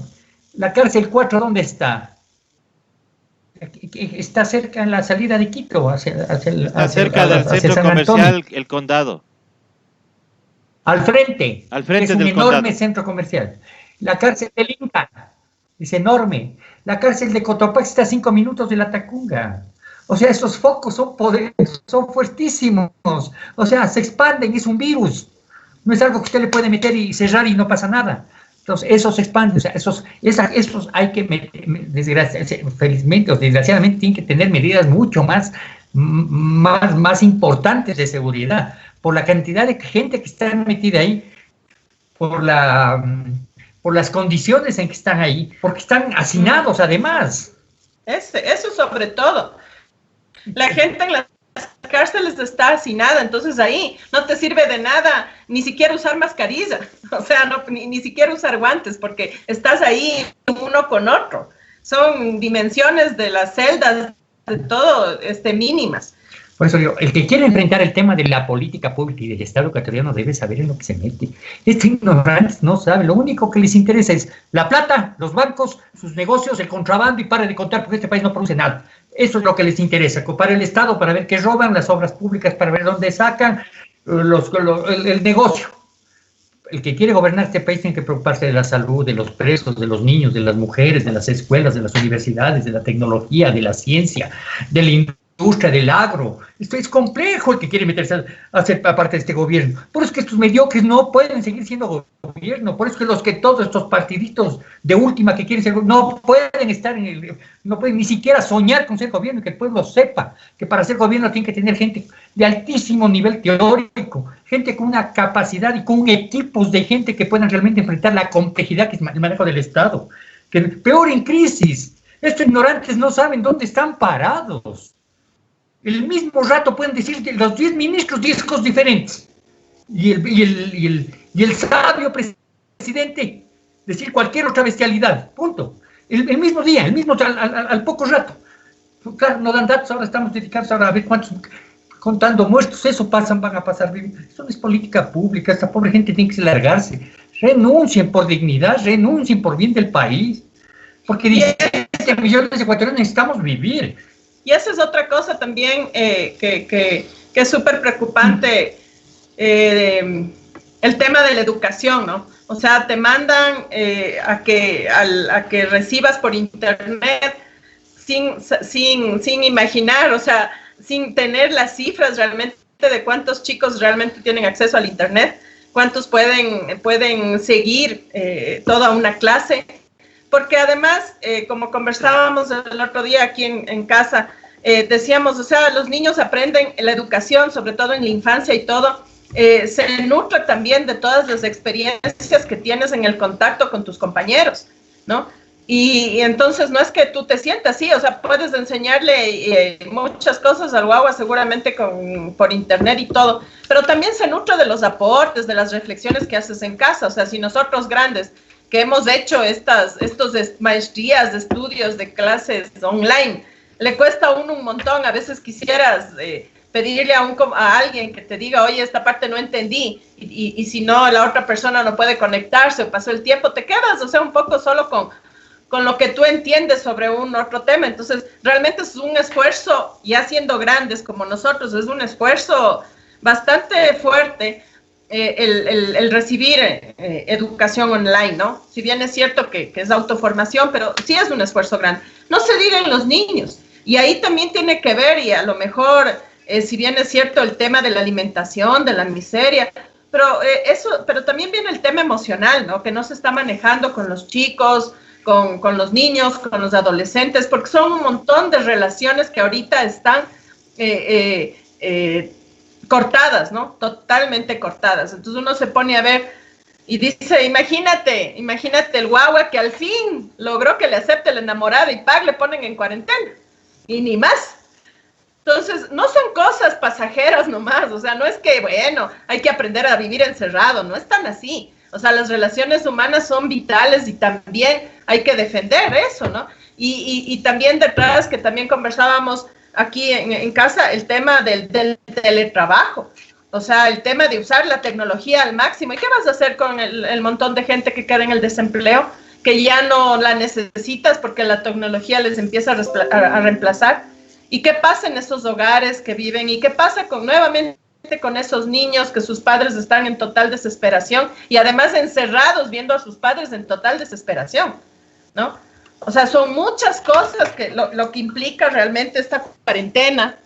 La cárcel 4, ¿dónde está? Está cerca en la salida de Quito, está cerca del centro comercial El Condado. Al frente Es un enorme condado. Centro comercial. La cárcel del Inca es enorme. La cárcel de Cotopaxi está a 5 minutos de la Tacunga. O sea, esos focos son fuertísimos. O sea, se expanden, es un virus. No es algo que usted le puede meter y cerrar y no pasa nada. Entonces, eso se expande. O sea, esos hay que felizmente o desgraciadamente tienen que tener medidas mucho más importantes de seguridad, por la cantidad de gente que está metida ahí, por las condiciones en que están ahí, porque están hacinados además. Eso sobre todo. La gente en las cárceles está hacinada, entonces ahí no te sirve de nada ni siquiera usar mascarilla, o sea, ni siquiera usar guantes, porque estás ahí uno con otro. Son dimensiones de las celdas, de todo, mínimas. Por eso digo, el que quiere enfrentar el tema de la política pública y del Estado ecuatoriano debe saber en lo que se mete. Estos ignorantes no saben, lo único que les interesa es la plata, los bancos, sus negocios, el contrabando y para de contar porque este país no produce nada. Eso es lo que les interesa, ocupar el Estado para ver qué roban, las obras públicas para ver dónde sacan, el negocio. El que quiere gobernar este país tiene que preocuparse de la salud, de los presos, de los niños, de las mujeres, de las escuelas, de las universidades, de la tecnología, de la ciencia, de la industria, del agro. Esto es complejo el que quiere meterse a ser parte de este gobierno. Por eso es que estos mediocres no pueden seguir siendo gobierno. Por eso es que todos estos partiditos de última que quieren ser no pueden estar no pueden ni siquiera soñar con ser gobierno, y que el pueblo sepa que para ser gobierno tiene que tener gente de altísimo nivel teórico, gente con una capacidad y con equipos de gente que puedan realmente enfrentar la complejidad que es el manejo del Estado. Que peor en crisis. Estos ignorantes no saben dónde están parados. El mismo rato pueden decir los 10 ministros 10 cosas diferentes. Y el sabio presidente decir cualquier otra bestialidad. Punto. El mismo día, al poco rato. Claro, no dan datos, ahora estamos dedicados a ver cuántos, contando muertos, van a pasar. Eso no es política pública, esta pobre gente tiene que largarse. Renuncien por dignidad, renuncien por bien del país. Porque 17 millones de ecuatorianos necesitamos vivir. Y esa es otra cosa también que es súper preocupante, el tema de la educación, ¿no? O sea, te mandan a que recibas por internet sin imaginar, o sea, sin tener las cifras realmente de cuántos chicos realmente tienen acceso al internet, cuántos pueden seguir toda una clase. Porque además, como conversábamos el otro día aquí en casa, decíamos, o sea, los niños aprenden la educación, sobre todo en la infancia y todo, se nutre también de todas las experiencias que tienes en el contacto con tus compañeros, ¿no? Y entonces no es que tú te sientas así, o sea, puedes enseñarle muchas cosas al guagua seguramente por internet y todo, pero también se nutre de los aportes, de las reflexiones que haces en casa. O sea, si nosotros grandes que hemos hecho estos maestrías de estudios de clases online, le cuesta a uno un montón. A veces quisieras pedirle a alguien que te diga, oye, esta parte no entendí, y si no, la otra persona no puede conectarse o pasó el tiempo, te quedas, o sea, un poco solo con lo que tú entiendes sobre un otro tema. Entonces, realmente es un esfuerzo, ya siendo grandes como nosotros, es un esfuerzo bastante fuerte el recibir educación online, ¿no? Si bien es cierto que es autoformación, pero sí es un esfuerzo grande. No se diga en los niños. Y ahí también tiene que ver, y a lo mejor, si bien es cierto el tema de la alimentación, de la miseria, pero también viene el tema emocional, ¿no? Que no se está manejando con los chicos, con los niños, con los adolescentes, porque son un montón de relaciones que ahorita están cortadas, ¿no? Totalmente cortadas. Entonces uno se pone a ver y dice, imagínate el guagua que al fin logró que le acepte el enamorado y le ponen en cuarentena. Y ni más. Entonces, no son cosas pasajeras nomás, o sea, no es que, bueno, hay que aprender a vivir encerrado, no es tan así. O sea, las relaciones humanas son vitales y también hay que defender eso, ¿no? Y también detrás, que también conversábamos aquí en casa, el tema del teletrabajo. O sea, el tema de usar la tecnología al máximo. ¿Y qué vas a hacer con el montón de gente que queda en el desempleo? Que ya no la necesitas porque la tecnología les empieza a reemplazar. ¿Y qué pasa en esos hogares que viven? ¿Y qué pasa nuevamente con esos niños que sus padres están en total desesperación y además encerrados viendo a sus padres en total desesperación, ¿no? O sea, son muchas cosas que lo que implica realmente esta cuarentena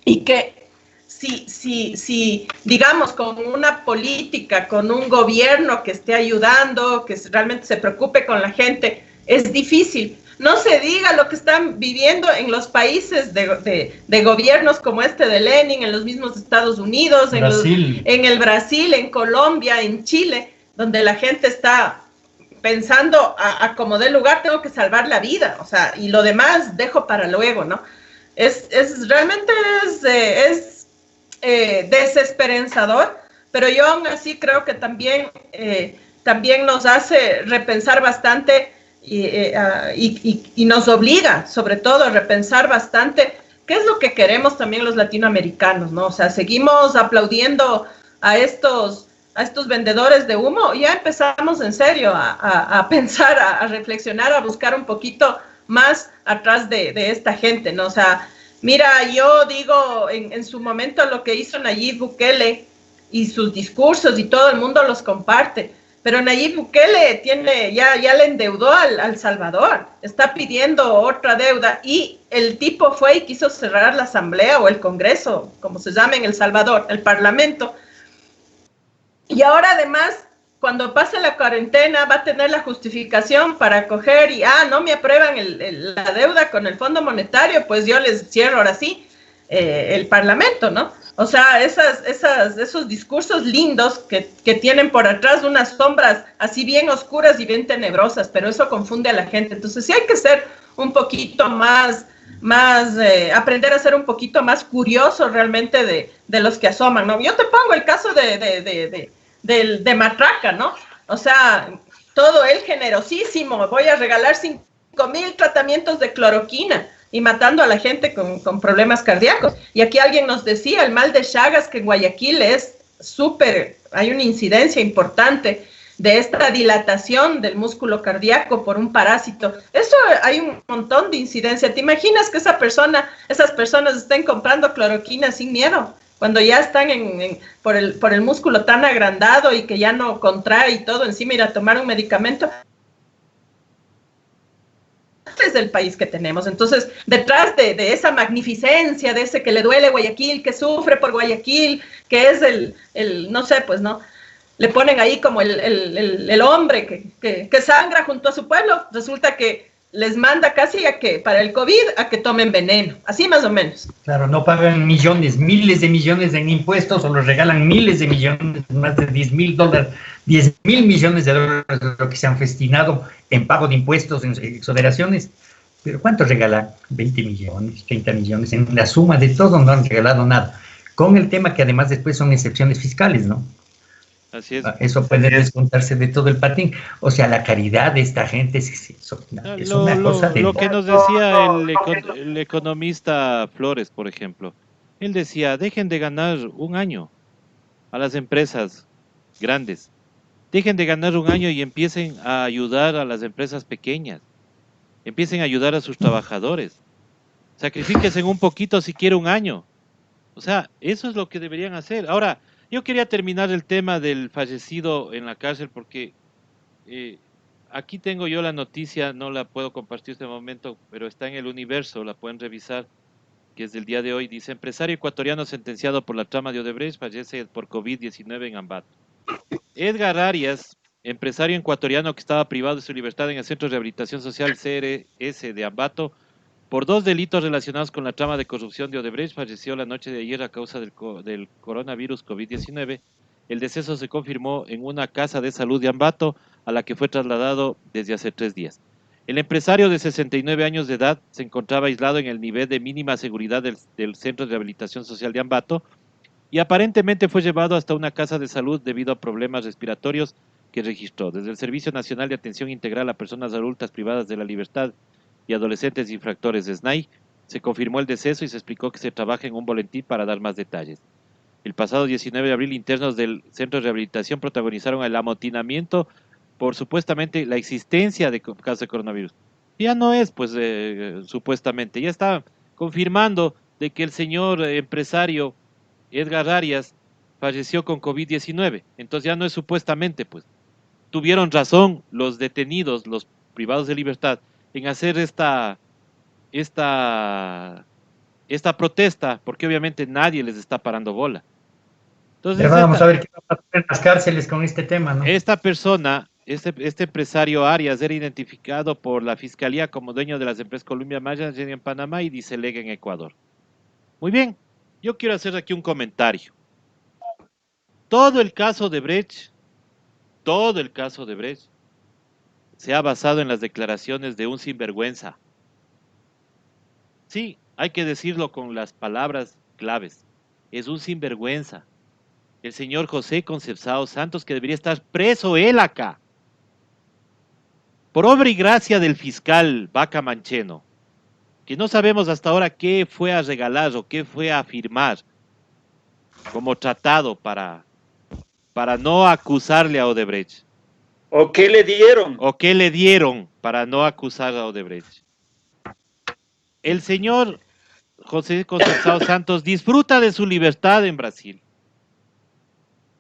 y que si digamos, con una política, con un gobierno que esté ayudando, que realmente se preocupe con la gente, es difícil. No se diga lo que están viviendo en los países de gobiernos como este de Lenin, en los mismos Estados Unidos, en el Brasil, en Colombia, en Chile, donde la gente está pensando a como dé lugar, tengo que salvar la vida, o sea, y lo demás dejo para luego, ¿no? Realmente es desesperanzador, pero yo aún así creo que también nos hace repensar bastante y nos obliga, sobre todo, a repensar bastante qué es lo que queremos también los latinoamericanos, ¿no? O sea, seguimos aplaudiendo a estos vendedores de humo, ya empezamos en serio a pensar, a reflexionar, a buscar un poquito más atrás de esta gente, ¿no? O sea, mira, yo digo, en su momento lo que hizo Nayib Bukele y sus discursos y todo el mundo los comparte, pero Nayib Bukele ya le endeudó al Salvador, está pidiendo otra deuda y el tipo fue y quiso cerrar la asamblea o el Congreso, como se llama en El Salvador, el Parlamento. Y ahora además, cuando pase la cuarentena, va a tener la justificación para coger y, no me aprueban la deuda con el Fondo Monetario, pues yo les cierro ahora sí el Parlamento, ¿no? O sea, esos discursos lindos que tienen por atrás unas sombras así bien oscuras y bien tenebrosas, pero eso confunde a la gente. Entonces sí hay que ser un poquito más aprender a ser un poquito más curioso realmente de los que asoman, ¿no? Yo te pongo el caso de Matraca, ¿no? O sea, todo él generosísimo, voy a regalar 5,000 tratamientos de cloroquina y matando a la gente con problemas cardíacos. Y aquí alguien nos decía, el mal de Chagas, que en Guayaquil es hay una incidencia importante de esta dilatación del músculo cardíaco por un parásito. Eso hay un montón de incidencia. ¿Te imaginas que esas personas estén comprando cloroquina sin miedo? Cuando ya están por el músculo tan agrandado y que ya no contrae y todo, encima ir a tomar un medicamento. Es el país que tenemos. Entonces, detrás de esa magnificencia, de ese que le duele Guayaquil, que sufre por Guayaquil, que es no sé, pues, ¿no? Le ponen ahí como el hombre que sangra junto a su pueblo, resulta que les manda casi para el COVID, a que tomen veneno, así más o menos. Claro, no pagan millones, miles de millones en impuestos, o los regalan miles de millones, más de $10,000, 10,000 millones de dólares, lo que se han festinado en pago de impuestos, en exoneraciones. Pero ¿cuánto regalan? 20 millones, 30 millones, en la suma de todo no han regalado nada. Con el tema que además después son excepciones fiscales, ¿no? Así es. Eso puede descontarse de todo el patín. O sea, la caridad de esta gente es una cosa de... Lo que nos decía el economista Flores, por ejemplo. Él decía, dejen de ganar un año a las empresas grandes. Dejen de ganar un año y empiecen a ayudar a las empresas pequeñas. empiecen a ayudar a sus trabajadores. Sacrifíquense un poquito si quiere un año. O sea, eso es lo que deberían hacer. Ahora, yo quería terminar el tema del fallecido en la cárcel porque aquí tengo yo la noticia, no la puedo compartir en este momento, pero está en el Universo, la pueden revisar, que es del día de hoy. Dice, empresario ecuatoriano sentenciado por la trama de Odebrecht fallece por COVID-19 en Ambato. Edgar Arias, empresario ecuatoriano que estaba privado de su libertad en el Centro de Rehabilitación Social CRS de Ambato, por 2 delitos relacionados con la trama de corrupción de Odebrecht, falleció la noche de ayer a causa del coronavirus COVID-19. El deceso se confirmó en una casa de salud de Ambato, a la que fue trasladado desde hace 3 días. El empresario de 69 años de edad se encontraba aislado en el nivel de mínima seguridad del Centro de Rehabilitación Social de Ambato y aparentemente fue llevado hasta una casa de salud debido a problemas respiratorios que registró. Desde el Servicio Nacional de Atención Integral a Personas Adultas Privadas de la Libertad y Adolescentes Infractores de SNAI, se confirmó el deceso y se explicó que se trabaja en un boletín para dar más detalles. El pasado 19 de abril, internos del Centro de Rehabilitación protagonizaron el amotinamiento por supuestamente la existencia de casos de coronavirus. Ya no es, pues, supuestamente, ya está confirmando de que el señor empresario Edgar Arias falleció con COVID-19. Entonces ya no es supuestamente, pues. Tuvieron razón los detenidos, los privados de libertad, en hacer esta protesta, porque obviamente nadie les está parando bola. Entonces, Vamos a ver qué va a pasar en las cárceles con este tema, ¿no? esta persona, este empresario Arias, era identificado por la Fiscalía como dueño de las empresas Columbia Management en Panamá y Diceleg en Ecuador. Muy bien, yo quiero hacer aquí un comentario. Todo el caso de Brecht se ha basado en las declaraciones de un sinvergüenza. Sí, hay que decirlo con las palabras claves. Es un sinvergüenza. El señor José Concepción Santos, que debería estar preso él acá. Por obra y gracia del fiscal Vaca Mancheno, que no sabemos hasta ahora qué fue a regalar o qué fue a firmar como tratado para no acusarle a Odebrecht. ¿O qué le dieron? ¿O qué le dieron para no acusar a Odebrecht? El señor José Concepción Santos disfruta de su libertad en Brasil.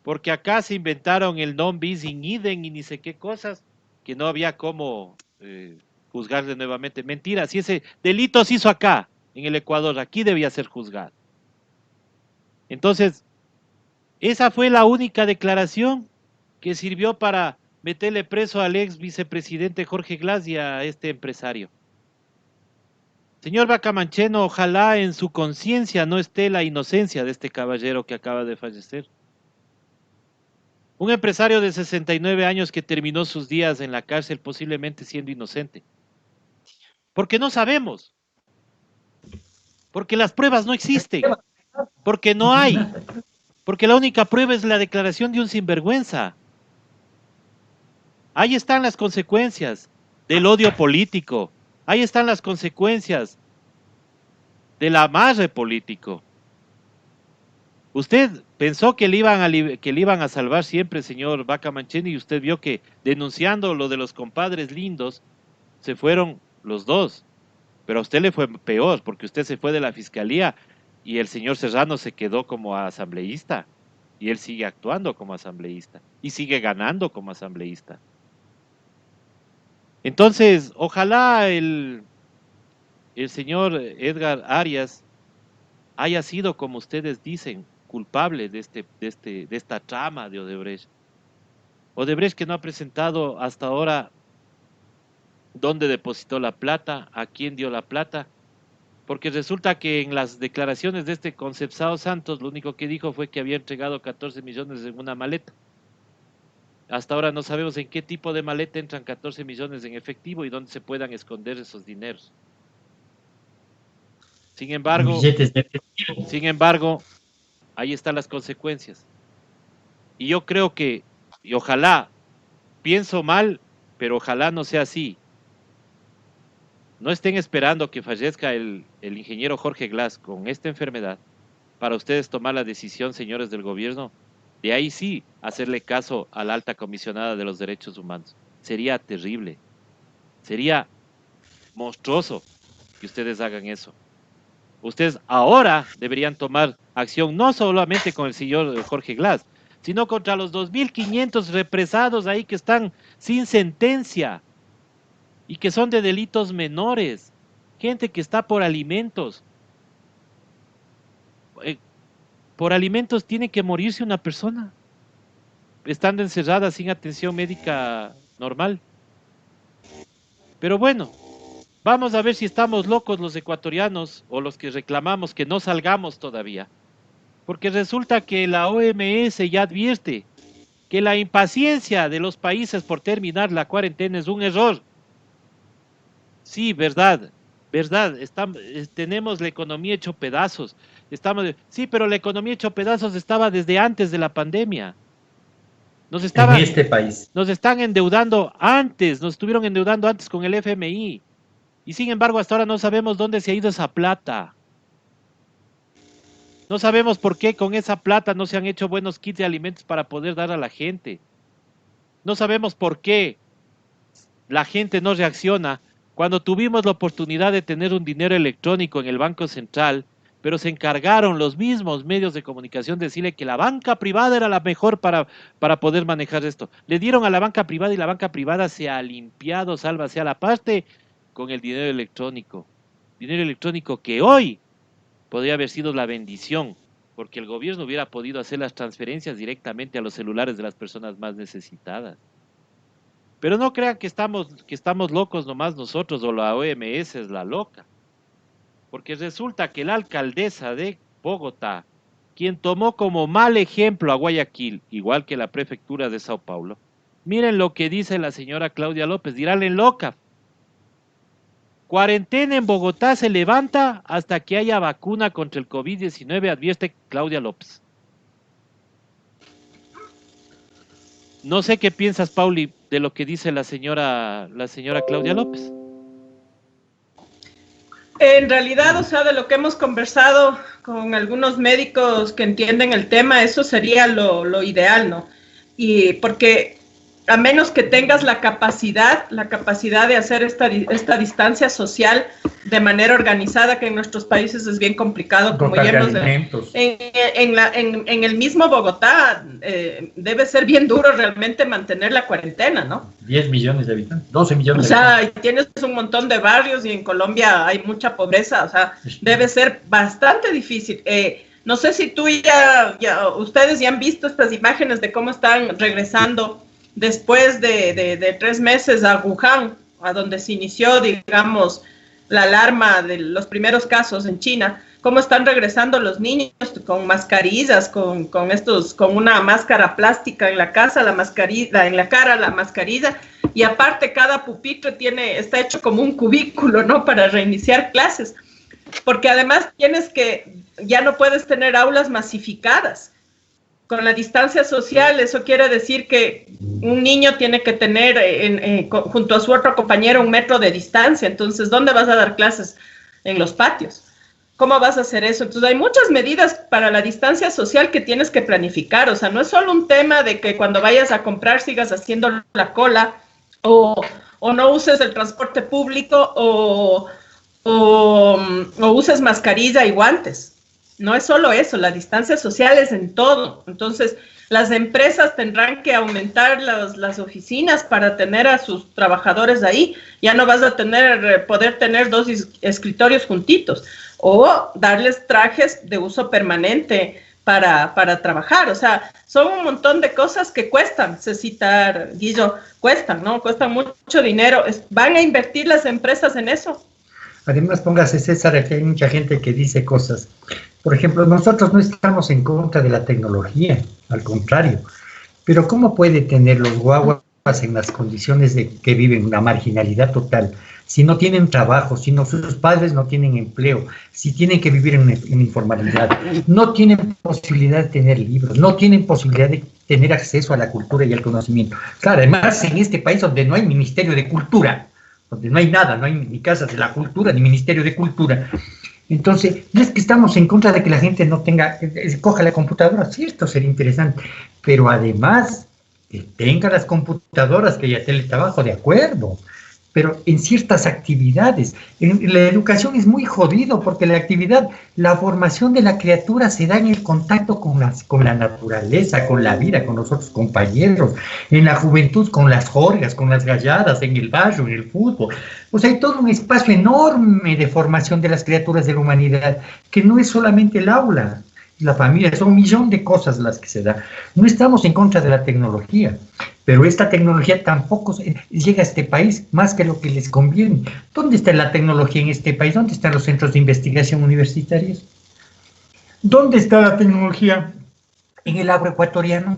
Porque acá se inventaron el non bis in idem y ni sé qué cosas, que no había cómo juzgarle nuevamente. Mentira, si ese delito se hizo acá, en el Ecuador, aquí debía ser juzgado. Entonces, esa fue la única declaración que sirvió para meterle preso al ex vicepresidente Jorge Glass y a este empresario. Señor Vaca Mancheno, ojalá en su conciencia no esté la inocencia de este caballero que acaba de fallecer. Un empresario de 69 años que terminó sus días en la cárcel posiblemente siendo inocente. Porque no sabemos. Porque las pruebas no existen. Porque no hay. Porque la única prueba es la declaración de un sinvergüenza. Ahí están las consecuencias del odio político. Ahí están las consecuencias del amarre político. Usted pensó que le iban a salvar siempre, señor Vaca Mancheno, y usted vio que denunciando lo de los compadres lindos, se fueron los dos. Pero a usted le fue peor, porque usted se fue de la fiscalía y el señor Serrano se quedó como asambleísta. Y él sigue actuando como asambleísta. Y sigue ganando como asambleísta. Entonces, ojalá el señor Edgar Arias haya sido, como ustedes dicen, culpable de esta trama de Odebrecht. Odebrecht que no ha presentado hasta ahora dónde depositó la plata, a quién dio la plata, porque resulta que en las declaraciones de este Concepción Santos lo único que dijo fue que había entregado 14 millones en una maleta. Hasta ahora no sabemos en qué tipo de maleta entran 14 millones en efectivo y dónde se puedan esconder esos dineros. Sin embargo, ahí están las consecuencias. Y yo creo que, y ojalá, pienso mal, pero ojalá no sea así. No estén esperando que fallezca el ingeniero Jorge Glass con esta enfermedad para ustedes tomar la decisión, señores del gobierno, de ahí sí hacerle caso a la alta comisionada de los derechos humanos. Sería terrible. Sería monstruoso que ustedes hagan eso. Ustedes ahora deberían tomar acción, no solamente con el señor Jorge Glass, sino contra los 2.500 represados ahí que están sin sentencia y que son de delitos menores. Gente que está por alimentos. Por alimentos tiene que morirse una persona, estando encerrada sin atención médica normal. Pero bueno, vamos a ver si estamos locos los ecuatorianos o los que reclamamos que no salgamos todavía. Porque resulta que la OMS ya advierte que la impaciencia de los países por terminar la cuarentena es un error. Sí, verdad, tenemos la economía hecho pedazos. Sí, pero la economía hecho pedazos estaba desde antes de la pandemia. En este país. Nos están endeudando antes, nos estuvieron endeudando antes con el FMI. Y sin embargo, hasta ahora no sabemos dónde se ha ido esa plata. No sabemos por qué con esa plata no se han hecho buenos kits de alimentos para poder dar a la gente. No sabemos por qué la gente no reacciona cuando tuvimos la oportunidad de tener un dinero electrónico en el Banco Central, pero se encargaron los mismos medios de comunicación de decirle que la banca privada era la mejor para poder manejar esto. Le dieron a la banca privada y la banca privada se ha limpiado, sálvase a la parte, con el dinero electrónico. Dinero electrónico que hoy podría haber sido la bendición, porque el gobierno hubiera podido hacer las transferencias directamente a los celulares de las personas más necesitadas. Pero no crean que estamos locos nomás nosotros o la OMS es la loca. Porque resulta que la alcaldesa de Bogotá, quien tomó como mal ejemplo a Guayaquil, igual que la prefectura de Sao Paulo, miren lo que dice la señora Claudia López, diránle loca. Cuarentena en Bogotá se levanta hasta que haya vacuna contra el COVID-19, advierte Claudia López. No sé qué piensas, Pauli, de lo que dice la señora Claudia López. En realidad, o sea, de lo que hemos conversado con algunos médicos que entienden el tema, eso sería lo ideal, ¿no? Y porque a menos que tengas la capacidad de hacer esta distancia social de manera organizada, que en nuestros países es bien complicado, como ya hemos en el mismo Bogotá, debe ser bien duro realmente mantener la cuarentena, ¿no? 10 millones de habitantes, 12 millones de habitantes. O sea, tienes un montón de barrios y en Colombia hay mucha pobreza, o sea, debe ser bastante difícil. No sé si tú ustedes ya han visto estas imágenes de cómo están regresando después de 3 meses a Wuhan, a donde se inició, digamos, la alarma de los primeros casos en China, cómo están regresando los niños con mascarillas, con una máscara plástica en la casa, la mascarilla en la cara, la mascarilla, y aparte cada pupitre está hecho como un cubículo, ¿no? Para reiniciar clases, porque además ya no puedes tener aulas masificadas. Con la distancia social, eso quiere decir que un niño tiene que tener junto a su otro compañero 1 metro de distancia. Entonces, ¿dónde vas a dar clases? En los patios. ¿Cómo vas a hacer eso? Entonces, hay muchas medidas para la distancia social que tienes que planificar. O sea, no es solo un tema de que cuando vayas a comprar sigas haciendo la cola o no uses el transporte público o uses mascarilla y guantes. No es solo eso, la distancia social es en todo. Entonces, las empresas tendrán que aumentar las oficinas para tener a sus trabajadores ahí. Ya no vas a poder tener 2 escritorios juntitos o darles trajes de uso permanente para trabajar. O sea, son un montón de cosas que cuestan, Cecitar, Guillo, cuestan, ¿no? Cuestan mucho dinero. ¿Van a invertir las empresas en eso? Además, póngase, César, que hay mucha gente que dice cosas. Por ejemplo, nosotros no estamos en contra de la tecnología, al contrario. Pero ¿cómo puede tener los guaguas en las condiciones de que viven una marginalidad total? Si no tienen trabajo, si sus padres no tienen empleo, si tienen que vivir en informalidad, no tienen posibilidad de tener libros, no tienen posibilidad de tener acceso a la cultura y al conocimiento. Claro, además en este país donde no hay Ministerio de Cultura, donde no hay nada, no hay ni casas de la cultura, ni Ministerio de Cultura. Entonces, no es que estamos en contra de que la gente no coja la computadora, cierto, sería interesante, pero además que tenga las computadoras, que ya esté el trabajo, de acuerdo, pero en ciertas actividades. En la educación es muy jodido porque la formación de la criatura se da en el contacto con la naturaleza, con la vida, con los otros compañeros, en la juventud con las jorgas, con las galladas, en el barrio, en el fútbol. O sea, hay todo un espacio enorme de formación de las criaturas de la humanidad, que no es solamente el aula, la familia, son un millón de cosas las que se da. No estamos en contra de la tecnología, pero esta tecnología tampoco llega a este país más que lo que les conviene. ¿Dónde está la tecnología en este país? ¿Dónde están los centros de investigación universitarios? ¿Dónde está la tecnología en el agroecuatoriano?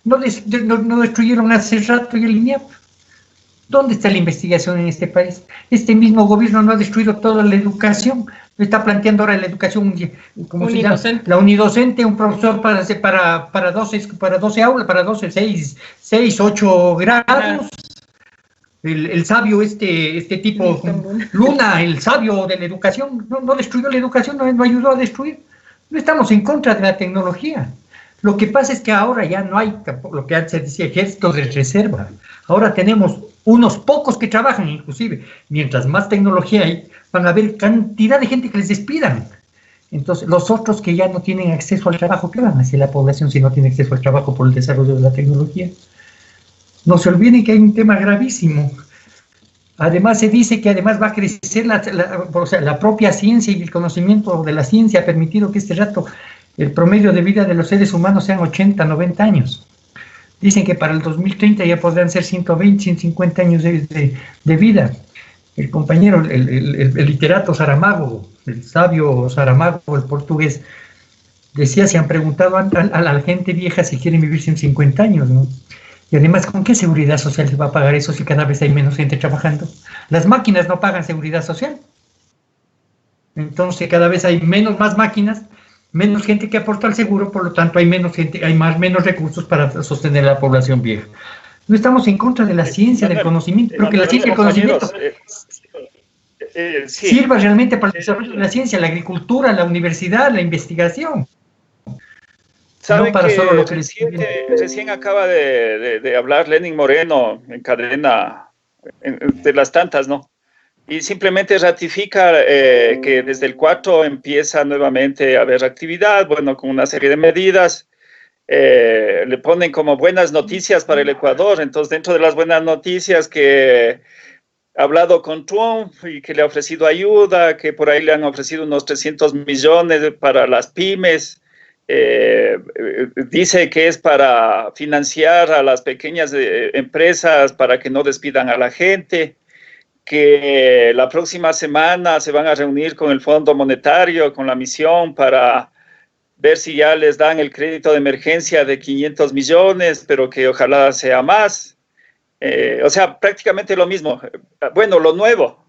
No destruyeron hace rato el INEAP. ¿Dónde está la investigación en este país? Este mismo gobierno no ha destruido toda la educación. Está planteando ahora la educación, ¿cómo se llama? La unidocente, un profesor para 12 aulas, para 12, 6, 8 grados. El sabio, este tipo, Luna, el sabio de la educación, no destruyó la educación, no ayudó a destruir. No estamos en contra de la tecnología. Lo que pasa es que ahora ya no hay, lo que antes decía, ejército de reserva. Ahora tenemos unos pocos que trabajan, inclusive. Mientras más tecnología hay, van a haber cantidad de gente que les despidan. Entonces, los otros que ya no tienen acceso al trabajo, ¿qué van a hacer la población si no tiene acceso al trabajo por el desarrollo de la tecnología? No se olviden que hay un tema gravísimo. Además, se dice que además va a crecer la propia ciencia, y el conocimiento de la ciencia ha permitido que este rato el promedio de vida de los seres humanos sean 80, 90 años. Dicen que para el 2030 ya podrán ser 120, 150 años de vida. El compañero, el literato Saramago, el sabio Saramago, el portugués, decía, se han preguntado a la gente vieja si quieren vivir 150 años, ¿no? Y además, ¿con qué seguridad social se va a pagar eso si cada vez hay menos gente trabajando? Las máquinas no pagan seguridad social. Entonces, cada vez hay más máquinas, menos gente que aporta al seguro, por lo tanto hay menos gente, menos recursos para sostener a la población vieja. No estamos en contra de la ciencia, del conocimiento, pero que la ciencia y el conocimiento sirva realmente para el desarrollo de la ciencia, la agricultura, la universidad, la investigación. Saben no para que solo lo que recién acaba de hablar Lenin Moreno en cadena, de las tantas, ¿no? Y simplemente ratifica que desde el 4 empieza nuevamente a haber actividad, bueno, con una serie de medidas. Le ponen como buenas noticias para el Ecuador. Entonces, dentro de las buenas noticias, que ha hablado con Trump y que le ha ofrecido ayuda, que por ahí le han ofrecido unos 300 millones para las pymes. Dice que es para financiar a las pequeñas empresas para que no despidan a la gente, que la próxima semana se van a reunir con el Fondo Monetario, con la misión para ver si ya les dan el crédito de emergencia de 500 millones, pero que ojalá sea más. O sea, prácticamente lo mismo. Bueno, lo nuevo.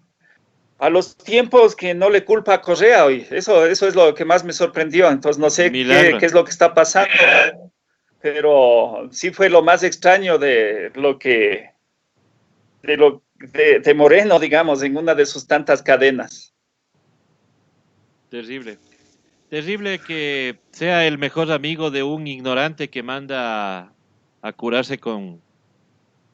A los tiempos que no le culpa a Correa hoy. Eso es lo que más me sorprendió. Entonces no sé qué es lo que está pasando, pero sí fue lo más extraño de Moreno, digamos, en una de sus tantas cadenas. Terrible. Terrible que sea el mejor amigo de un ignorante que manda a curarse con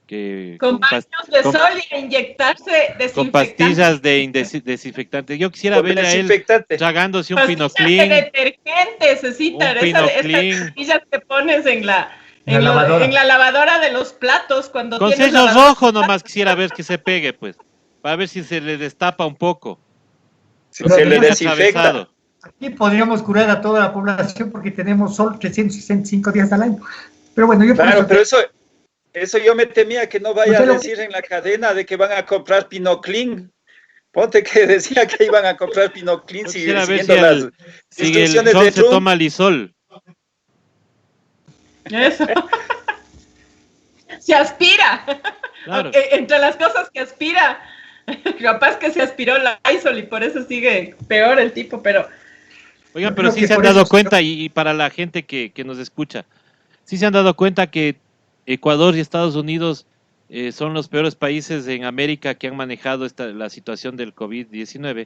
baños de sol y a inyectarse desinfectantes. Con pastillas de desinfectantes. Yo quisiera ver a él tragándose un Pinoclin. De detergente, Cecita. Esas pastillas que pones en la lavadora de los platos cuando con tienes sello rojo nomás quisiera ver que se pegue, pues. Para ver si se le destapa un poco. Si se le desinfecta. Aquí podríamos curar a toda la población porque tenemos sol 365 días al año. Pero bueno, pero eso yo me temía que no vaya a decir en la cadena de que van a comprar Pinoclin. Ponte que decía que iban a comprar Pinoclin siguiendo las instrucciones de Trump. Se toma Lisol. Eso. Se aspira. Claro. Entre las cosas que aspira, capaz que se aspiró la Lysol y por eso sigue peor el tipo, pero... Oigan, pero sí se han dado cuenta, y para la gente que nos escucha, sí se han dado cuenta que Ecuador y Estados Unidos son los peores países en América que han manejado la situación del COVID-19.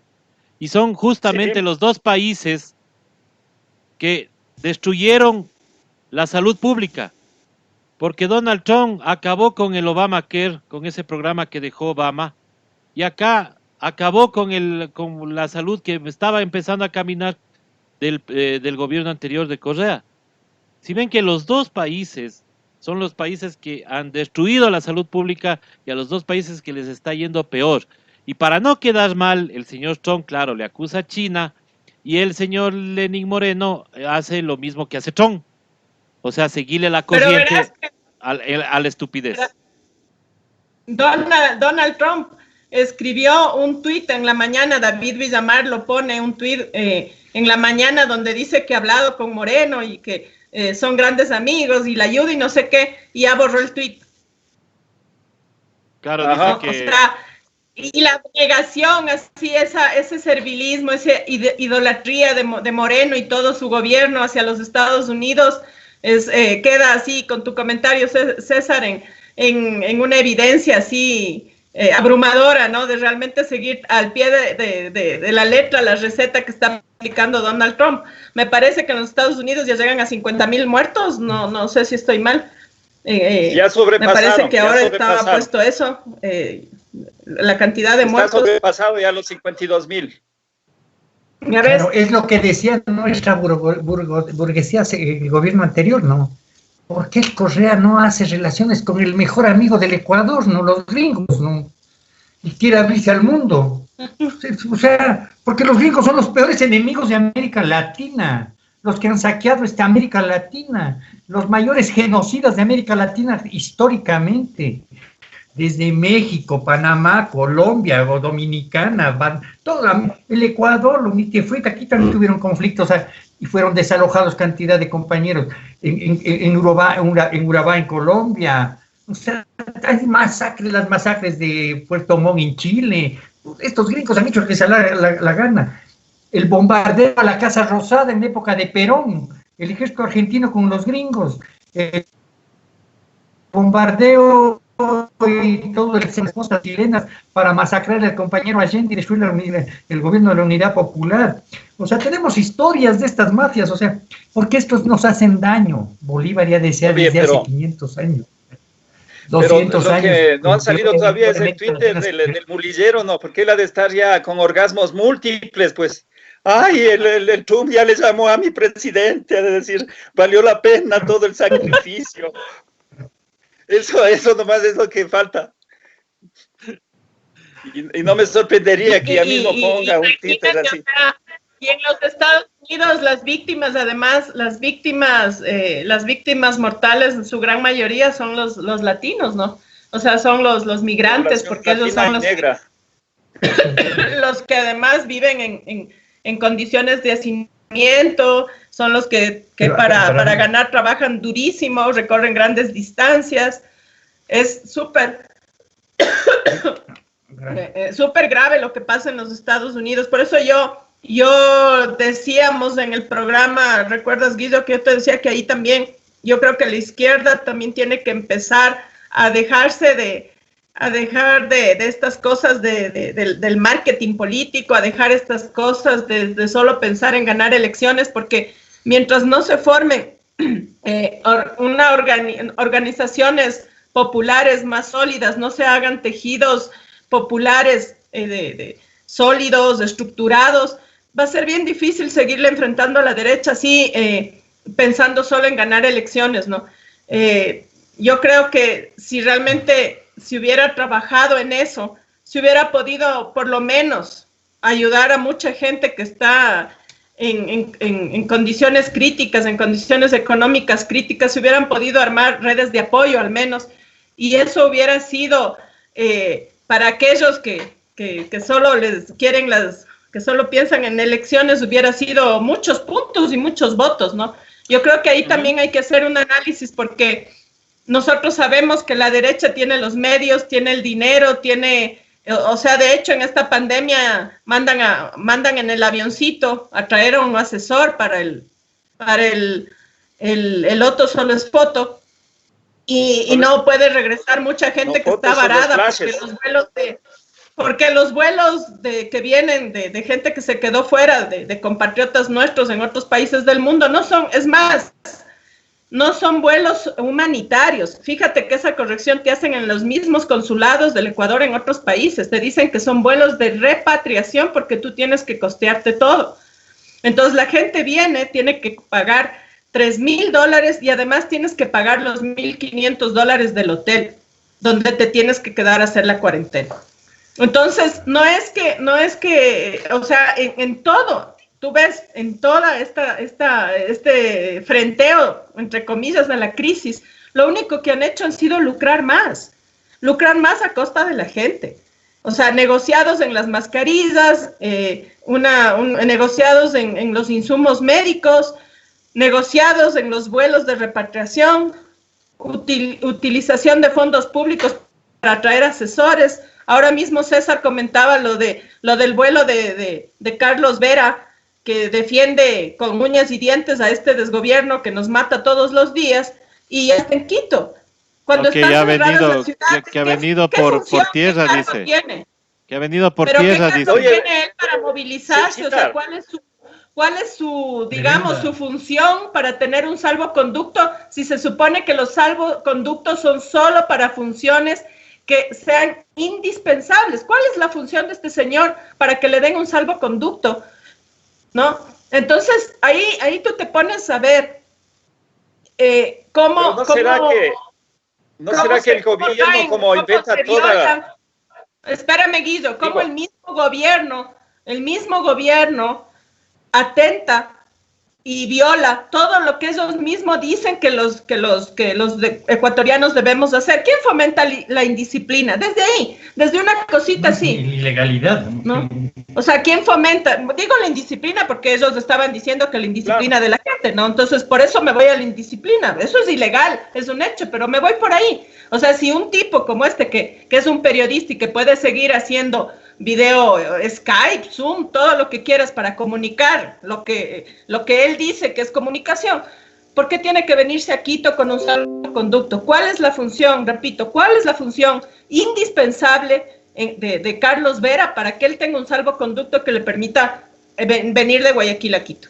Y son justamente los dos países que destruyeron la salud pública. Porque Donald Trump acabó con el Obamacare, con ese programa que dejó Obama, y acá acabó con la salud que estaba empezando a caminar del gobierno anterior de Correa. Si ven que los dos países son los países que han destruido la salud pública y a los dos países que les está yendo peor. Y para no quedar mal, el señor Trump, claro, le acusa a China y el señor Lenín Moreno hace lo mismo que hace Trump. O sea, seguirle la corriente a la estupidez. Donald Trump escribió un tuit en la mañana, David Villamar lo pone, un tuit en la mañana donde dice que ha hablado con Moreno y que son grandes amigos y la ayuda y no sé qué, y ya borró el tuit. Claro, dice que... O sea, y la negación, así, ese servilismo, esa idolatría de Moreno y todo su gobierno hacia los Estados Unidos, queda así, con tu comentario, César, en una evidencia así abrumadora, ¿no? De realmente seguir al pie de la letra la receta que está aplicando Donald Trump. Me parece que en los Estados Unidos ya llegan a 50,000 muertos, no sé si estoy mal. Ya sobrepasaron. Me parece que ahora estaba puesto eso, la cantidad de muertos. Está sobrepasado ya los 52,000. Claro, es lo que decía nuestra burguesía, el gobierno anterior, ¿no? ¿Por qué Correa no hace relaciones con el mejor amigo del Ecuador, no los gringos, no? Y quiere abrirse al mundo. O sea, porque los gringos son los peores enemigos de América Latina, los que han saqueado esta América Latina, los mayores genocidas de América Latina históricamente. Desde México, Panamá, Colombia, o Dominicana, todo el Ecuador, lo que fue, aquí también tuvieron conflictos, o sea, y fueron desalojados cantidad de compañeros en Urabá, en Colombia. O sea, hay masacres, las masacres de Puerto Montt en Chile. Estos gringos han hecho lo que se la gana. El bombardeo a la Casa Rosada en época de Perón, el ejército argentino con los gringos. El bombardeo y todo las cosas chilenas para masacrar al compañero Allende y destruir el gobierno de la Unidad Popular. O sea, tenemos historias de estas mafias, o sea, porque estos nos hacen daño. Bolívar ya decía desde hace 500 años. 200 pero años. Que no han salido todavía ese Twitter del mulillero, ¿no? Porque él ha de estar ya con orgasmos múltiples, pues. Ay, el Trump ya le llamó a mi presidente, a decir, valió la pena todo el sacrificio. Eso nomás es lo que falta. Y no me sorprendería que ya mismo ponga un Twitter así. O sea, y en los Estados Unidos las víctimas, además, las víctimas mortales, en su gran mayoría son los latinos, ¿no? O sea, son los migrantes, porque ellos son los que además viven en condiciones de hacinamiento, son los que para ganar trabajan durísimo, recorren grandes distancias. Es súper grave lo que pasa en los Estados Unidos. Por eso yo decíamos en el programa, ¿recuerdas, Guido, que yo te decía que ahí también, yo creo que la izquierda también tiene que empezar a dejar de estas cosas del marketing político, a dejar estas cosas de solo pensar en ganar elecciones, porque mientras no se formen organizaciones populares más sólidas, no se hagan tejidos populares sólidos, estructurados, va a ser bien difícil seguirle enfrentando a la derecha así, pensando solo en ganar elecciones, ¿no? Yo creo que si realmente se hubiera trabajado en eso, se hubiera podido por lo menos ayudar a mucha gente que está en condiciones críticas, en condiciones económicas críticas, se hubieran podido armar redes de apoyo al menos, y eso hubiera sido para aquellos que solo les quieren que solo piensan en elecciones, hubiera sido muchos puntos y muchos votos, ¿no? Yo creo que ahí también hay que hacer un análisis, porque nosotros sabemos que la derecha tiene los medios, tiene el dinero, o sea, de hecho, en esta pandemia mandan en el avioncito a traer a un asesor para el otro solo es foto, y no puede regresar mucha gente que está varada, porque los vuelos que vienen de gente que se quedó fuera, de compatriotas nuestros en otros países del mundo, no son, es más, no son vuelos humanitarios. Fíjate que esa corrección te hacen en los mismos consulados del Ecuador en otros países. Te dicen que son vuelos de repatriación porque tú tienes que costearte todo. Entonces la gente viene, tiene que pagar $3,000 y además tienes que pagar los $1,500 del hotel, donde te tienes que quedar a hacer la cuarentena. Entonces, no es que, o sea, en todo, tú ves, en toda este frenteo, entre comillas, de la crisis, lo único que han hecho han sido lucrar más a costa de la gente. O sea, negociados en las mascarillas, negociados en los insumos médicos, negociados en los vuelos de repatriación, utilización de fondos públicos para atraer asesores. Ahora mismo César comentaba lo del vuelo de Carlos Vera, que defiende con uñas y dientes a este desgobierno que nos mata todos los días, y ya está en Quito. Cuando que ha venido por tierra, dice. Que ha venido por tierra, dice. ¿Pero qué tiene él para movilizarse? Sí, o sea, ¿cuál es su, digamos, su función para tener un salvoconducto si se supone que los salvoconductos son solo para funciones que sean indispensables? ¿Cuál es la función de este señor para que le den un salvoconducto? ¿No? Entonces, ahí tú te pones a ver cómo... ¿No será que el gobierno como inventa toda... Espérame, Guido, como el mismo gobierno atenta y viola todo lo que ellos mismos dicen que los ecuatorianos debemos hacer. ¿Quién fomenta la indisciplina? Desde ahí, desde una cosita así. Ilegalidad, ¿no? O sea, ¿quién fomenta? Digo la indisciplina porque ellos estaban diciendo que la indisciplina de la gente, ¿no? Entonces, por eso me voy a la indisciplina. Eso es ilegal, es un hecho, pero me voy por ahí. O sea, si un tipo como este, que es un periodista y que puede seguir haciendo video, Skype, Zoom, todo lo que quieras para comunicar lo que él dice que es comunicación, ¿por qué tiene que venirse a Quito con un salvoconducto? ¿Cuál es la función, repito, cuál es la función indispensable de Carlos Vera para que él tenga un salvoconducto que le permita venir de Guayaquil a Quito?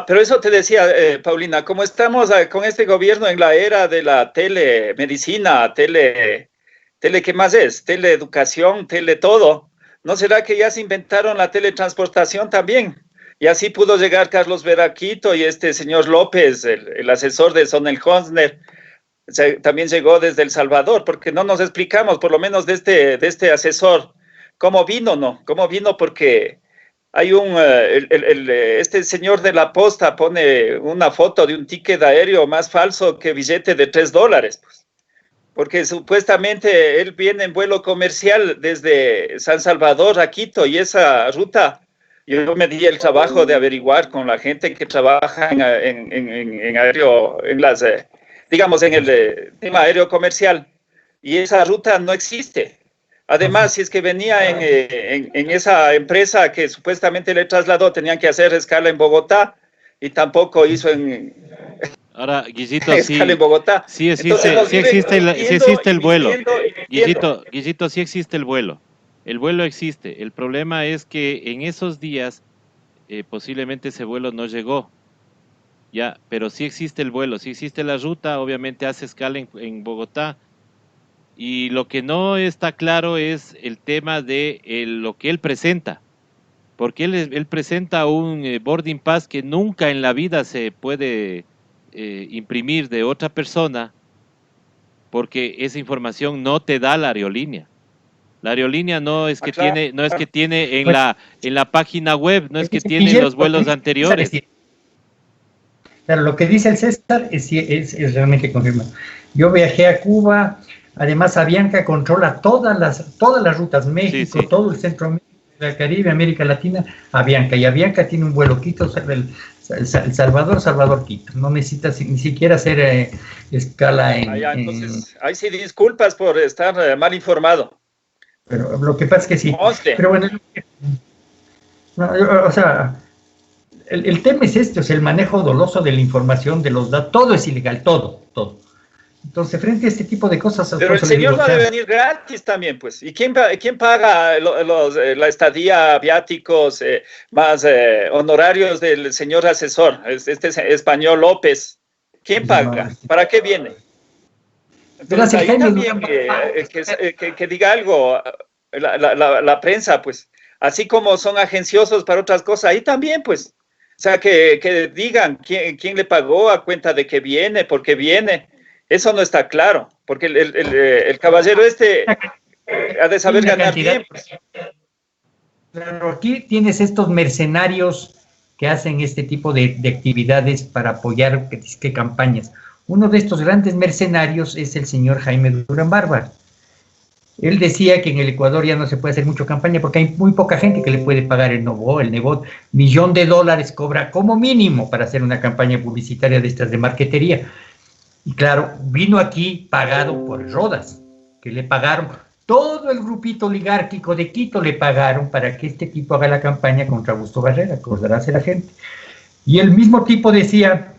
Pero eso te decía, Paulina, como estamos con este gobierno en la era de la telemedicina, ¿qué más es? Teleeducación, todo. ¿No será que ya se inventaron la teletransportación también? Y así pudo llegar Carlos Vera a Quito y este señor López, el asesor de Sonel Honsner, también llegó desde El Salvador, porque no nos explicamos, por lo menos de este asesor, cómo vino, ¿no? ¿Cómo vino? Porque hay este señor de la posta pone una foto de un ticket aéreo más falso que billete de $3, pues. Porque supuestamente él viene en vuelo comercial desde San Salvador a Quito y esa ruta, yo me di el trabajo de averiguar con la gente que trabaja en aéreo, digamos en el tema aéreo comercial, y esa ruta no existe. Además, si es que venía en esa empresa que supuestamente le trasladó, tenían que hacer escala en Bogotá y tampoco hizo Ahora, Guisito, escala en Bogotá. Sí existe el vuelo. Guisito, sí existe el vuelo. El vuelo existe. El problema es que en esos días posiblemente ese vuelo no llegó. Ya, pero sí existe el vuelo, sí existe la ruta, obviamente hace escala en Bogotá. Y lo que no está claro es el tema de lo que él presenta, porque él presenta un boarding pass que nunca en la vida se puede imprimir de otra persona, porque esa información no te da la aerolínea. La aerolínea no es que tiene en la página web, no es que tiene los vuelos anteriores. Pero lo que dice el César es realmente confirmado. Yo viajé a Cuba. Además, Avianca controla todas las rutas, México, sí. Todo el Centroamérica, el Caribe, América Latina, Avianca. Y Avianca tiene un vuelo Quito, El Salvador, Quito. No necesitas ni siquiera hacer escala entonces, ahí sí, disculpas por estar mal informado. Pero lo que pasa es que sí. Pero bueno, o sea, el tema es este, o sea, el manejo doloso de la información, de los datos, todo es ilegal, todo. Entonces, frente a este tipo de cosas... Pero el señor no debe venir gratis también, pues. ¿Y quién paga la estadía, viáticos, más honorarios del señor asesor, este español López? ¿Quién paga? ¿Para qué viene? Entonces, ahí también que diga algo la prensa, pues, así como son agenciosos para otras cosas, ahí también, pues, o sea, que digan quién le pagó, a cuenta de que viene, por qué viene. Eso no está claro, porque el caballero ha de saber ganar bien. Pues. Claro, aquí tienes estos mercenarios que hacen este tipo de actividades para apoyar que campañas. Uno de estos grandes mercenarios es el señor Jaime Durán Barba. Él decía que en el Ecuador ya no se puede hacer mucho campaña porque hay muy poca gente que le puede pagar el Nebot. $1 millón cobra como mínimo para hacer una campaña publicitaria de estas de marquetería. Y claro, vino aquí pagado por Rodas, que le pagaron, todo el grupito oligárquico de Quito le pagaron para que este tipo haga la campaña contra Augusto Barrera, acordarás de la gente. Y el mismo tipo decía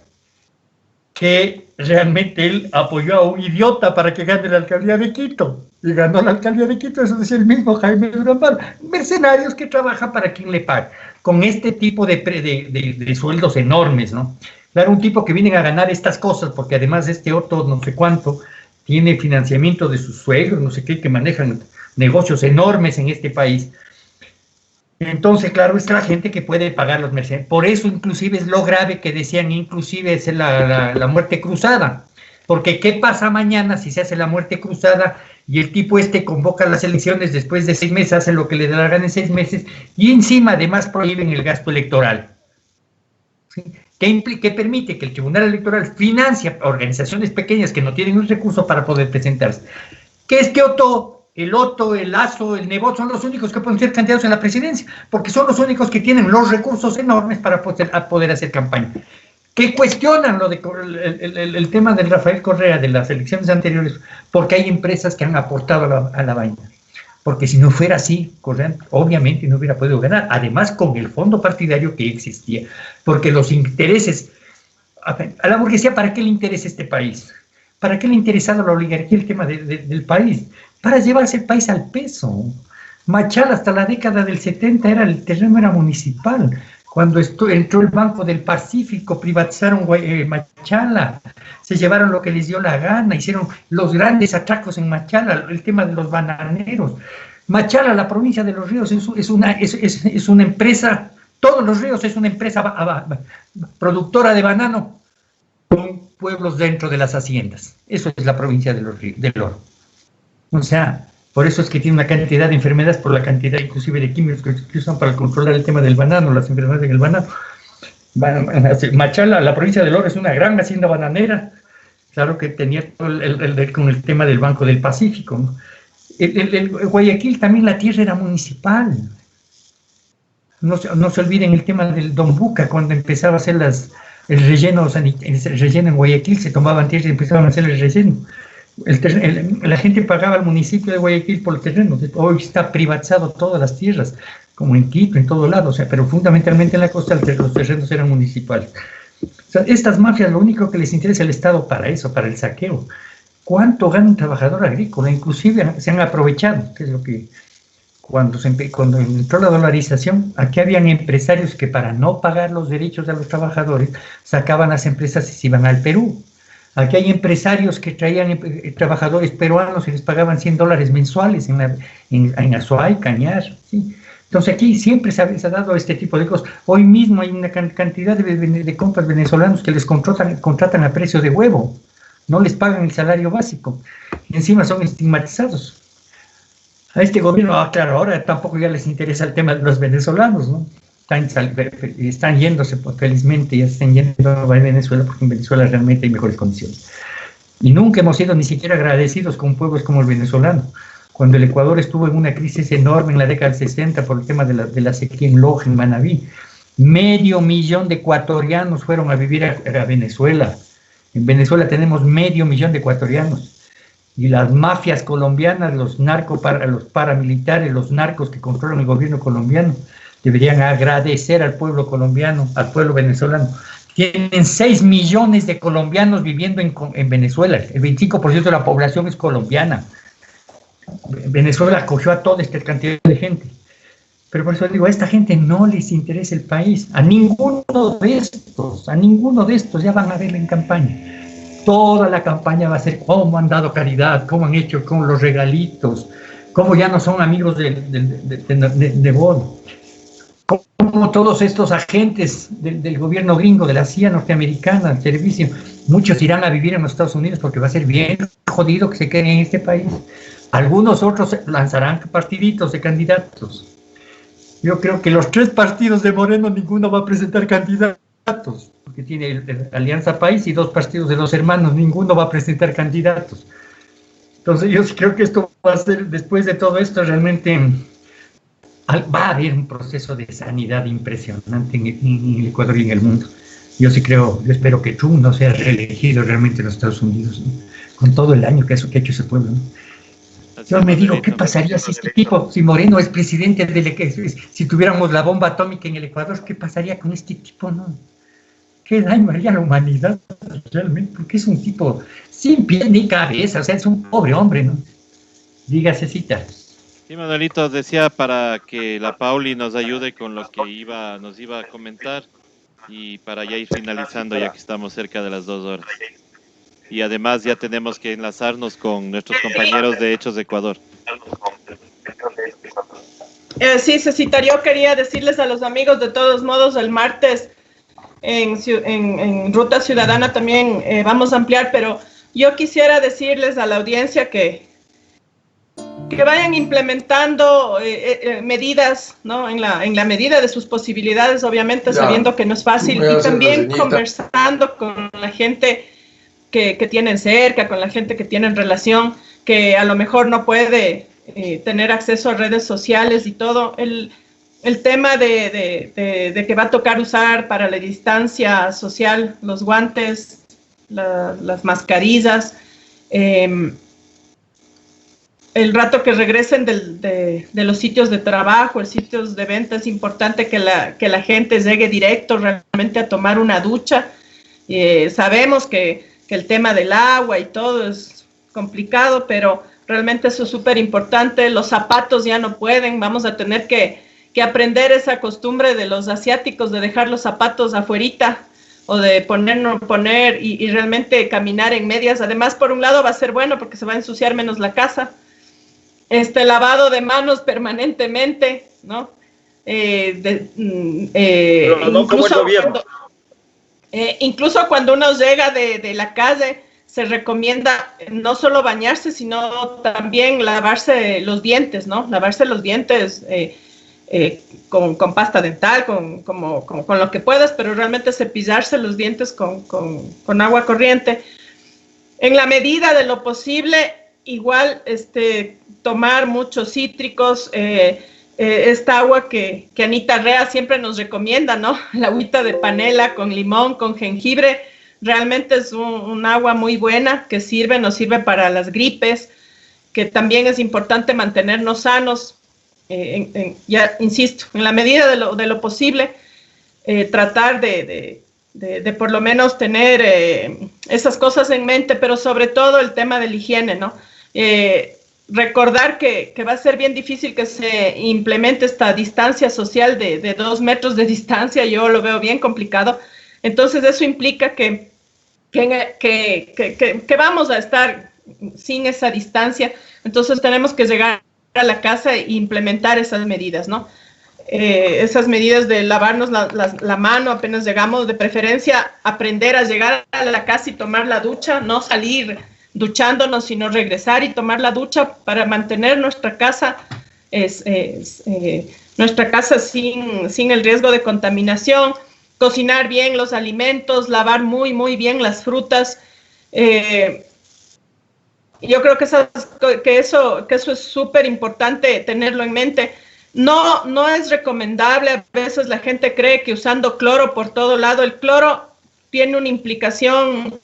que realmente él apoyó a un idiota para que gane la alcaldía de Quito. Y ganó la alcaldía de Quito, eso decía el mismo Jaime Durán Barba. Mercenarios que trabajan para quien le paga, con este tipo de sueldos enormes, ¿no? Claro, un tipo que viene a ganar estas cosas, porque además este otro no sé cuánto tiene financiamiento de sus suegros, no sé qué, que manejan negocios enormes en este país. Entonces, claro, es la gente que puede pagar los mercenarios. Por eso, inclusive, es lo grave que decían, inclusive, es la muerte cruzada. Porque, ¿qué pasa mañana si se hace la muerte cruzada y el tipo convoca las elecciones después de 6 meses, hace lo que le da la gana en 6 meses, y encima, además, prohíben el gasto electoral? ¿Sí? Que permite que el Tribunal Electoral financie a organizaciones pequeñas que no tienen un recurso para poder presentarse. ¿Qué es que el Lazo, el Nebot son los únicos que pueden ser candidatos en la presidencia? Porque son los únicos que tienen los recursos enormes para poder hacer campaña. Que cuestionan el tema del Rafael Correa de las elecciones anteriores, porque hay empresas que han aportado a la vaina. Porque si no fuera así, Correa obviamente no hubiera podido ganar, además con el fondo partidario que existía, porque los intereses, a la burguesía, ¿para qué le interesa este país? ¿Para qué le interesa a la oligarquía el tema del país? Para llevarse el país al peso. Machala hasta la década del 70 el terreno era municipal. Cuando entró el Banco del Pacífico, privatizaron Machala, se llevaron lo que les dio la gana, hicieron los grandes atracos en Machala, el tema de los bananeros. Machala, la provincia de Los Ríos, es una empresa, todos los ríos es una empresa productora de banano, con pueblos dentro de las haciendas. Eso es la provincia de Los Ríos, del Oro. O sea, por eso es que tiene una cantidad de enfermedades, por la cantidad inclusive de químicos que usan para controlar el tema del banano, las enfermedades del banano. Machala, la provincia del Oro, es una gran hacienda bananera, claro que tenía todo con el tema del Banco del Pacífico, ¿no? Guayaquil también la tierra era municipal. No se olviden el tema del Don Buca, cuando empezaba a hacer el relleno en Guayaquil, se tomaban tierra y empezaban a hacer el relleno. La gente pagaba al municipio de Guayaquil por el terreno. Hoy está privatizado todas las tierras, como en Quito, en todo lado, o sea, pero fundamentalmente en la costa los terrenos eran municipales. O sea, estas mafias, lo único que les interesa el Estado para eso, para el saqueo. ¿Cuánto gana un trabajador agrícola? Inclusive se han aprovechado, que es lo que cuando entró la dolarización, aquí habían empresarios que para no pagar los derechos de los trabajadores sacaban las empresas y se iban al Perú. Aquí hay empresarios que traían trabajadores peruanos y les pagaban $100 mensuales en Azuay, Cañar, ¿sí? Entonces aquí siempre se ha dado este tipo de cosas. Hoy mismo hay una cantidad de compas venezolanos que les contratan a precio de huevo, no les pagan el salario básico y encima son estigmatizados. A este gobierno, claro, ahora tampoco ya les interesa el tema de los venezolanos, ¿no? Están yéndose, pues, felizmente, ya están yendo a Venezuela, porque en Venezuela realmente hay mejores condiciones. Y nunca hemos sido ni siquiera agradecidos con pueblos como el venezolano. Cuando el Ecuador estuvo en una crisis enorme en la década del 60 por el tema de la sequía en Loja, en Manabí, 500,000 de ecuatorianos fueron a vivir a Venezuela. En Venezuela tenemos 500,000 de ecuatorianos. Y las mafias colombianas, los paramilitares, los narcos que controlan el gobierno colombiano, deberían agradecer al pueblo colombiano, al pueblo venezolano. Tienen 6 millones de colombianos viviendo en Venezuela. El 25% de la población es colombiana. Venezuela acogió a toda esta cantidad de gente. Pero por eso digo, a esta gente no les interesa el país. A ninguno de estos ya van a verlo en campaña. Toda la campaña va a ser cómo han dado caridad, cómo han hecho con los regalitos, cómo ya no son amigos de Bono. Como todos estos agentes del gobierno gringo, de la CIA norteamericana, el servicio, muchos irán a vivir en los Estados Unidos porque va a ser bien jodido que se queden en este país. Algunos otros lanzarán partiditos de candidatos. Yo creo que los 3 partidos de Moreno, ninguno va a presentar candidatos, porque tiene Alianza País y 2 partidos de los hermanos, ninguno va a presentar candidatos. Entonces yo creo que esto va a ser, después de todo esto, realmente va a haber un proceso de sanidad impresionante en el Ecuador y en el mundo. Yo espero que Trump no sea reelegido realmente en los Estados Unidos, ¿no? Con todo el daño que ha hecho ese pueblo, ¿no? Yo me digo, ¿qué pasaría si este tipo, si Moreno es presidente, si tuviéramos la bomba atómica en el Ecuador, qué pasaría con este tipo, no? ¿Qué daño haría a la humanidad realmente? Porque es un tipo sin pie ni cabeza, o sea, es un pobre hombre, ¿no? Dígase, Cita. Sí, Manuelito, decía para que la Pauli nos ayude con lo que nos iba a comentar y para ya ir finalizando, ya que estamos cerca de las 2 horas. Y además ya tenemos que enlazarnos con nuestros compañeros de Hechos de Ecuador. Sí, Cecita, yo quería decirles a los amigos, de todos modos, el martes en Ruta Ciudadana también vamos a ampliar, pero yo quisiera decirles a la audiencia que vayan implementando medidas, ¿no? En la medida de sus posibilidades, obviamente, sabiendo que no es fácil, y también conversando con la gente que tienen cerca, con la gente que tienen relación, que a lo mejor no puede tener acceso a redes sociales y todo. El tema de que va a tocar usar para la distancia social los guantes, las mascarillas, el rato que regresen de los sitios de trabajo, los sitios de venta, es importante que la gente llegue directo realmente a tomar una ducha. Sabemos que el tema del agua y todo es complicado, pero realmente eso es súper importante. Los zapatos ya no pueden, vamos a tener que aprender esa costumbre de los asiáticos de dejar los zapatos afuerita o de poner y realmente caminar en medias. Además, por un lado va a ser bueno porque se va a ensuciar menos la casa. Lavado de manos permanentemente, ¿no? Pero no como el gobierno. Incluso cuando uno llega de la calle, se recomienda no solo bañarse, sino también lavarse los dientes, ¿no? Lavarse los dientes con pasta dental, con lo que puedas, pero realmente cepillarse los dientes con agua corriente. En la medida de lo posible, igual tomar muchos cítricos, esta agua que Anita Rea siempre nos recomienda, ¿no? La agüita de panela con limón, con jengibre, realmente es un agua muy buena que nos sirve para las gripes, que también es importante mantenernos sanos. Ya insisto, en la medida de lo posible, tratar de por lo menos tener esas cosas en mente, pero sobre todo el tema de la higiene, ¿no? Recordar que va a ser bien difícil que se implemente esta distancia social de 2 metros de distancia. Yo lo veo bien complicado. Entonces eso implica que vamos a estar sin esa distancia. Entonces tenemos que llegar a la casa e implementar esas medidas, ¿no? Esas medidas de lavarnos la mano apenas llegamos, de preferencia aprender a llegar a la casa y tomar la ducha, no salir duchándonos, sino regresar y tomar la ducha para mantener nuestra casa sin el riesgo de contaminación, cocinar bien los alimentos, lavar muy, muy bien las frutas. Yo creo que eso es súper importante tenerlo en mente. No es recomendable, a veces la gente cree que usando cloro por todo lado, el cloro tiene una implicación,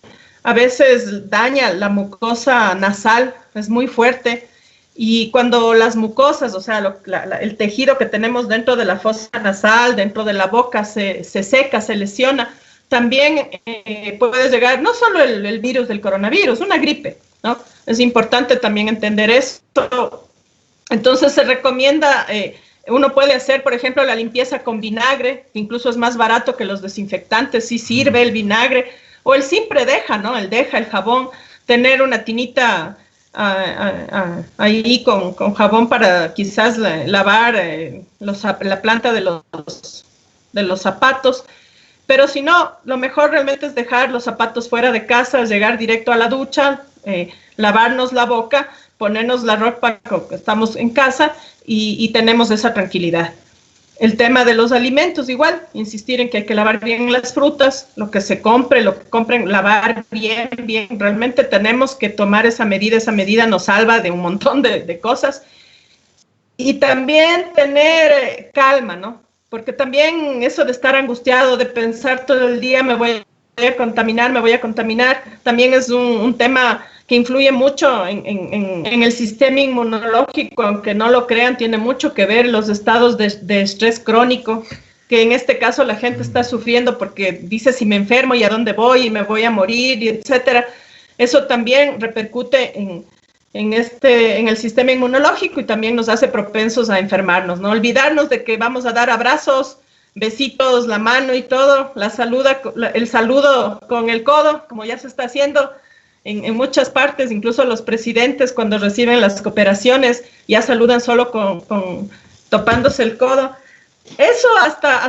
a veces daña la mucosa nasal, es muy fuerte, y cuando las mucosas, o sea, el tejido que tenemos dentro de la fosa nasal, dentro de la boca, se seca, se lesiona, también puede llegar, no solo el virus del coronavirus, una gripe, ¿no? Es importante también entender esto. Entonces se recomienda Uno puede hacer, por ejemplo, la limpieza con vinagre, que incluso es más barato que los desinfectantes, sí sirve el vinagre, o el simple deja, ¿no? El deja, el jabón, tener una tinita ahí con jabón para quizás lavar la planta de los zapatos. Pero si no, lo mejor realmente es dejar los zapatos fuera de casa, llegar directo a la ducha, lavarnos la boca, ponernos la ropa con que estamos en casa y tenemos esa tranquilidad. El tema de los alimentos, igual, insistir en que hay que lavar bien las frutas, lo que compren, lavar bien. Realmente tenemos que tomar esa medida nos salva de un montón de cosas. Y también tener calma, ¿no? Porque también eso de estar angustiado, de pensar todo el día, me voy a contaminar, también es un tema que influye mucho en el sistema inmunológico, aunque no lo crean, tiene mucho que ver los estados de estrés crónico, que en este caso la gente está sufriendo porque dice si me enfermo y a dónde voy y me voy a morir, y etcétera. Eso también repercute en el sistema inmunológico y también nos hace propensos a enfermarnos. No olvidarnos de que vamos a dar abrazos, besitos, la mano y todo, el saludo con el codo, como ya se está haciendo en muchas partes, incluso los presidentes cuando reciben las cooperaciones ya saludan solo topándose el codo. Eso hasta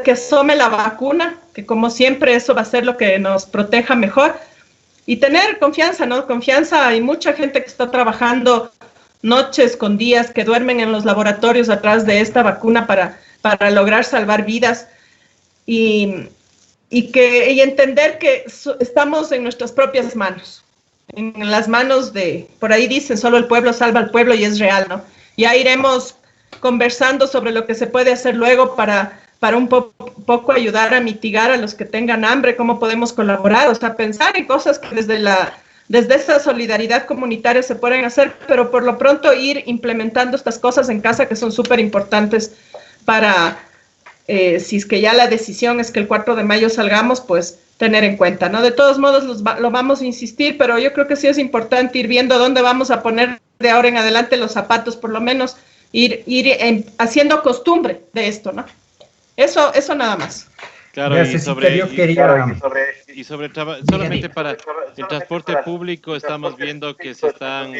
que asome la vacuna, que como siempre eso va a ser lo que nos proteja mejor. Y tener confianza, ¿no? Confianza, hay mucha gente que está trabajando noches con días, que duermen en los laboratorios atrás de esta vacuna para lograr salvar vidas y entender que estamos en nuestras propias manos, en las manos por ahí dicen, solo el pueblo salva al pueblo y es real, ¿no? Ya iremos conversando sobre lo que se puede hacer luego para un poco ayudar a mitigar a los que tengan hambre, cómo podemos colaborar, o sea, pensar en cosas que desde esa solidaridad comunitaria se pueden hacer, pero por lo pronto ir implementando estas cosas en casa que son súper importantes para, si es que ya la decisión es que el 4 de mayo salgamos, pues tener en cuenta, ¿no? De todos modos lo vamos a insistir, pero yo creo que sí es importante ir viendo dónde vamos a poner de ahora en adelante los zapatos, por lo menos ir haciendo costumbre de esto, ¿no? Eso solamente para el transporte público estamos viendo que se están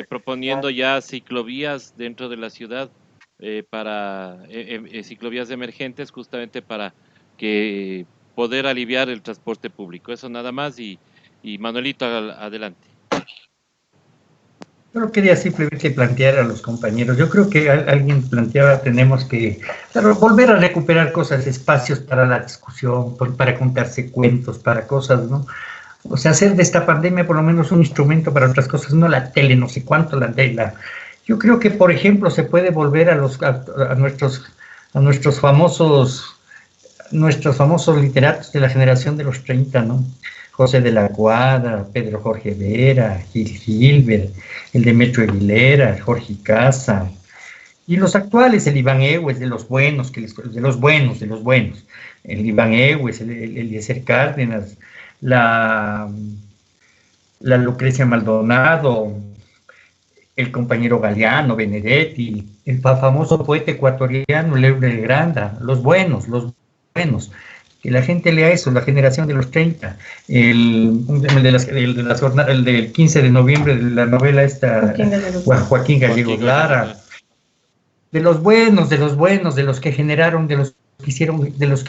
proponiendo ya ciclovías dentro de la ciudad para ciclovías emergentes justamente para que poder aliviar el transporte público. Eso nada más y Manuelito, adelante. Yo quería simplemente plantear a los compañeros, yo creo que alguien planteaba, tenemos que volver a recuperar cosas, espacios para la discusión, para contarse cuentos, para cosas, ¿no? O sea, hacer de esta pandemia por lo menos un instrumento para otras cosas, no la tele, no sé cuánto, yo creo que, por ejemplo, se puede volver a nuestros famosos literatos de la generación de los 30, ¿no? José de la Cuadra, Pedro Jorge Vera, Gil Gilbert, el Demetrio Aguilera, Jorge Casa, y los actuales, el Iván Egues, de los buenos, el Iván Egues, el Eliezer Cárdenas, la Lucrecia Maldonado, el compañero Galeano, Benedetti, el famoso poeta ecuatoriano, Leonel Granda, los buenos, que la gente lea eso, la generación de los 30, el del 15 de noviembre de la novela esta, Joaquín Gallegos Lara, de los buenos, de los que generaron, de los que hicieron, de los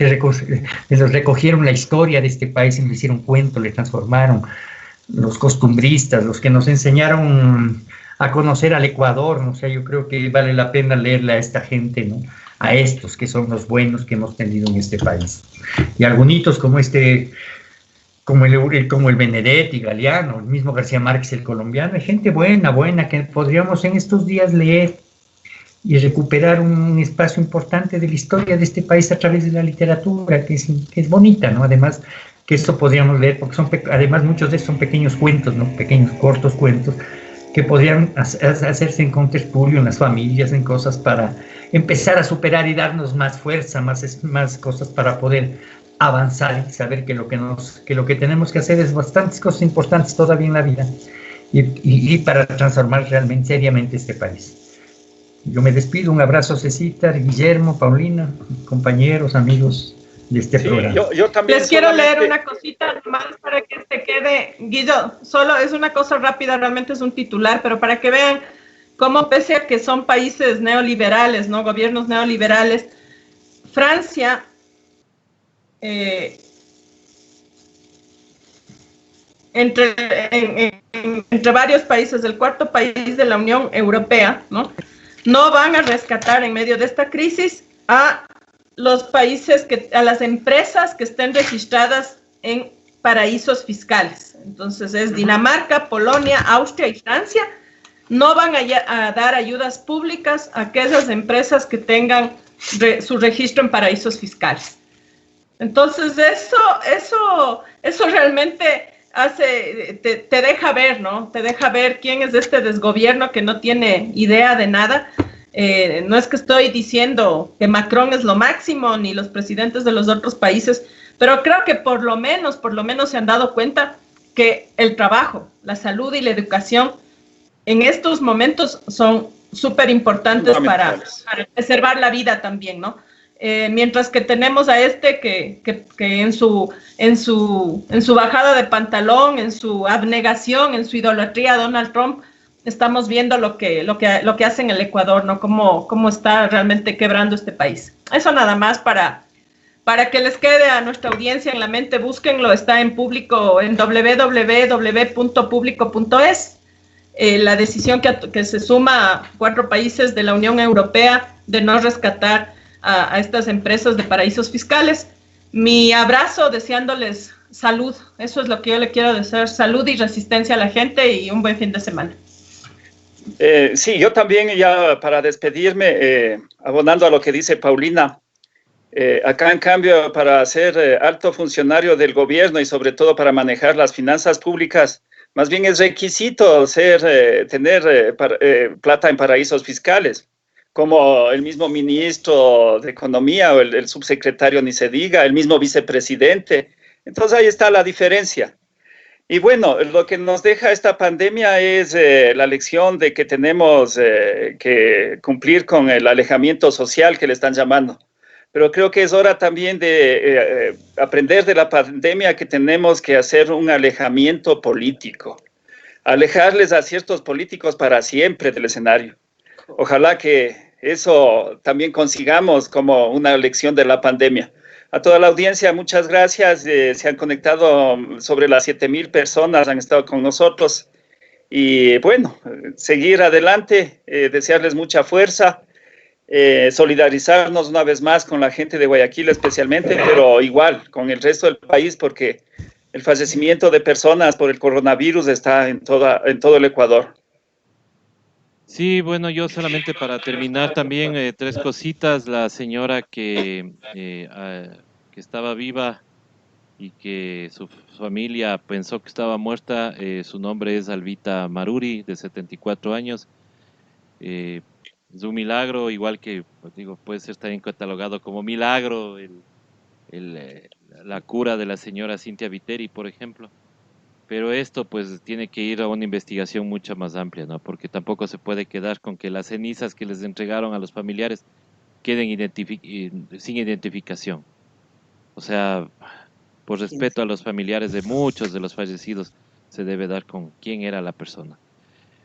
recogieron la historia de este país y le hicieron cuento, le transformaron, los costumbristas, los que nos enseñaron a conocer al Ecuador, ¿no? O sea, yo creo que vale la pena leerle a esta gente, ¿no? A estos que son los buenos que hemos tenido en este país. Y algunos como el Benedetti, Galeano, el mismo García Márquez, el colombiano, hay gente buena que podríamos en estos días leer y recuperar un espacio importante de la historia de este país a través de la literatura, que es bonita, ¿no? Además, que esto podríamos leer, porque además muchos de estos son pequeños cuentos, ¿no? Pequeños, cortos cuentos, que podrían hacerse en contertulio, en las familias, en cosas para empezar a superar y darnos más fuerza, más cosas para poder avanzar y saber que lo que tenemos que hacer es bastantes cosas importantes todavía en la vida y para transformar realmente, seriamente este país. Yo me despido, un abrazo Cecita, Guillermo, Paulina, compañeros, amigos de este programa. Yo también les quiero leer una cosita más para que se quede, Guido, solo es una cosa rápida, realmente es un titular, pero para que vean cómo pese a que son países neoliberales, ¿no? Gobiernos neoliberales, Francia entre varios países, el cuarto país de la Unión Europea, ¿no? No van a rescatar en medio de esta crisis a los países, a las empresas que estén registradas en paraísos fiscales. Entonces es Dinamarca, Polonia, Austria y Francia. No van a dar ayudas públicas a aquellas empresas que tengan su registro en paraísos fiscales. Entonces eso realmente te deja ver, ¿no? Te deja ver quién es este desgobierno que no tiene idea de nada. No es que estoy diciendo que Macron es lo máximo, ni los presidentes de los otros países, pero creo que por lo menos se han dado cuenta que el trabajo, la salud y la educación en estos momentos son súper importantes para preservar la vida también, ¿no? Mientras que tenemos a que en su bajada de pantalón, en su abnegación, en su idolatría a Donald Trump, estamos viendo lo que hace en el Ecuador, ¿no? Cómo está realmente quebrando este país. Eso nada más para que les quede a nuestra audiencia en la mente, búsquenlo, está en público, en www.publico.es. La decisión que se suma a 4 países de la Unión Europea de no rescatar a estas empresas de paraísos fiscales. Mi abrazo, deseándoles salud. Eso es lo que yo le quiero desear, salud y resistencia a la gente y un buen fin de semana. Sí, yo también ya para despedirme, abonando a lo que dice Paulina, acá en cambio para ser alto funcionario del gobierno y sobre todo para manejar las finanzas públicas, más bien es requisito tener plata en paraísos fiscales, como el mismo ministro de Economía o el subsecretario, ni se diga, el mismo vicepresidente. Entonces ahí está la diferencia. Y bueno, lo que nos deja esta pandemia es la lección de que tenemos que cumplir con el alejamiento social que le están llamando. Pero creo que es hora también de aprender de la pandemia que tenemos que hacer un alejamiento político, alejarles a ciertos políticos para siempre del escenario. Ojalá que eso también consigamos como una lección de la pandemia. A toda la audiencia, muchas gracias. Se han conectado sobre las 7,000 personas, han estado con nosotros. Y bueno, seguir adelante, desearles mucha fuerza. Solidarizarnos una vez más con la gente de Guayaquil especialmente, pero igual con el resto del país, porque el fallecimiento de personas por el coronavirus está en todo el Ecuador. Sí, bueno, yo solamente para terminar también 3 cositas. La señora que estaba viva y que su familia pensó que estaba muerta, su nombre es Albita Maruri, de 74 años. Es un milagro, igual que, pues digo, puede ser también catalogado como milagro la cura de la señora Cintia Viteri, por ejemplo. Pero esto pues tiene que ir a una investigación mucho más amplia, ¿no? Porque tampoco se puede quedar con que las cenizas que les entregaron a los familiares queden sin identificación. O sea, por respeto a los familiares de muchos de los fallecidos, se debe dar con quién era la persona.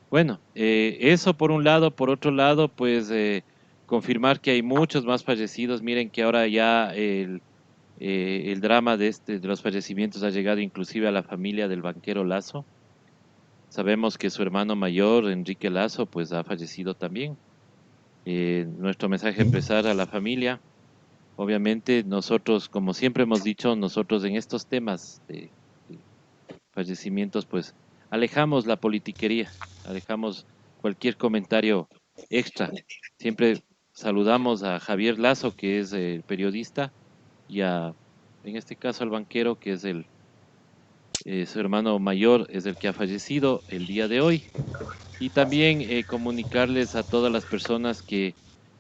Bueno, eso por un lado. Por otro lado, pues confirmar que hay muchos más fallecidos. Miren que ahora ya el drama de los fallecimientos ha llegado inclusive a la familia del banquero Lazo. Sabemos que su hermano mayor, Enrique Lazo, pues ha fallecido también. Nuestro mensaje empezar a la familia. Obviamente nosotros, como siempre hemos dicho, nosotros en estos temas de fallecimientos, pues alejamos la politiquería, alejamos cualquier comentario extra. Siempre saludamos a Javier Lazo, que es el periodista, y en este caso al banquero, que es su hermano mayor, es el que ha fallecido el día de hoy. Y también comunicarles a todas las personas que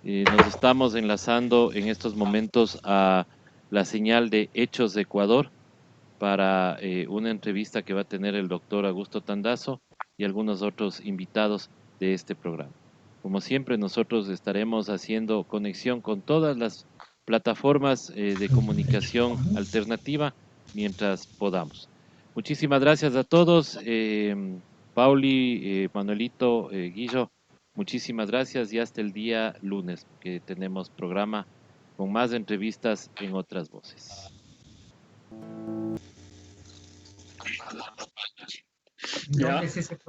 nos estamos enlazando en estos momentos a la señal de Hechos de Ecuador para una entrevista que va a tener el doctor Augusto Tandazo y algunos otros invitados de este programa. Como siempre, nosotros estaremos haciendo conexión con todas las plataformas de comunicación alternativa mientras podamos. Muchísimas gracias a todos. Pauli, Manuelito, Guillo, muchísimas gracias y hasta el día lunes, que tenemos programa con más entrevistas en otras voces. ¿Dónde es ese programa?